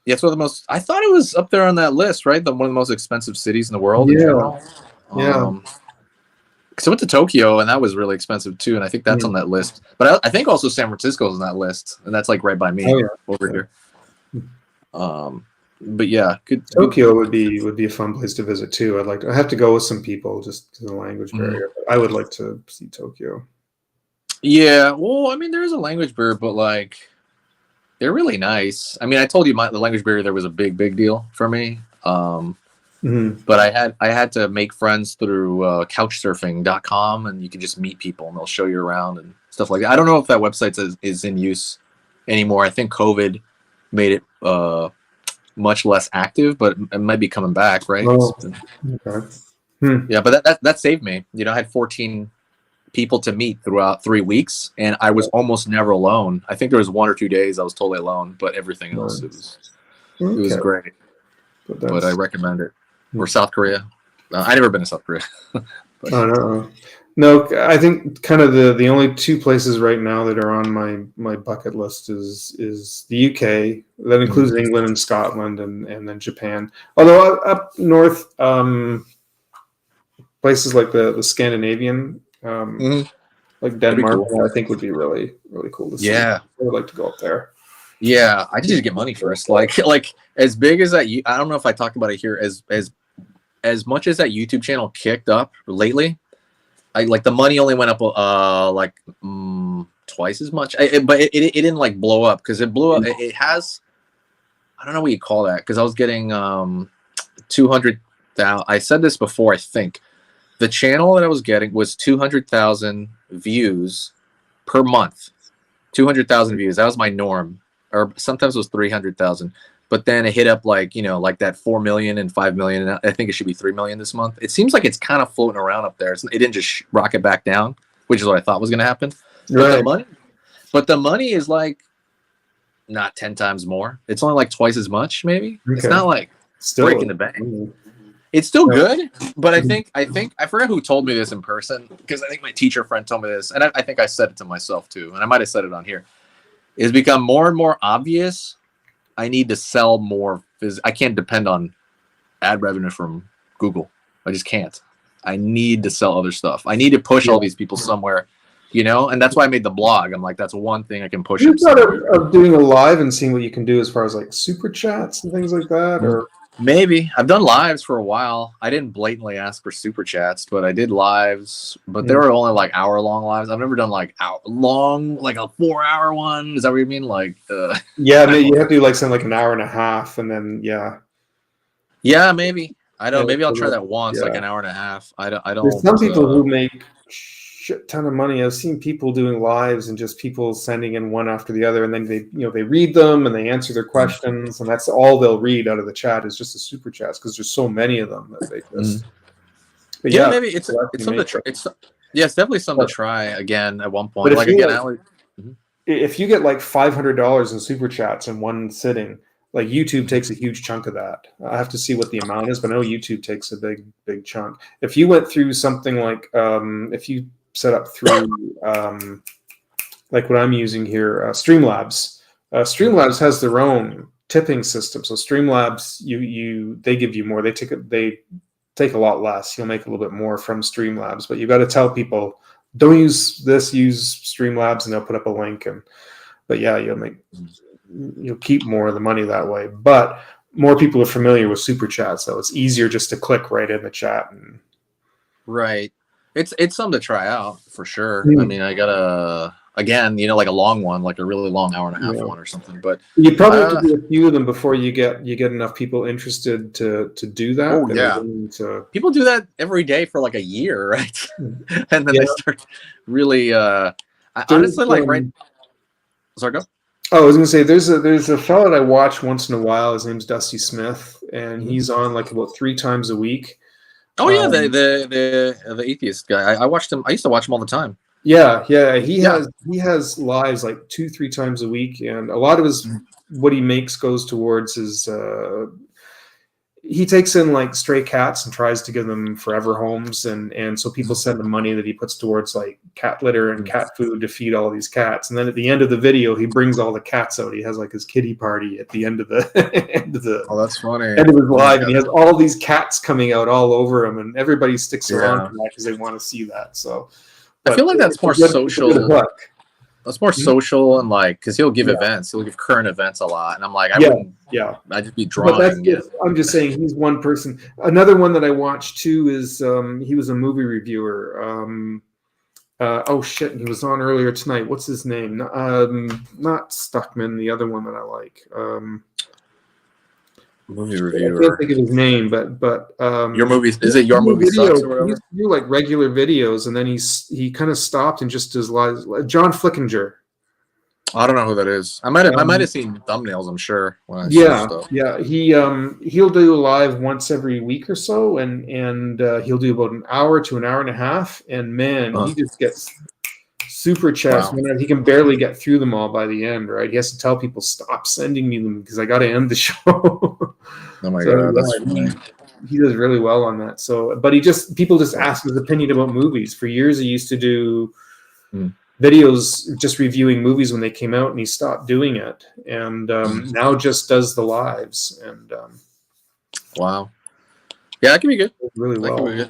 Yeah, it's one of the most. I thought it was up there on that list, right? One of the most expensive cities in the world in general. Because I went to Tokyo and that was really expensive too, and I think that's on that list. But I think also San Francisco is on that list, and that's like right by me over here. But yeah, Tokyo would be a fun place to visit too. I have to go with some people just because of the language barrier. But I would like to see Tokyo. Yeah, well, I mean, there is a language barrier, but like, they're really nice. I mean, I told you the language barrier there was a big deal for me. But I had to make friends through couchsurfing.com, and you can just meet people and they'll show you around and stuff like that. I don't know if that website is in use anymore. I think COVID made it much less active, but it might be coming back, right? Okay. Yeah, but that saved me. You know, I had 14 people to meet throughout 3 weeks, and I was almost never alone. I think there was 1 or 2 days I was totally alone, but everything else it was great. But I recommend it. Or South Korea. I never been to South Korea. No, I think kind of the only 2 places right now that are on my bucket list is the UK. That includes England and Scotland and then Japan. Although up north, places like the Scandinavian, like Denmark, cool. I think would be really cool to see. Yeah, I would like to go up there. Yeah, I just need to get money first. Like as big as that. I don't know if I talked about it here. As much as that YouTube channel kicked up lately, the money only went up twice as much. But it didn't like blow up because it blew up. It has. I don't know what you call that because I was getting 200,000. I said this before. I think the channel that I was getting was 200,000 views per month. 200,000 views. That was my norm. Or sometimes it was 300,000, but then it hit up like that 4 million and 5 million. And I think it should be 3 million this month. It seems like it's kind of floating around up there. It didn't just rocket back down, which is what I thought was going to happen. Right. But the money is like not 10 times more. It's only like twice as much, maybe. Okay. It's not like breaking the bank. It's still good, but I think I forgot who told me this in person because I think my teacher friend told me this, and I think I said it to myself too, and I might have said it on here. It's become more and more obvious I need to sell more. I can't depend on ad revenue from Google. I just can't. I need to sell other stuff. I need to push all these people somewhere, and that's why I made the blog. I'm like, that's one thing I can push. You thought of doing a live and seeing what you can do as far as like super chats and things like that, or maybe. I've done lives for a while. I didn't blatantly ask for super chats, but I did lives. But they were only like hour-long lives. I've never done like long, like a 4-hour one. Is that what you mean? Like, yeah, maybe you have to do like something like an hour and a half, and then yeah, maybe. I don't. Maybe I'll try that once, like an hour and a half. I don't. There's some people who make shit ton of money. I've seen people doing lives and just people sending in one after the other, and then they read them and they answer their questions, and that's all they'll read out of the chat is just the super chats because there's so many of them that they just But Yeah, yeah, maybe it's people actually something to make try. it. It's definitely something But, to try again at one but point. Like again, I always. Mhm. if you get like $500 in super chats in one sitting, like YouTube takes a huge chunk of that. I have to see what the amount is, but I know YouTube takes a big chunk. If you went through something like, if you set up through, like what I'm using here, Streamlabs. Streamlabs has their own tipping system. So Streamlabs, they give you more. They take a lot less. You'll make a little bit more from Streamlabs, but you got to tell people don't use this. Use Streamlabs, and they'll put up a link. But yeah, you'll keep more of the money that way. But more people are familiar with super chats, so it's easier just to click right in the chat. Right. It's something to try out for sure. I mean, I gotta again, like a long one, like a really long hour and a half one or something. But you probably have to do a few of them before you get enough people interested to do that. Oh yeah, people do that every day for like a year, right? And then they start really. Honestly, like right. Sorry, go. Oh, I was gonna say there's a fellow that I watch once in a while. His name's Dusty Smith, and he's on like about 3 times a week. Oh yeah, the atheist guy. I watched him. I used to watch him all the time. Yeah. He has lives like 2-3 times a week, and a lot of his what he makes goes towards his. He takes in like stray cats and tries to give them forever homes, and so people send him money that he puts towards like cat litter and cat food to feed all these cats. And then at the end of the video, he brings all the cats out. He has like his kitty party at the end of the Oh, that's funny. End of his live, and he has all these cats coming out all over him, and everybody sticks around for that because they want to see that. So I feel like that's more social. That's more social and like because he'll give events, he'll give current events a lot, and I'm like, I'd just be drawing. I'm just saying he's one person. Another one that I watched too is he was a movie reviewer. Oh shit, he was on earlier tonight. What's his name? Not Stuckman, the other one that I like. Movie reviewer. I can't think of his name, but your movies, is it your movie sucks or whatever? He used to do like regular videos, and then he kind of stopped and just does lives. John Flickinger. I don't know who that is. I might have seen thumbnails. I'm sure. Yeah. He'll do a live once every week or so, and he'll do about an hour to an hour and a half. And man, he just gets super chats. Wow. He can barely get through them all by the end. Right? He has to tell people stop sending me them because I got to end the show. Oh my god, that's funny. He does really well on that. So, but people just ask his opinion about movies. For years, he used to do videos just reviewing movies when they came out, and he stopped doing it, and now just does the lives. And wow, yeah, that can be good. Really well. Good.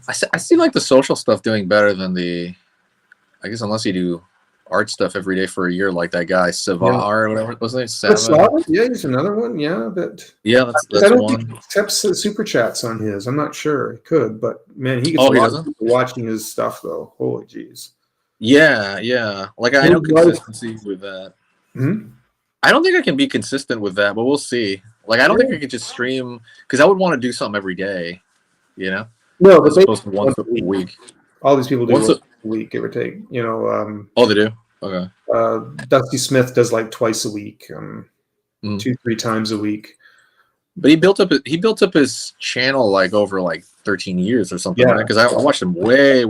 I see like the social stuff doing better than I guess unless you do art stuff every day for a year, like that guy Savar or whatever. Wasn't it Savar? Yeah, he's another one. Yeah, that's I don't one. Think he accepts super chats on his. I'm not sure. He could, but man, he gets a lot of people watching his stuff though. Holy jeez. Yeah. Like I know consistency with that. I don't think I can be consistent with that, but we'll see. Like I don't think I could just stream because I would want to do something every day. You know? No, but as opposed to once a week. All these people do once a week, give or take. You know. They do. Okay. Dusty Smith does like twice a week, 2-3 times a week. But he built up his channel like over like 13 years or something, right? Because I watched him way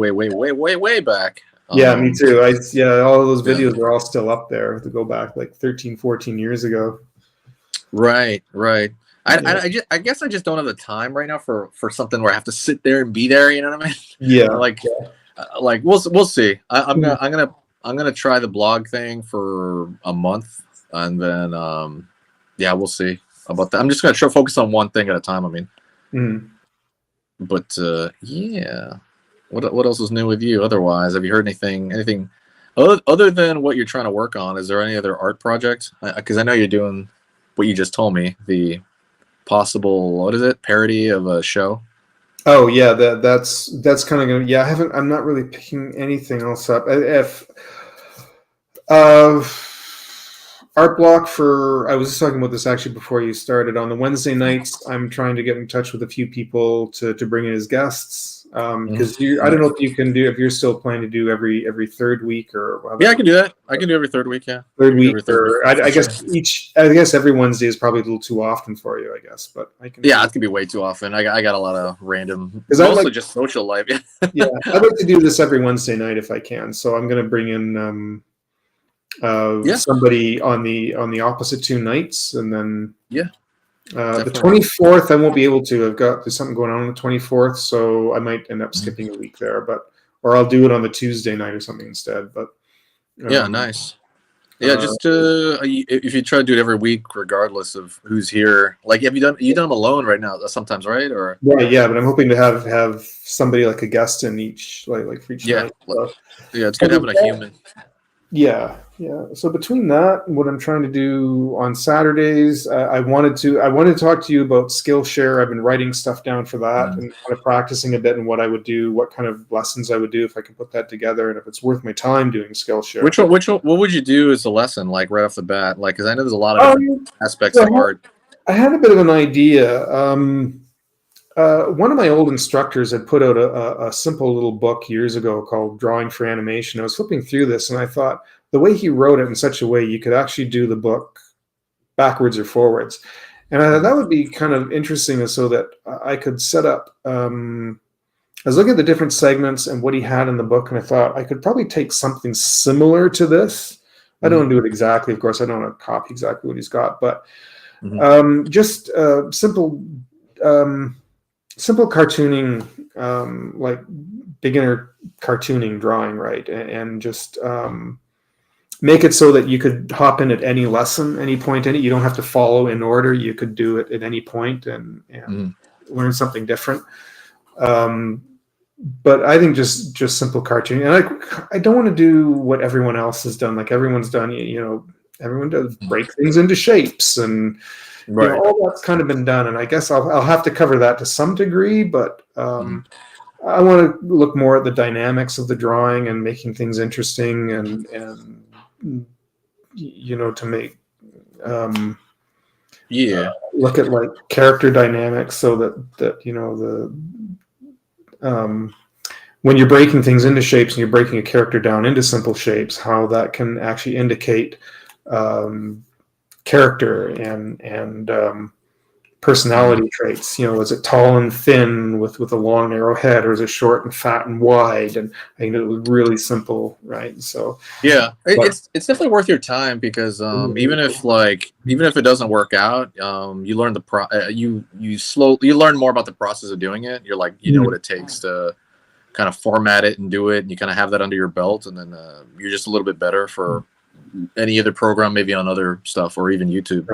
back. Yeah, me too. All of those videos are all still up there to go back like 13, 14 years ago. Right. I guess I just don't have the time right now for something where I have to sit there and be there. You know what I mean? Yeah. Like we'll see. I'm gonna try the blog thing for a month, and then we'll see about that. I'm just gonna try to focus on one thing at a time. I mean, but what else is new with you? Otherwise, have you heard anything other than what you're trying to work on? Is there any other art project? Because I know you're doing what you just told me, the possible parody of a show. Oh yeah, that's kind of gonna. Yeah, I'm not really picking anything else up. If Art Bloque I was just talking about this actually before you started. On the Wednesday nights, I'm trying to get in touch with a few people to bring in as guests. Because I don't know if you can do, if you're still planning to do every third week or Yeah, I can do that. I can do every third week. Yeah, third week, every third or week. I guess every Wednesday is probably a little too often for you, I guess, but I can. Yeah, it can be way too often. I got a lot of random, I'd mostly just social life. Yeah, I'd like to do this every Wednesday night if I can. So I'm going to bring in somebody on the opposite two nights, and then the 24th I won't be able to. There's something going on the 24th, so I might end up skipping a week there, or I'll do it on the Tuesday night or something instead. But yeah, nice. Yeah, just if you try to do it every week, regardless of who's here. Like, have you done them alone right now? Sometimes, right? Or yeah, but I'm hoping to have somebody like a guest in each like for each night. So, yeah, it's good having a human. Yeah. So between that and what I'm trying to do on Saturdays, I wanted to talk to you about Skillshare. I've been writing stuff down for that and kind of practicing a bit and what I would do, what kind of lessons I would do if I could put that together, and if it's worth my time doing Skillshare. Which one? What would you do as a lesson, like right off the bat? Like, because I know there's a lot of different aspects of art. I had a bit of an idea. One of my old instructors had put out a simple little book years ago called Drawing for Animation. I was flipping through this and I thought the way he wrote it in such a way, you could actually do the book backwards or forwards. And I thought that would be kind of interesting, so that I could set up, I was looking at the different segments and what he had in the book, and I thought I could probably take something similar to this. I don't do it exactly, of course. I don't want to copy exactly what he's got, but just simple cartooning, like beginner cartooning drawing, right? And just make it so that you could hop in at any lesson, any point in it. You don't have to follow in order. You could do it at any point and learn something different. But I think just simple cartooning. And I don't want to do what everyone else has done. Like everyone's done, everyone does break things into shapes and all that's kind of been done, and I guess I'll have to cover that to some degree, but I want to look more at the dynamics of the drawing and making things interesting, and to make look at like character dynamics, so that when you're breaking things into shapes and you're breaking a character down into simple shapes, how that can actually indicate character and personality traits. Is it tall and thin with a long narrow head, or is it short and fat and wide? And I think it was really simple, right? So it's definitely worth your time, because even if it doesn't work out, you learn you learn more about the process of doing it. You're like, what it takes to kind of format it and do it, and you kind of have that under your belt, and then you're just a little bit better for any other program, maybe on other stuff, or even YouTube.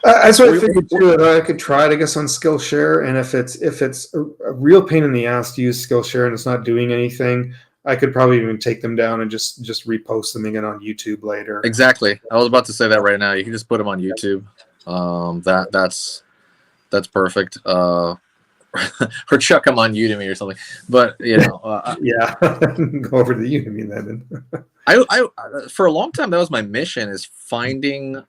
That's what I figured too. I could try it, I guess, on Skillshare, and if it's a real pain in the ass to use Skillshare and it's not doing anything, I could probably even take them down and just repost them again on YouTube later. Exactly. I was about to say that right now. You can just put them on YouTube. That's perfect. Or chuck them on Udemy or something. But yeah, go over to the Udemy then. I for a long time, that was my mission, is finding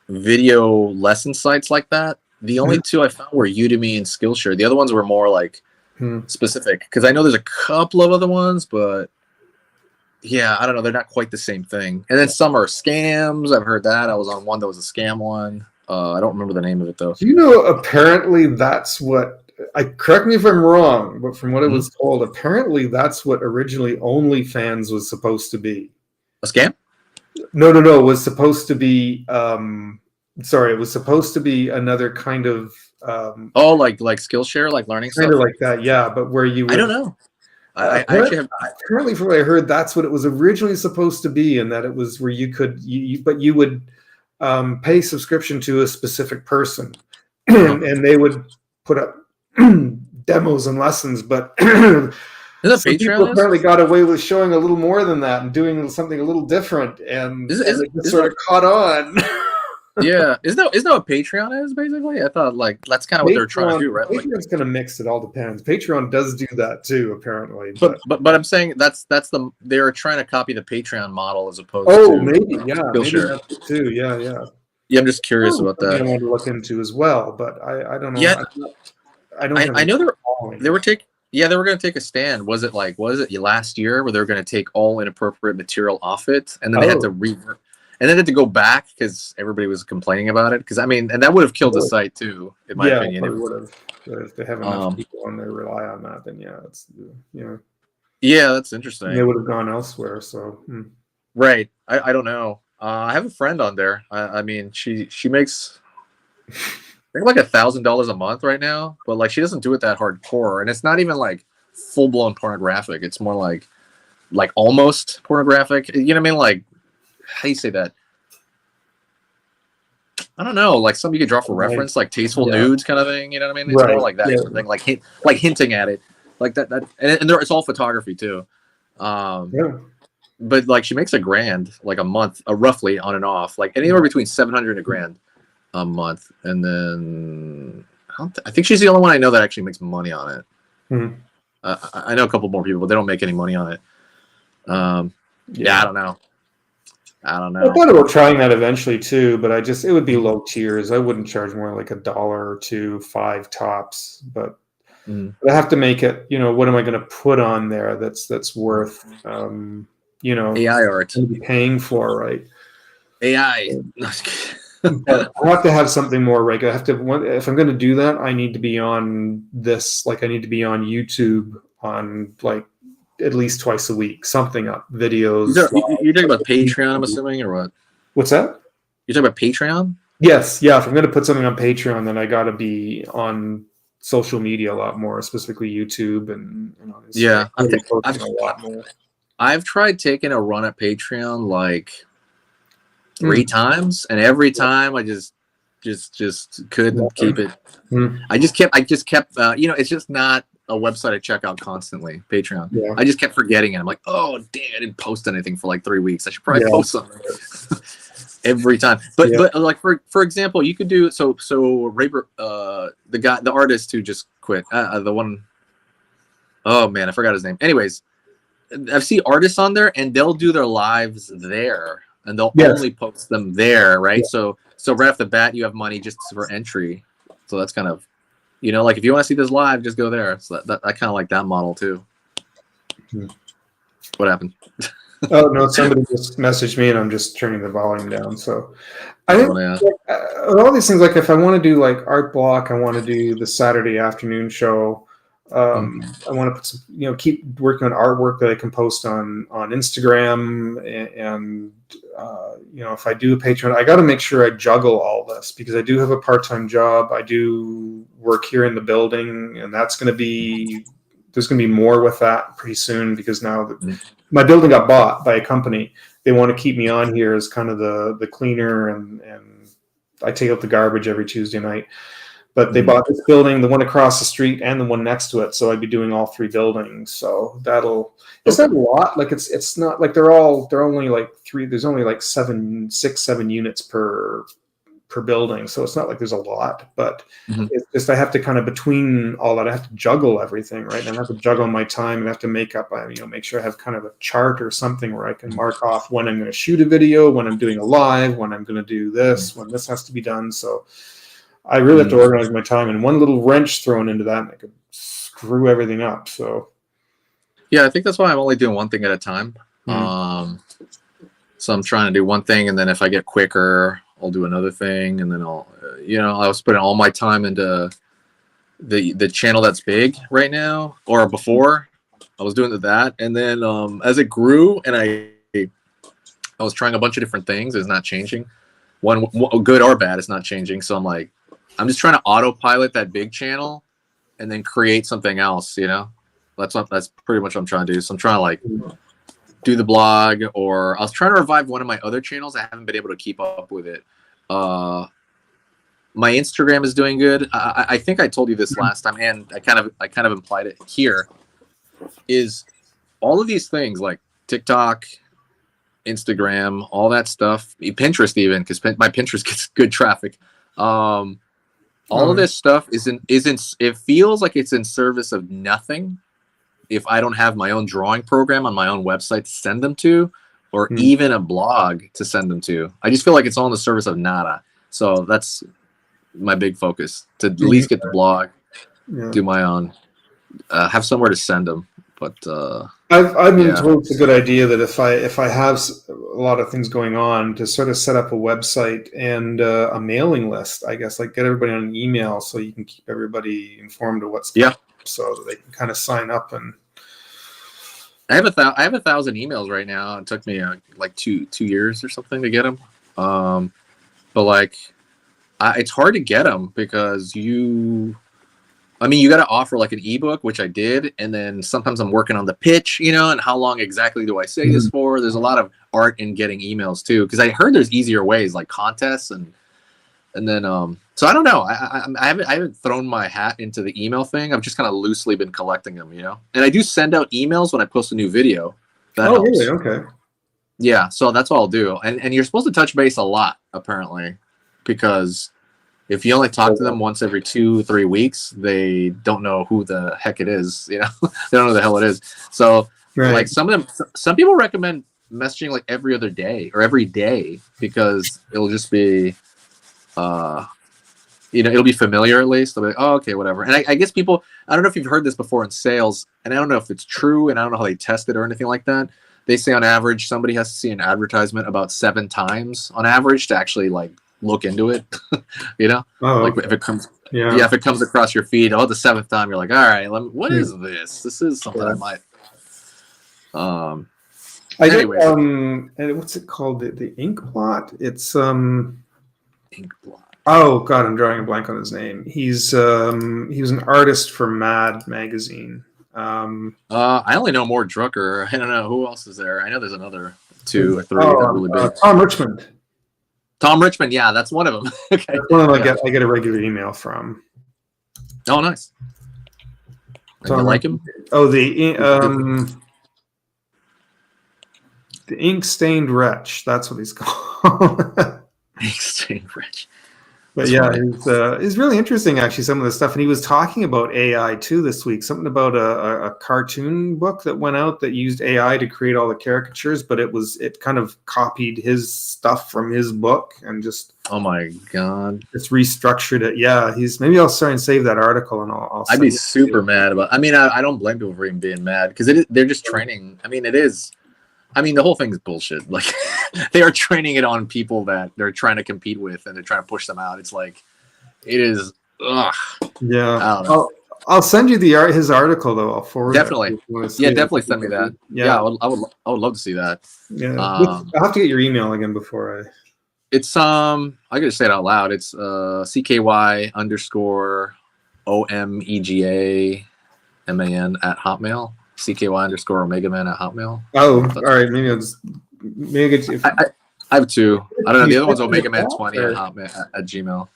video lesson sites like that. The only two I found were Udemy and Skillshare. The other ones were more like specific, because I know there's a couple of other ones, but yeah, I don't know, they're not quite the same thing. And then some are scams. I've heard that. I was on one that was a scam one. I don't remember the name of it though. Apparently that's what, correct me if I'm wrong, but from what I was told, apparently that's what originally OnlyFans was supposed to be. A scam? No. It was supposed to be it was supposed to be another kind of like Skillshare, like learning kind stuff? of like that, yeah, but where you would, I don't know. Apparently, from what I heard, that's what it was originally supposed to be, and that it was where you could but you would pay subscription to a specific person, and they would put up demos and lessons, but people apparently got away with showing a little more than that and doing something a little different, and it just sort of caught on. Yeah, isn't that what Patreon is basically? I thought like that's kind of what they're trying to do, right? Patreon's going to mix. It all depends. Patreon does do that too, apparently. But I'm saying they're trying to copy the Patreon model as opposed to maybe that's it too. Yeah. Yeah, I'm just curious about that. I want to look into as well, but I don't know. Yeah, I know they were Yeah, they were going to take a stand. Was it last year where they were going to take all inappropriate material off it, and then they had to and then had to go back because everybody was complaining about it. Because I mean, and that would have killed the site too, in my opinion. It would have. If they have enough people on there rely on that, then yeah, it's Yeah, that's interesting. They would have gone elsewhere. So right, I don't know. I have a friend on there. I mean, she makes I think like $1,000 a month right now, but like she doesn't do it that hardcore, and it's not even like full blown pornographic. It's more like almost pornographic. You know what I mean? Like, how do you say that? I don't know, like something you could draw for reference, like tasteful nudes kind of thing. You know what I mean? It's more like that sort of thing, like hinting at it, like that. And there, it's all photography too. But like she makes $1,000 like a month, roughly on and off, like anywhere between 700 and $1,000 a month. And then I think she's the only one I know that actually makes money on it. I know a couple more people, but they don't make any money on it. Yeah, I don't know. I thought about trying that eventually too, but it would be low tiers. I wouldn't charge more like $1 or $2, $5 tops, but I have to make it, what am I going to put on there that's worth, AI art paying for, right? AI. But I have to have something more regular. If I'm going to do that, I need to be on this, like I need to be on YouTube on like at least twice a week, something up, videos. You're talking about Patreon, I'm assuming, or what? What's that? You're talking about Patreon? Yes, yeah. If I'm going to put something on Patreon, then I got to be on social media a lot more, specifically YouTube and yeah. I've tried taking a run at Patreon like 3 times, and every time I just couldn't keep it. I just kept it's just not a website I check out constantly, Patreon. I just kept forgetting it. I'm like, oh damn, I didn't post anything for like 3 weeks. I should probably post something every time. But like for example, you could do so Raber, the artist who just quit, the one, oh man, I forgot his name. Anyways, I've seen artists on there and they'll do their lives there and they'll only post them there, right? So right off the bat you have money just for entry. So that's kind of, like if you want to see this live, just go there. So that I kind of like that model too. What happened? Oh no, somebody just messaged me and I'm just turning the volume down. So I think all these things, like if I want to do like Art Bloque, I want to do the Saturday afternoon show. I want to put some, keep working on artwork that I can post on Instagram, and if I do a Patreon, I got to make sure I juggle all this because I do have a part-time job. I do work here in the building, and there's going to be more with that pretty soon because now my building got bought by a company. They want to keep me on here as kind of the cleaner, and I take out the garbage every Tuesday night. But they bought this building, the one across the street and the one next to it. So I'd be doing all 3 buildings. So it's not a lot. Like it's not like they're only like 3. There's only like 7 units per building. So it's not like there's a lot, but it's just, I have to kind of, between all that, I have to juggle everything, right? And I have to juggle my time and I have to make sure I have kind of a chart or something where I can mark off when I'm going to shoot a video, when I'm doing a live, when I'm going to do this, when this has to be done. So I really have to organize my time, and one little wrench thrown into that, and I could screw everything up. So, yeah, I think that's why I'm only doing one thing at a time. So I'm trying to do one thing, and then if I get quicker, I'll do another thing, and then I was putting all my time into the channel that's big right now, or before I was doing that, and then as it grew, and I was trying a bunch of different things. It's not changing. One good or bad, it's not changing. So I'm like, I'm just trying to autopilot that big channel and then create something else, That's pretty much what I'm trying to do. So I'm trying to like do the blog, or I was trying to revive one of my other channels. I haven't been able to keep up with it. My Instagram is doing good. I think I told you this last time, and I kind of implied it here, is all of these things like TikTok, Instagram, all that stuff, Pinterest even, because my Pinterest gets good traffic. All of this stuff isn't. It feels like it's in service of nothing if I don't have my own drawing program on my own website to send them to, or even a blog to send them to. I just feel like it's all in the service of nada. So that's my big focus, to at least get the blog, do my own. have somewhere to send them. But I've been yeah. told it's a good idea that if I have a lot of things going on, to sort of set up a website and a mailing list, I guess, like get everybody on an email so you can keep everybody informed of what's coming, so that they can kind of sign up. And I have 1,000 emails right now. It took me like two years or something to get them. But like, it's hard to get them because you got to offer like an ebook, which I did, and then sometimes I'm working on the pitch, and how long exactly do I say this for? There's a lot of art in getting emails too, because I heard there's easier ways like contests and then so I don't know. I haven't thrown my hat into the email thing. I've just kind of loosely been collecting them, And I do send out emails when I post a new video. That helps. Really? Okay. Yeah, so that's all I'll do. And you're supposed to touch base a lot apparently, because if you only talk to them once every 2-3 weeks, they don't know who the heck it is. They don't know who the hell it is. So like some people recommend messaging like every other day or every day, because it'll just be, it'll be familiar at least. They'll be like, oh, okay, whatever. And I guess people, I don't know if you've heard this before in sales, and I don't know if it's true, and I don't know how they test it or anything like that. They say on average, somebody has to see an advertisement about 7 times on average to actually like look into it. Like if it comes if it comes across your feed, the 7th time you're like, all right, what is this? This is something I might did, what's it called, the ink blot? It's ink blot. Oh god, I'm drawing a blank on his name. He was an artist for Mad magazine. I only know Mort Drucker. I don't know who else is there. I know there's another 2 or 3 that are really big. Tom Richmond. Tom Richmond, yeah, that's one of them. Okay. That's one of them I get a regular email from. Oh, nice. Do you like him? Oh, the ink stained wretch. That's what he's called. Ink stained wretch. But it's really interesting, actually, some of the stuff. And he was talking about AI too this week. Something about a cartoon book that went out that used AI to create all the caricatures, but it kind of copied his stuff from his book and just, oh my god, just restructured it. Yeah, maybe I'll try and save that article and I'd be super mad about. I don't blame people for even being mad, because they're just training. It is. The whole thing is bullshit. Like, they are training it on people that they're trying to compete with, and they're trying to push them out. It's like, it is. Ugh. Yeah. I'll send you his article though. I'll forward. Definitely. Yeah, definitely send me that. Yeah, I would love to see that. Yeah. I'll have to get your email again before I. It's I gotta say it out loud. It's CKY_OMEGAMAN at Hotmail. CKY_OmegaMan at Hotmail. Oh, all right. Maybe I have 2. I don't know. The other one's OmegaMan20 at Hotmail at Gmail.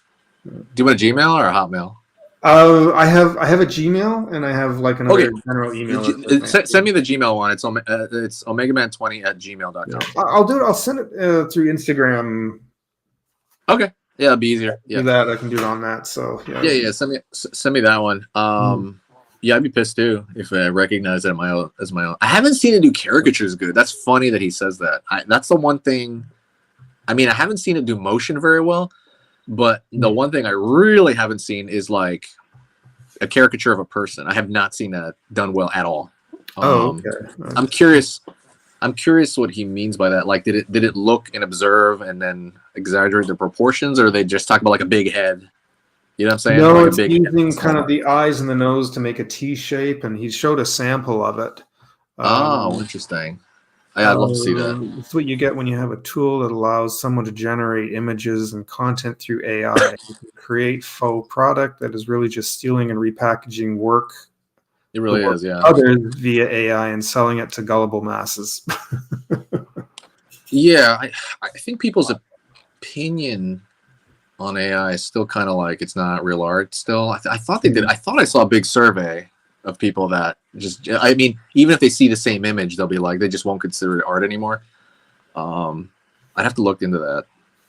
Do you want a Gmail or a Hotmail? I have a Gmail, and I have like another general email. Send me the Gmail one. It's OmegaMan20 at gmail.com. I'll do it. I'll send it through Instagram. Okay. Yeah, it'll be easier. Yeah. Do that. I can do it on that. So yeah. Send me that one. Yeah, I'd be pissed too if I recognize it as my own. I haven't seen it do caricatures good. That's funny that he says that. That's the one thing. I haven't seen it do motion very well, but the one thing I really haven't seen is like a caricature of a person. I have not seen that done well at all. Okay. I'm curious what he means by that. Like, did it look and observe and then exaggerate the proportions, or they just talk about like a big head? You know what I'm saying? No, like it's using kind of the eyes and the nose to make a T shape, and he showed a sample of it. Interesting. I'd love to see that. It's what you get when you have a tool that allows someone to generate images and content through AI. You can create faux product that is really just stealing and repackaging work. It really is, yeah. Others via AI and selling it to gullible masses. Yeah, I think people's opinion on AI is still kind of like it's not real art still. I thought they did. I thought I saw a big survey of people that just, even if they see the same image, they'll be like, they just won't consider it art anymore. I'd have to look into that,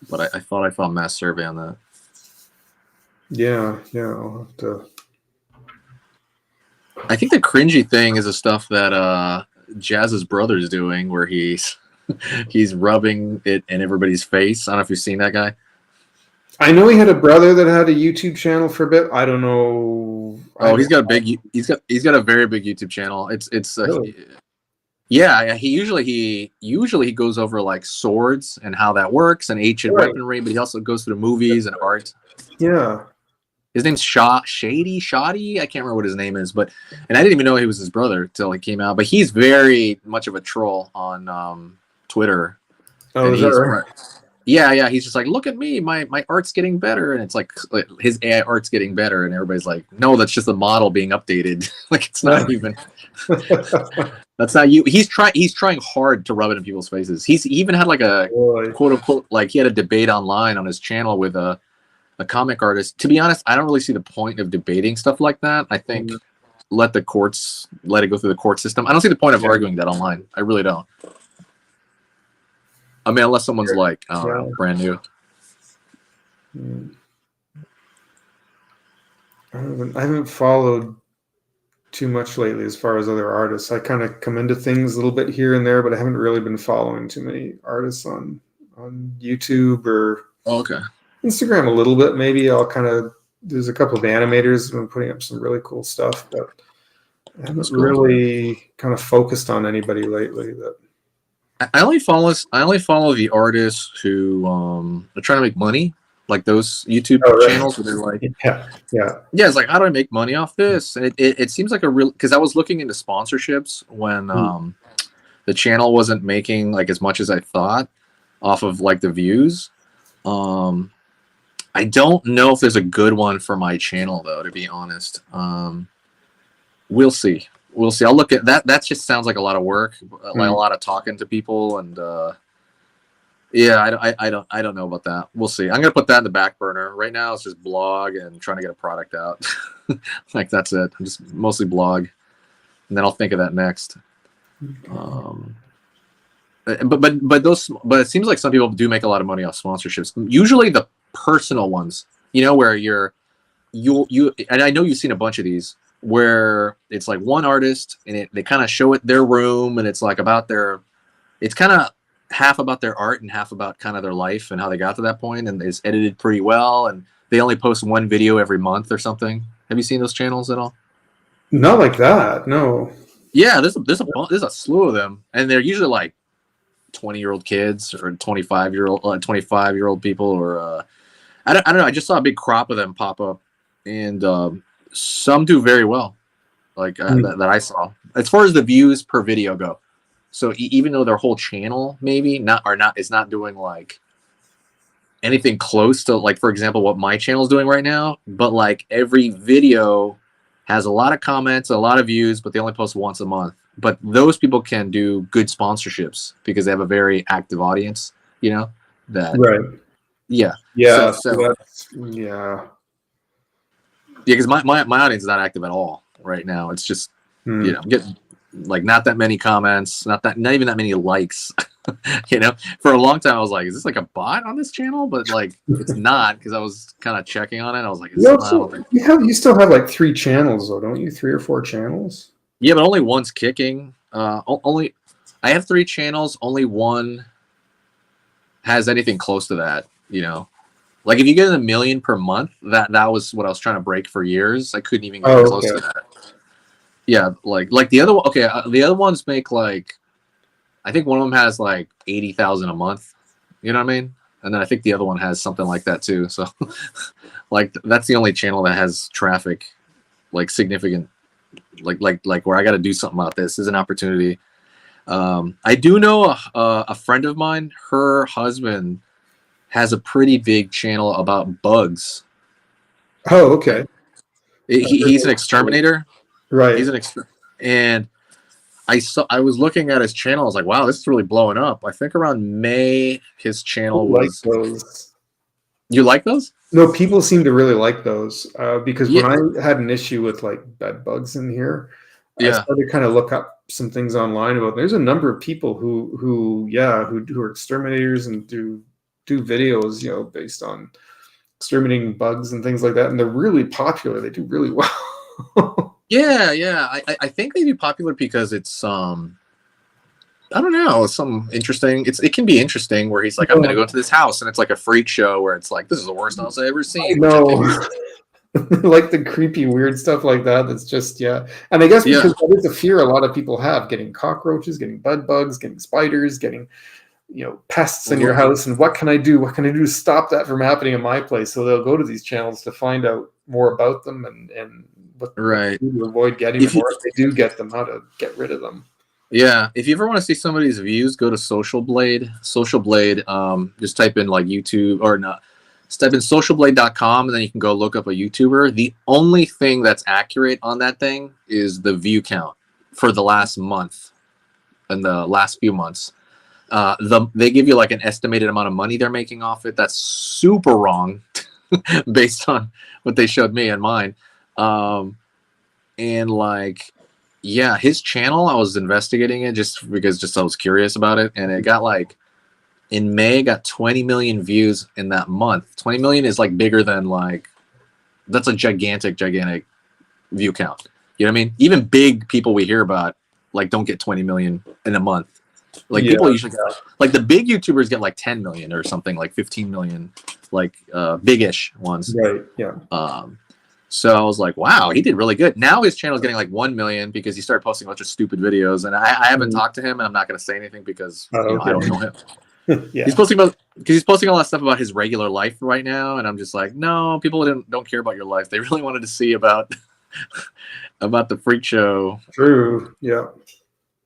but I thought I found a mass survey on that. Yeah, I'll have to. I think the cringy thing is the stuff that Jazz's brother's doing, where he's rubbing it in everybody's face. I don't know if you've seen that guy. I know he had a brother that had a YouTube channel for a bit. I don't know. Oh, he's got a very big YouTube channel. It's Really? yeah, he usually he goes over like swords and how that works and ancient Right. weaponry, but he also goes through movies and art. Yeah. His name's Shoddy. I can't remember what his name is, but and I didn't even know he was his brother till he came out. But he's very much of a troll on Twitter, Oh, and is that right? yeah. He's just like, look at me, my art's getting better, and it's like his AI art's getting better, and everybody's like, no, that's just the model being updated. Like it's not even. That's not you. He's trying hard to rub it in people's faces. He even had like a Boy. quote unquote like he had a debate online on his channel with a comic artist. To be honest, I don't really see the point of debating stuff like that. I think let it go through the court system. I don't see the point of arguing that online. I really don't. I mean, unless someone's like, I don't know, brand new. I haven't followed too much lately as far as other artists. I kind of come into things a little bit here and there, but I haven't really been following too many artists on YouTube or Okay. Instagram a little bit. Maybe I'll there's a couple of animators who have been putting up some really cool stuff, but I haven't really kind of focused on anybody lately. That I only follow the artists who are trying to make money, like those YouTube channels where they're like, yeah. It's like, how do I make money off this? And it seems like a real, because I was looking into sponsorships when the channel wasn't making like as much as I thought off of like the views. I don't know if there's a good one for my channel though, to be honest. We'll see. I'll look at that. That just sounds like a lot of work, like a lot of talking to people, and I don't know about that. We'll see. I'm gonna put that in the back burner right now. It's just blog and trying to get a product out. Like that's it. I'm just mostly blog, and then I'll think of that next. But it seems like some people do make a lot of money off sponsorships. Usually the personal ones, where you and I know you've seen a bunch of these where it's like one artist and they kind of show it their room and it's like it's kind of half about their art and half about kind of their life and how they got to that point, and it's edited pretty well, and they only post one video every month or something. Have you seen those channels at all? Not like that, no. Yeah, there's a slew of them, and they're usually like 20-year-old kids or 25-year-old people, or I don't know. I just saw a big crop of them pop up, and some do very well, like that I saw as far as the views per video go. So even though their whole channel maybe is not doing like anything close to, like, for example, what my channel is doing right now, but like every video has a lot of comments, a lot of views, but they only post once a month. But those people can do good sponsorships because they have a very active audience, that Right. Yeah. Because my audience is not active at all right now. It's just getting like not that many comments, not even that many likes. For a long time I was like, is this like a bot on this channel? But like it's not, because I was kind of checking on it. I was like, you still have like 3 channels though, don't you? 3 or 4 channels? Yeah, but only one's kicking. I have 3 channels. Only one has anything close to that. Like if you get 1 million per month, that was what I was trying to break for years. I couldn't even get close to that. Yeah, like the other one. Okay, the other ones make like, I think one of them has like 80,000 a month. You know what I mean? And then I think the other one has something like that too. So, like that's the only channel that has traffic, like significant, like where I got to do something about this. Is an opportunity. I do know a friend of mine. Her husband has a pretty big channel about bugs. Oh, okay. He's an exterminator. Right. He's and I was looking at his channel. I was like, wow, this is really blowing up. I think around May, his channel was. Like those. You like those? No, people seem to really like those because when I had an issue with like bed bugs in here, I started to kind of look up some things online about. There's a number of people who are exterminators and do videos, based on exterminating bugs and things like that, and they're really popular. They do really well. Yeah. I think they do popular because it's I don't know, some interesting. It can be interesting where he's like, I'm gonna go to this house, and it's like a freak show where it's like, this is the worst house I've ever seen. No. Like the creepy, weird stuff like that. That's just, yeah. And I guess because that is a fear a lot of people have, getting cockroaches, getting bed bugs, getting spiders, getting, pests in your house. And what can I do? What can I do to stop that from happening in my place? So they'll go to these channels to find out more about them and what to do to avoid getting them, or if they do get them, how to get rid of them. Yeah, if you ever want to see somebody's views, go to Social Blade. Social Blade, just type in like YouTube or not. Just type in socialblade.com and then you can go look up a YouTuber. The only thing that's accurate on that thing is the view count for the last month and the last few months. They give you like an estimated amount of money they're making off it. That's super wrong based on what they showed me and mine. And like, yeah, his channel, I was investigating it just because I was curious about it. And it got like, in May, got 20 million views in that month. 20 million is like bigger than like, that's a gigantic view count. You know what I mean? Even big people we hear about like don't get 20 million in a month. Like people usually get, like the big YouTubers get like 10 million or something, like 15 million, like big-ish ones. Right. Yeah. So I was like, wow, he did really good. Now his channel is getting like 1 million because he started posting a bunch of stupid videos, and I haven't talked to him, and I'm not going to say anything because I don't know him. Yeah. He's posting a lot of stuff about his regular life right now, and I'm just like, no, people don't care about your life. They really wanted to see about the freak show. True. Yeah.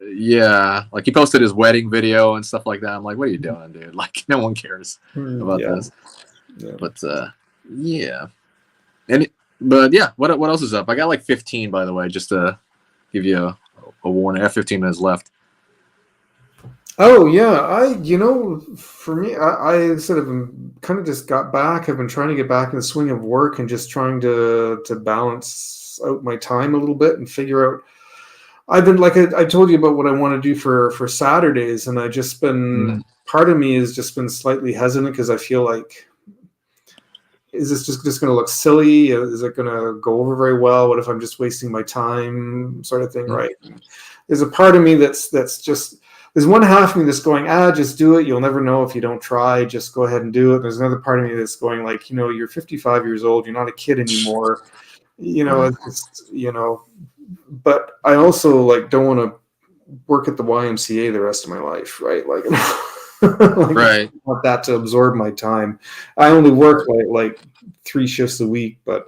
Yeah, like he posted his wedding video and stuff like that. I'm like, what are you doing, dude? Like, no one cares about this. Yeah. But yeah, but yeah, what else is up? I got like 15, by the way, just to give you a warning. I have 15 minutes left. Oh yeah, for me, I sort of kind of just got back. I've been trying to get back in the swing of work and just trying to balance out my time a little bit and figure out. I've been like I told you about what I want to do for Saturdays, and I just been part of me has just been slightly hesitant because I feel like, is this just going to look silly? Is it going to go over very well? What if I'm just wasting my time, sort of thing, right? There's a part of me that's just. There's one half of me that's going, just do it. You'll never know if you don't try. Just go ahead and do it. There's another part of me that's going like, you're 55 years old. You're not a kid anymore. But I also like don't want to work at the YMCA the rest of my life, right? Like, right. I want that to absorb my time. I only work like 3 shifts a week, but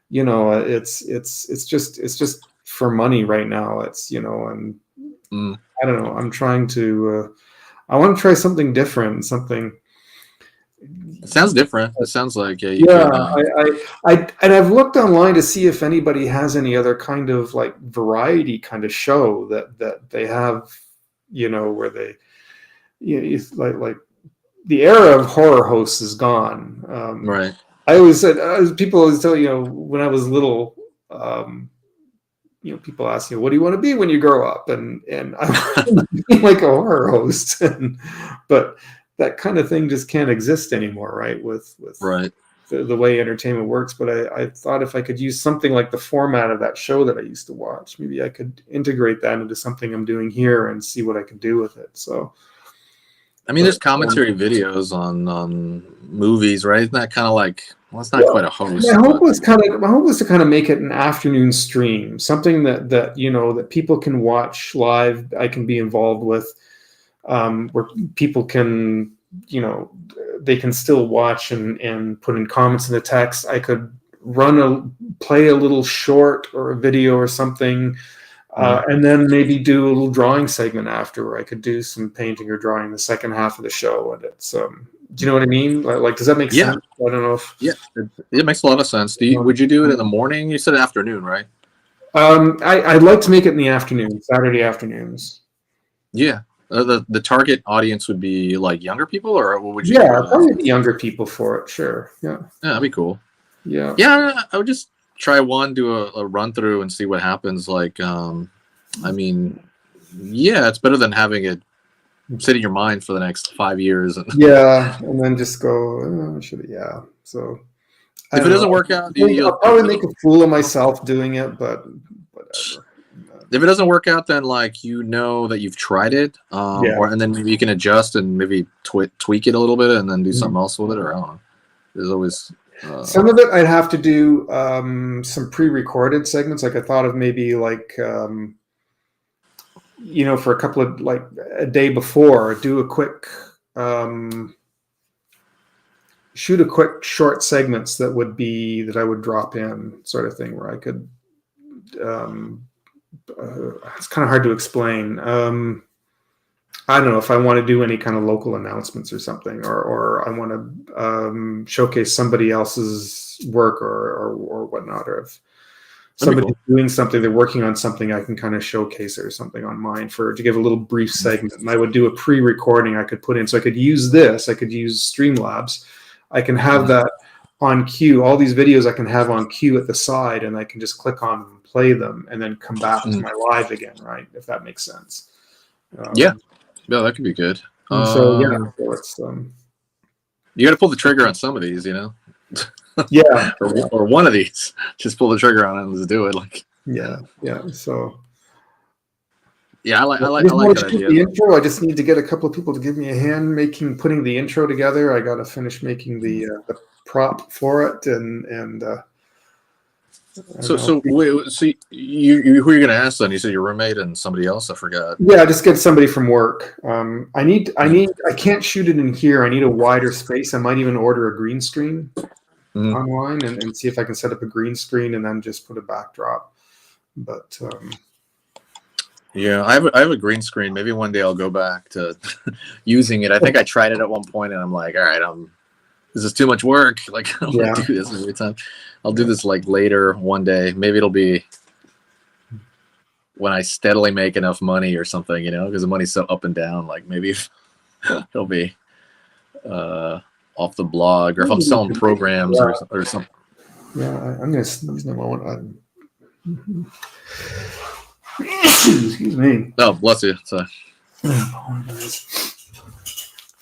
it's just for money right now. It's and. I don't know. I'm trying to. I want to try something different. Something. It sounds different. It sounds like I've looked online to see if anybody has any other kind of like variety kind of show that they have. Where they, it's like the era of horror hosts is gone. Right. I always said people always tell when I was little. People ask what do you want to be when you grow up, and I want to be like a horror host, but that kind of thing just can't exist anymore, right? With right. The way entertainment works. But I thought if I could use something like the format of that show that I used to watch, maybe I could integrate that into something I'm doing here and see what I could do with it. So, I mean, there's commentary videos on movies, right? Isn't that kind of like? Well, it's not quite a host. My hope was to kind of make it an afternoon stream, something that people can watch live. I can be involved with, where people can, they can still watch and put in comments in the text. I could play a little short or a video or something, and then maybe do a little drawing segment after, where I could do some painting or drawing the second half of the show, and it's. Do you know what I mean? Like, does that make sense? I don't know if. Yeah, it makes a lot of sense. Would you do it in the morning? You said afternoon, right? I'd like to make it in the afternoon, Saturday afternoons. Yeah, the target audience would be like younger people, or what would you? Yeah, probably younger people for it. Sure. Yeah. Yeah, that'd be cool. Yeah. Yeah, I would just try do a run through and see what happens. Like, I mean, yeah, it's better than having it sit in your mind for the next 5 years. And then just go, So if it doesn't work out, I'll probably make a fool of myself doing it, but whatever. If it doesn't work out, then like you know that you've tried it, Yeah. or and then maybe you can adjust and maybe tweak it a little bit and then do something Mhm. else with it, or I don't know. There's always Some of it I'd have to do some pre-recorded segments. Like I thought of maybe like for a couple of like a day before, do a quick shoot a quick short segments that I would drop in, sort of thing, where I could. It's kind of hard to explain. I don't know if I want to do any kind of local announcements or something, or I want to showcase somebody else's work or whatnot, or if somebody's doing something, they're working on something, I can kind of showcase it or something on mine to give a little brief segment. And I would do a pre-recording I could put in, so I could use this. I could use Streamlabs. I can have that on cue. All these videos I can have on cue at the side, and I can just click on them, play them, and then come back to my live again, right? If that makes sense. Yeah, that could be good. So it's you got to pull the trigger on some of these, yeah, or one of these. Just pull the trigger on it and let's do it. Like So I like that idea. The intro. I just need to get a couple of people to give me a hand putting the intro together. I got to finish making the prop for it, and so wait, so you who are you gonna ask then? You said your roommate and somebody else. I forgot. Yeah, just get somebody from work. I can't shoot it in here. I need a wider space. I might even order a green screen online and see if I can set up a green screen and then just put a backdrop. But yeah, I have a green screen. Maybe one day I'll go back to using it. I think I tried it at one point and I'm like, all right, this is too much work. Like I don't want to do this every time. I'll do this like later one day. Maybe it'll be when I steadily make enough money or something, because the money's so up and down. Like maybe it'll be off the blog, or if I'm selling programs or something. Yeah, I'm gonna sneeze in a moment. Excuse me. Oh, bless you. So.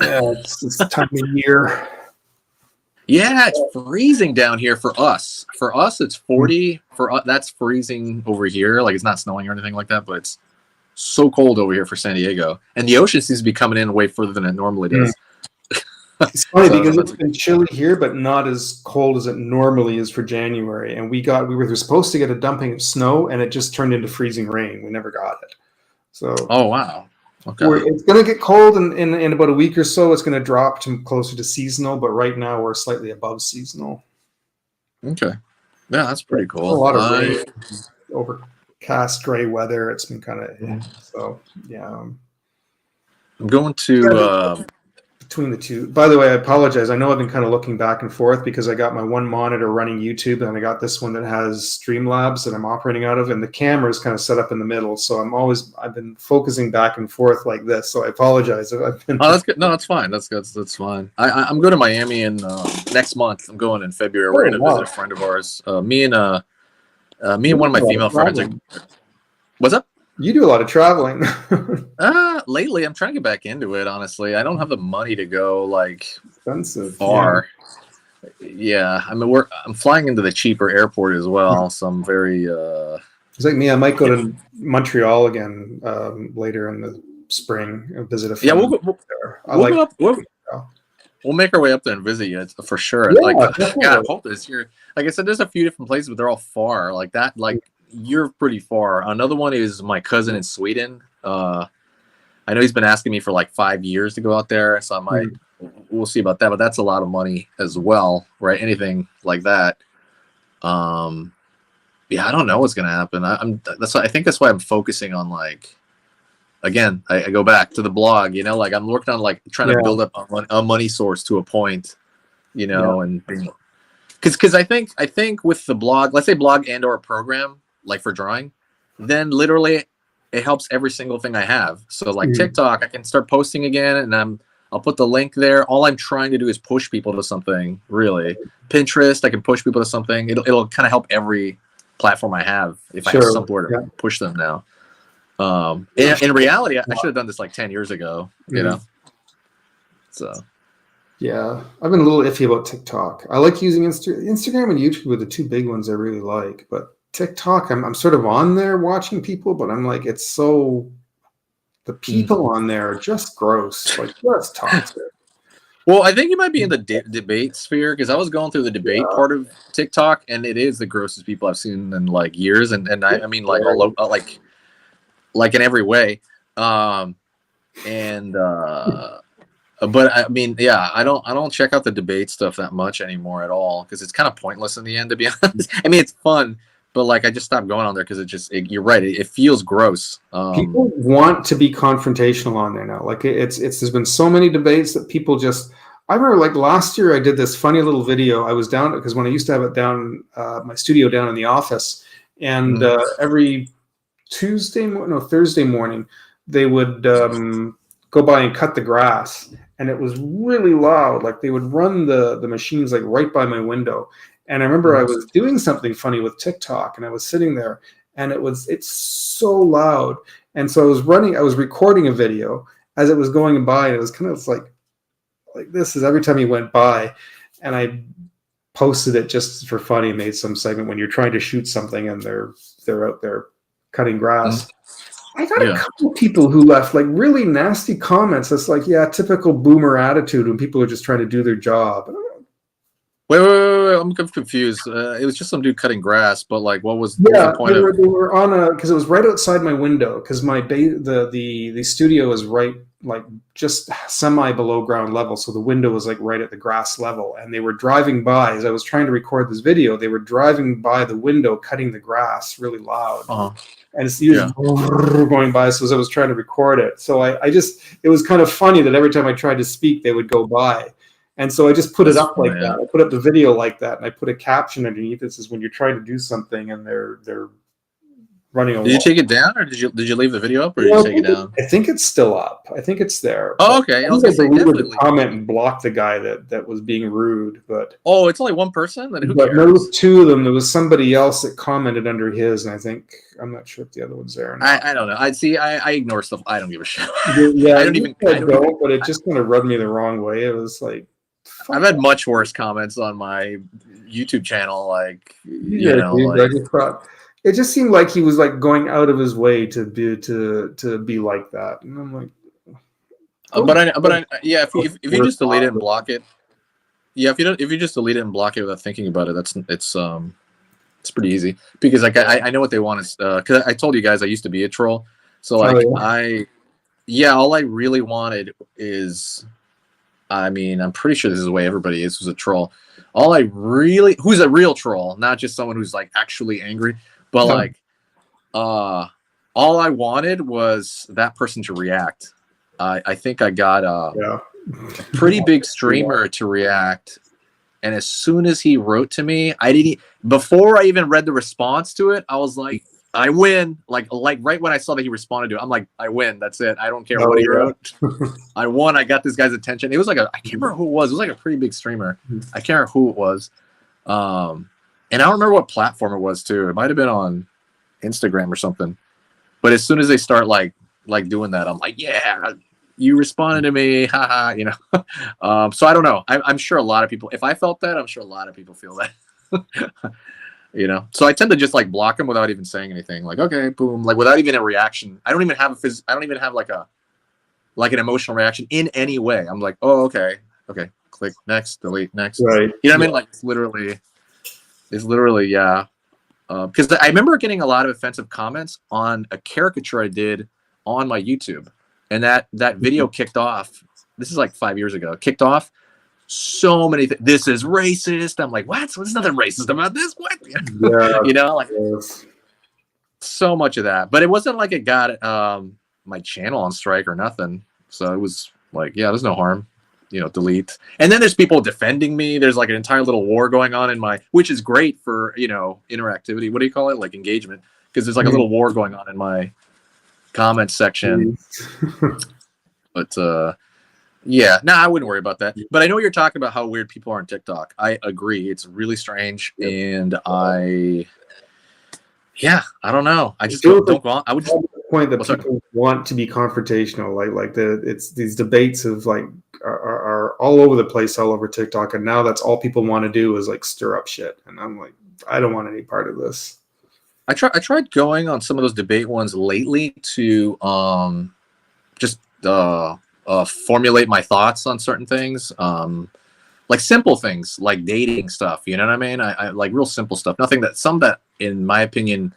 It's this time of year. Yeah, it's freezing down here for us. For us, it's 40. For us, that's freezing over here. Like it's not snowing or anything like that, but it's so cold over here for San Diego. And the ocean seems to be coming in way further than it normally does. It's funny because it's been chilly here, but not as cold as it normally is for January. And we were supposed to get a dumping of snow, and it just turned into freezing rain. We never got it. So oh wow. Okay. It's going to get cold in about a week or so. It's going to drop to closer to seasonal, but right now we're slightly above seasonal. Okay. Yeah, that's pretty cool. A lot of rain, overcast, gray weather. It's been kind of so yeah. I'm going to between the two. By the way, I apologize. I know I've been kind of looking back and forth because I got my one monitor running YouTube and I got this one that has Streamlabs that I'm operating out of, and the camera is kind of set up in the middle. So I've been focusing back and forth like this. So I apologize. Oh, that's good. No, that's fine. That's good. That's fine. I'm going to Miami in next month. I'm going in February. We're going to visit a friend of ours. Me and one of my female friends. What's up? You do a lot of traveling. Lately, I'm trying to get back into it. Honestly, I don't have the money to go like expensive far. Yeah, I mean, I'm flying into the cheaper airport as well, so I'm very. It's like me. I might go to Montreal again later in the spring and visit a friend. Yeah, we'll make our way up there and visit you for sure. Yeah, like, I hope this year. Like I said, there's a few different places, but they're all far. Like that, like. You're pretty far. Another one is my cousin in Sweden. I know he's been asking me for like 5 years to go out there, so we'll see about that. But that's a lot of money as well, right? Anything like that. Yeah, I don't know what's gonna happen. I think that's why I'm focusing on like. Again, I go back to the blog. Like I'm working on like trying to build up a money source to a point, and because I think with the blog, let's say blog and or a program. Like for drawing, then literally it helps every single thing I have. So like TikTok, I can start posting again, and I'll put the link there. All I'm trying to do is push people to something. Really, Pinterest, I can push people to something. It'll kind of help every platform I have if I have somewhere to push them now. In reality, I should have done this like 10 years ago. So. Yeah, I've been a little iffy about TikTok. I like using Instagram and YouTube are the two big ones I really like, but TikTok, I'm sort of on there watching people, but I'm like, it's so, the people on there are just gross, like just toxic. Well, I think you might be in the debate sphere because I was going through the debate part of TikTok, and it is the grossest people I've seen in like years, and I mean like like in every way, and but I mean, yeah, I don't check out the debate stuff that much anymore at all because it's kind of pointless in the end, to be honest. I mean, it's fun, but like I just stopped going on there because you're right, it feels gross. People want to be confrontational on there now. Like it's there's been so many debates that people just. I remember like last year I did this funny little video. I was down because when I used to have it down my studio down in the office, and every Thursday morning, they would go by and cut the grass, and it was really loud. Like they would run the machines like right by my window. And I remember I was doing something funny with TikTok, and I was sitting there, and it's so loud. And so I was recording a video as it was going by, and it was kind of like this is every time he went by, and I posted it just for funny, made some segment when you're trying to shoot something and they're out there cutting grass. I got a couple people who left like really nasty comments. That's like, yeah, typical boomer attitude when people are just trying to do their job. Wait, I'm confused. It was just some dude cutting grass, but like, what was the point of? They were on because it was right outside my window because my the studio is right like just semi below ground level, so the window was like right at the grass level, and they were driving by as I was trying to record this video. They were driving by the window, cutting the grass really loud, and it's going by. So as I was trying to record it, so it was kind of funny that every time I tried to speak, they would go by. And so I just put it up like that. I put up the video like that, and I put a caption underneath. This is when you're trying to do something and they're running away. Did you take it down, or did you leave the video up, or did you take it down? I think it's still up. I think it's there. Oh, okay. I was gonna say definitely comment and block the guy that was being rude, but it's only one person. Then who cares? There was two of them. There was somebody else that commented under his, and I think I'm not sure if the other one's there or not. I don't know. I ignore stuff. I don't give a shit. Yeah, I don't. But it just kind of rubbed me the wrong way. It was like. I've had much worse comments on my YouTube channel, like I just thought it just seemed like he was like going out of his way to be like that, and I'm like, if you just delete it and block it, if you just delete it and block it without thinking about it, it's pretty easy because like I know what they want is because I told you guys I used to be a troll, so like all I really wanted is. I mean, I'm pretty sure this is the way everybody is who's a troll. Who's a real troll, not just someone who's like actually angry, but like, all I wanted was that person to react. I think I got a pretty big streamer to react. And as soon as he wrote to me, before I even read the response to it, I was like, I win. Like right when I saw that he responded to it, I'm like, I win. That's it. I don't care what he wrote. I won. I got this guy's attention. It was like I can't remember who it was. It was like a pretty big streamer. I can't remember who it was. And I don't remember what platform it was too. It might have been on Instagram or something. But as soon as they start like doing that, I'm like, yeah, you responded to me. Haha, So I don't know. I'm sure a lot of people, if I felt that, I'm sure a lot of people feel that. So I tend to just like block them without even saying anything. Like, okay, boom, like without even a reaction. I don't even have like an emotional reaction in any way. I'm like, oh, okay, click next, delete next. Right. You know what I mean? Like it's literally, yeah. Because I remember getting a lot of offensive comments on a caricature I did on my YouTube, and that video kicked off. This is like 5 years ago. It kicked off. So many this is racist. I'm like, what? There's nothing racist about this. What? So much of that. But it wasn't like it got my channel on strike or nothing. So it was like, yeah, there's no harm. Delete. And then there's people defending me. There's like an entire little war going on which is great for interactivity. What do you call it? Like engagement. Because there's like a little war going on in my comment section. But I wouldn't worry about that. But I know you're talking about how weird people are on TikTok. I agree. It's really strange. And I don't know. I just don't go on. I would just point that people want to be confrontational. Like it's these debates of like are all over the place, all over TikTok. And now that's all people want to do is like stir up shit. And I'm like, I don't want any part of this. I tried going on some of those debate ones lately to just formulate my thoughts on certain things. Like simple things like dating stuff, you know what I mean? I like real simple stuff. Nothing that some that in my opinion,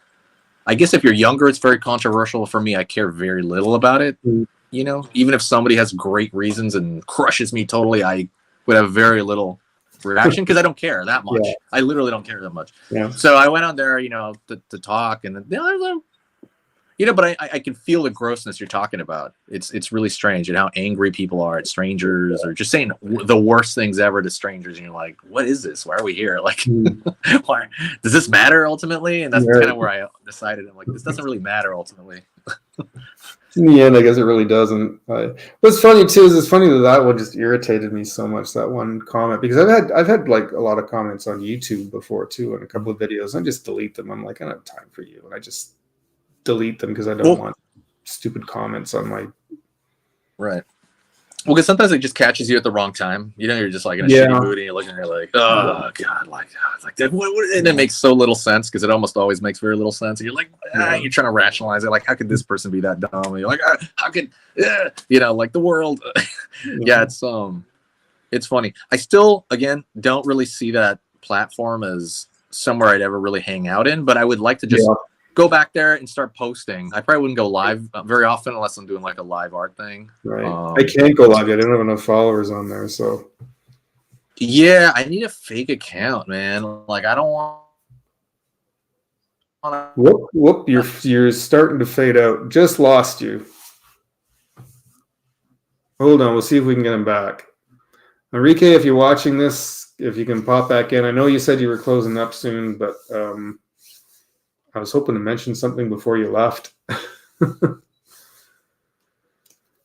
I guess if you're younger, it's very controversial. For me, I care very little about it. You know, even if somebody has great reasons and crushes me totally, I would have very little reaction because I don't care that much. Yeah. I literally don't care that much. Yeah. So I went on there, you know, to talk, and you know, but I can feel the grossness you're talking about. It's really strange and how angry people are at strangers or just saying the worst things ever to strangers. And you're like, what is this? Why are we here? Like, why does this matter ultimately? And that's kind of where I decided. I'm like, this doesn't really matter ultimately. In the end, I guess it really doesn't. What's funny too is it's funny that one just irritated me so much, that one comment, because I've had like a lot of comments on YouTube before too, and a couple of videos. I just delete them. I'm like, I don't have time for you, and I just delete them because I don't want stupid comments on my. Right. Well, because sometimes it just catches you at the wrong time. You know, you're just like in a shitty mood, and you're looking, and you're like, oh god, like that. And it makes so little sense because it almost always makes very little sense. And you're like, you're trying to rationalize it. Like, how could this person be that dumb? And you're like, how could, you know, like the world. Yeah, it's funny. I still, again, don't really see that platform as somewhere I'd ever really hang out in, but I would like to just go back there and start posting. I probably wouldn't go live very often unless I'm doing like a live art thing. Right. I can't go live yet. I don't have enough followers on there, so. Yeah, I need a fake account, man. Like, I don't want. Whoop! You're starting to fade out. Just lost you. Hold on. We'll see if we can get him back. Enrique, if you're watching this, if you can pop back in. I know you said you were closing up soon, but I was hoping to mention something before you left.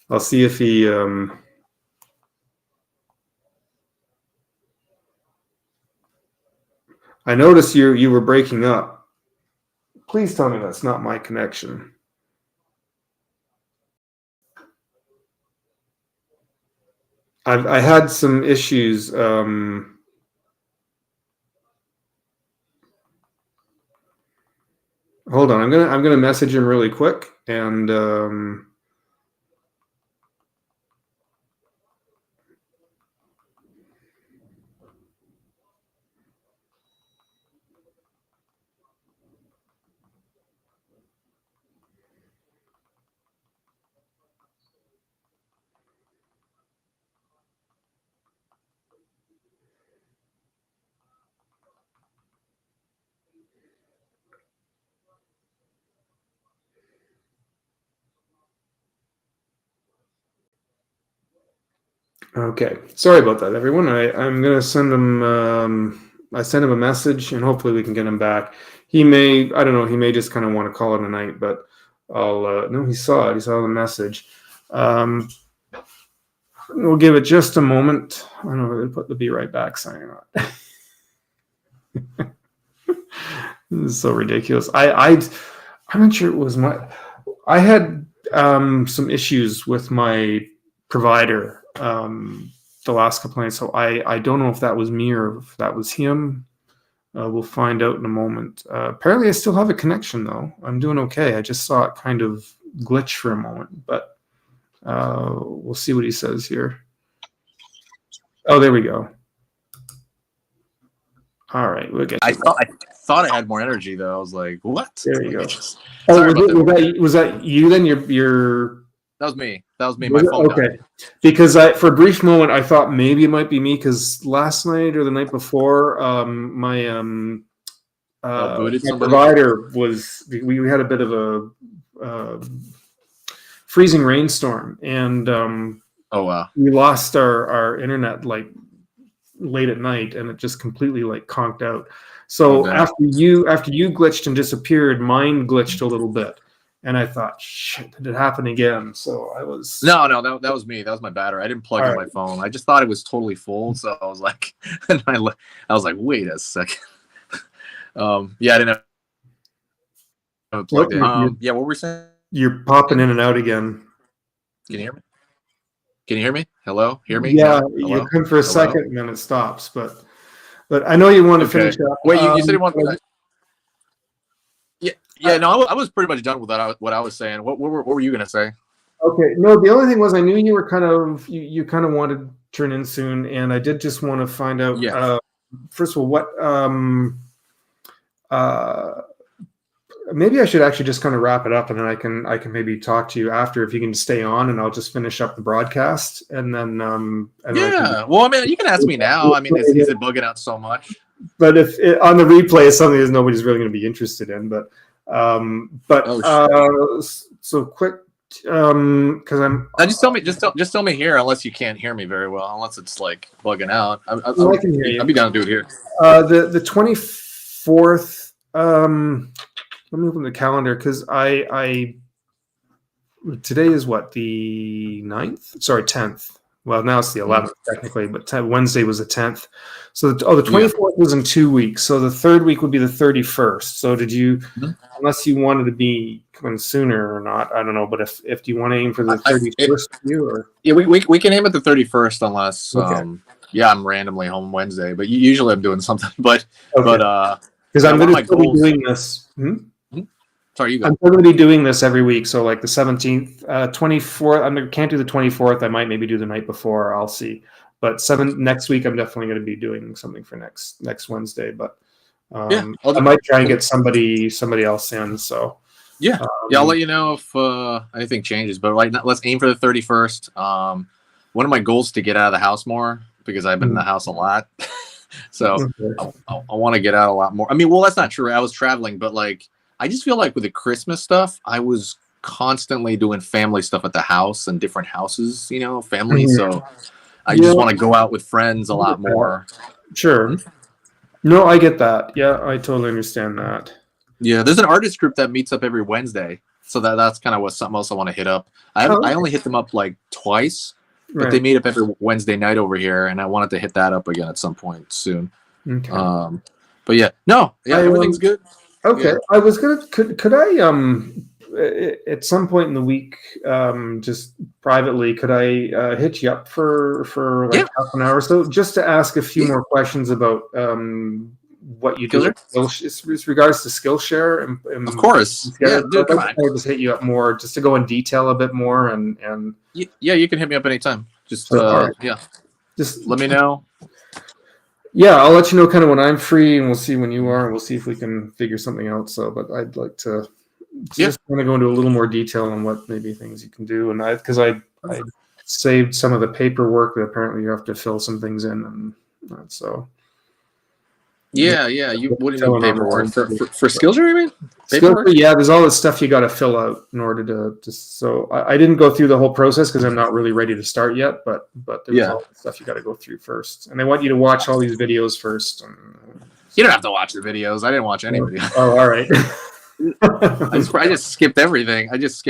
I'll see if he. I noticed you were breaking up. Please tell me that's not my connection. I had some issues. Hold on, I'm gonna message him really quick and okay. Sorry about that, everyone. I'm gonna send him. I sent him a message, and hopefully we can get him back. He may, I don't know, he may just kind of want to call it a night, but I'll. No, he saw it. He saw the message. We'll give it just a moment. I don't know. We're gonna put the "be right back" sign on. This is so ridiculous. I'm not sure it was my. I had some issues with my provider the last couple nights, so I don't know if that was me or if that was him. We'll find out in a moment. Apparently I still have a connection though. I'm doing okay. I just saw it kind of glitch for a moment, but we'll see what he says here. Oh, there we go. All right, we'll get. I thought I had more energy though. I was like, what? There you go. Sorry was that you then? Your That was me. That was me. My phone died. Okay, because for a brief moment I thought maybe it might be me because last night or the night before, my provider was. We had a bit of a freezing rainstorm, and oh wow, we lost our internet like late at night, and it just completely like conked out. So after you glitched and disappeared, mine glitched a little bit. And I thought, shit, did it happen again? So I was no, that was me. That was my battery. I didn't plug in my phone. I just thought it was totally full. So I was like, and I was like, wait a second. Yeah, I didn't have it plugged in. Yeah, what were we saying? You're popping in and out again. Can you hear me? Can you hear me? Hello, hear me? Yeah, you come for a second and then it stops. But I know you want to finish up. Wait, you said you want. Yeah. No, I was pretty much done with that. What I was saying. What were you gonna say? Okay. No, the only thing was I knew you were you kind of wanted to turn in soon, and I did just want to find out. Yeah. First of all, what uh, maybe I should actually just kind of wrap it up, and then I can maybe talk to you after if you can stay on, and I'll just finish up the broadcast, and then Yeah. Well, I mean, you can ask me now. I mean, is it bugging out so much? But if it, on the replay is something that nobody's really going to be interested in, so quick, because I'm. Just tell me here, unless you can't hear me very well, unless it's like bugging out. I can hear you. I'd be down to do it here. The 24th. Let me open the calendar because I today is what, the 9th? Sorry, 10th. Well, now it's the 11th technically, but Wednesday was the 10th. So the 24th was in 2 weeks. So the third week would be the 31st. So did you, unless you wanted to be coming sooner or not, I don't know. But if you want to aim for the 31st, yeah, we can aim at the 31st unless I'm randomly home Wednesday. But usually I'm doing something. But because I'm going to be doing this. Sorry, you go. I'm going to be doing this every week. So like the 17th, 24th, I can't do the 24th. I might maybe do the night before. I'll see. But next week, I'm definitely going to be doing something for next Wednesday. But I might try and get somebody else in. So I'll let you know if anything changes. But let's aim for the 31st. One of my goals is to get out of the house more because I've been in the house a lot. So I want to get out a lot more. I mean, well, that's not true. I was traveling, but like. I just feel like with the Christmas stuff, I was constantly doing family stuff at the house and different houses, family. So I just want to go out with friends a lot more. Sure. No, I get that. Yeah, I totally understand that. Yeah, there's an artist group that meets up every Wednesday. So that's kind of something else I want to hit up. I only hit them up like twice, but they meet up every Wednesday night over here. And I wanted to hit that up again at some point soon. Okay. But everything's good. Okay, yeah. I was gonna. Could I at some point in the week, just privately, could I hit you up for like half an hour or so, just to ask a few more questions about what you do with regards to Skillshare? And of course, dude, come on. I'll just hit you up more, just to go in detail a bit more, and you can hit me up anytime. Just just let me know. Yeah, I'll let you know kind of when I'm free, and we'll see when you are, and we'll see if we can figure something out. So, but I'd like to just want to go into a little more detail on what maybe things you can do, and because I saved some of the paperwork that apparently you have to fill some things in, and so. Yeah. You wouldn't need paperwork for Skillshare, you mean? Paperwork? Yeah, there's all this stuff you got to fill out in order to. So I didn't go through the whole process because I'm not really ready to start yet. But there's all the stuff you got to go through first, and they want you to watch all these videos first. You don't have to watch the videos. I didn't watch any videos. Oh, all right. I just skipped everything. And just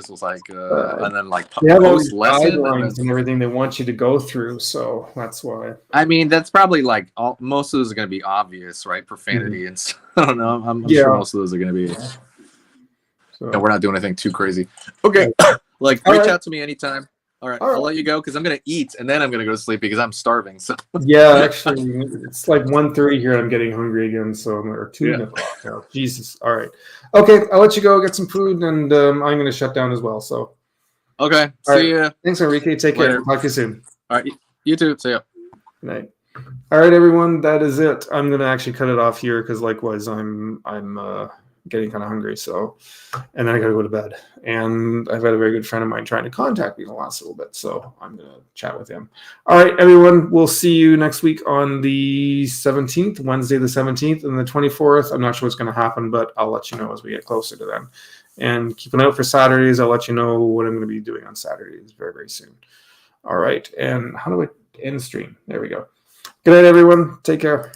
was like, and then like they have all these guidelines and everything they want you to go through. So that's why. I mean, that's probably like most of those are going to be obvious, right? Profanity and stuff. I don't know. I'm sure most of those are going to be. So. No, we're not doing anything too crazy. Okay, reach out to me anytime. All right, I'll let you go because I'm gonna eat and then I'm gonna go to sleep because I'm starving. So actually, it's like 1:30 here. And I'm getting hungry again. So or 2 o'clock now. Jesus. All right. Okay, I'll let you go get some food, and I'm gonna shut down as well. So. Okay. See ya. Thanks, Enrique. Take care. Talk to you soon. All right. You too. See ya. Good night. All right, everyone. That is it. I'm gonna actually cut it off here because likewise, I'm getting kind of hungry. So, and then I got to go to bed. And I've had a very good friend of mine trying to contact me in the last little bit. So I'm going to chat with him. All right, everyone. We'll see you next week on the 17th, Wednesday, the 17th and the 24th. I'm not sure what's going to happen, but I'll let you know as we get closer to them. And keep an eye out for Saturdays. I'll let you know what I'm going to be doing on Saturdays very, very soon. All right. And how do I end stream? There we go. Good night, everyone. Take care.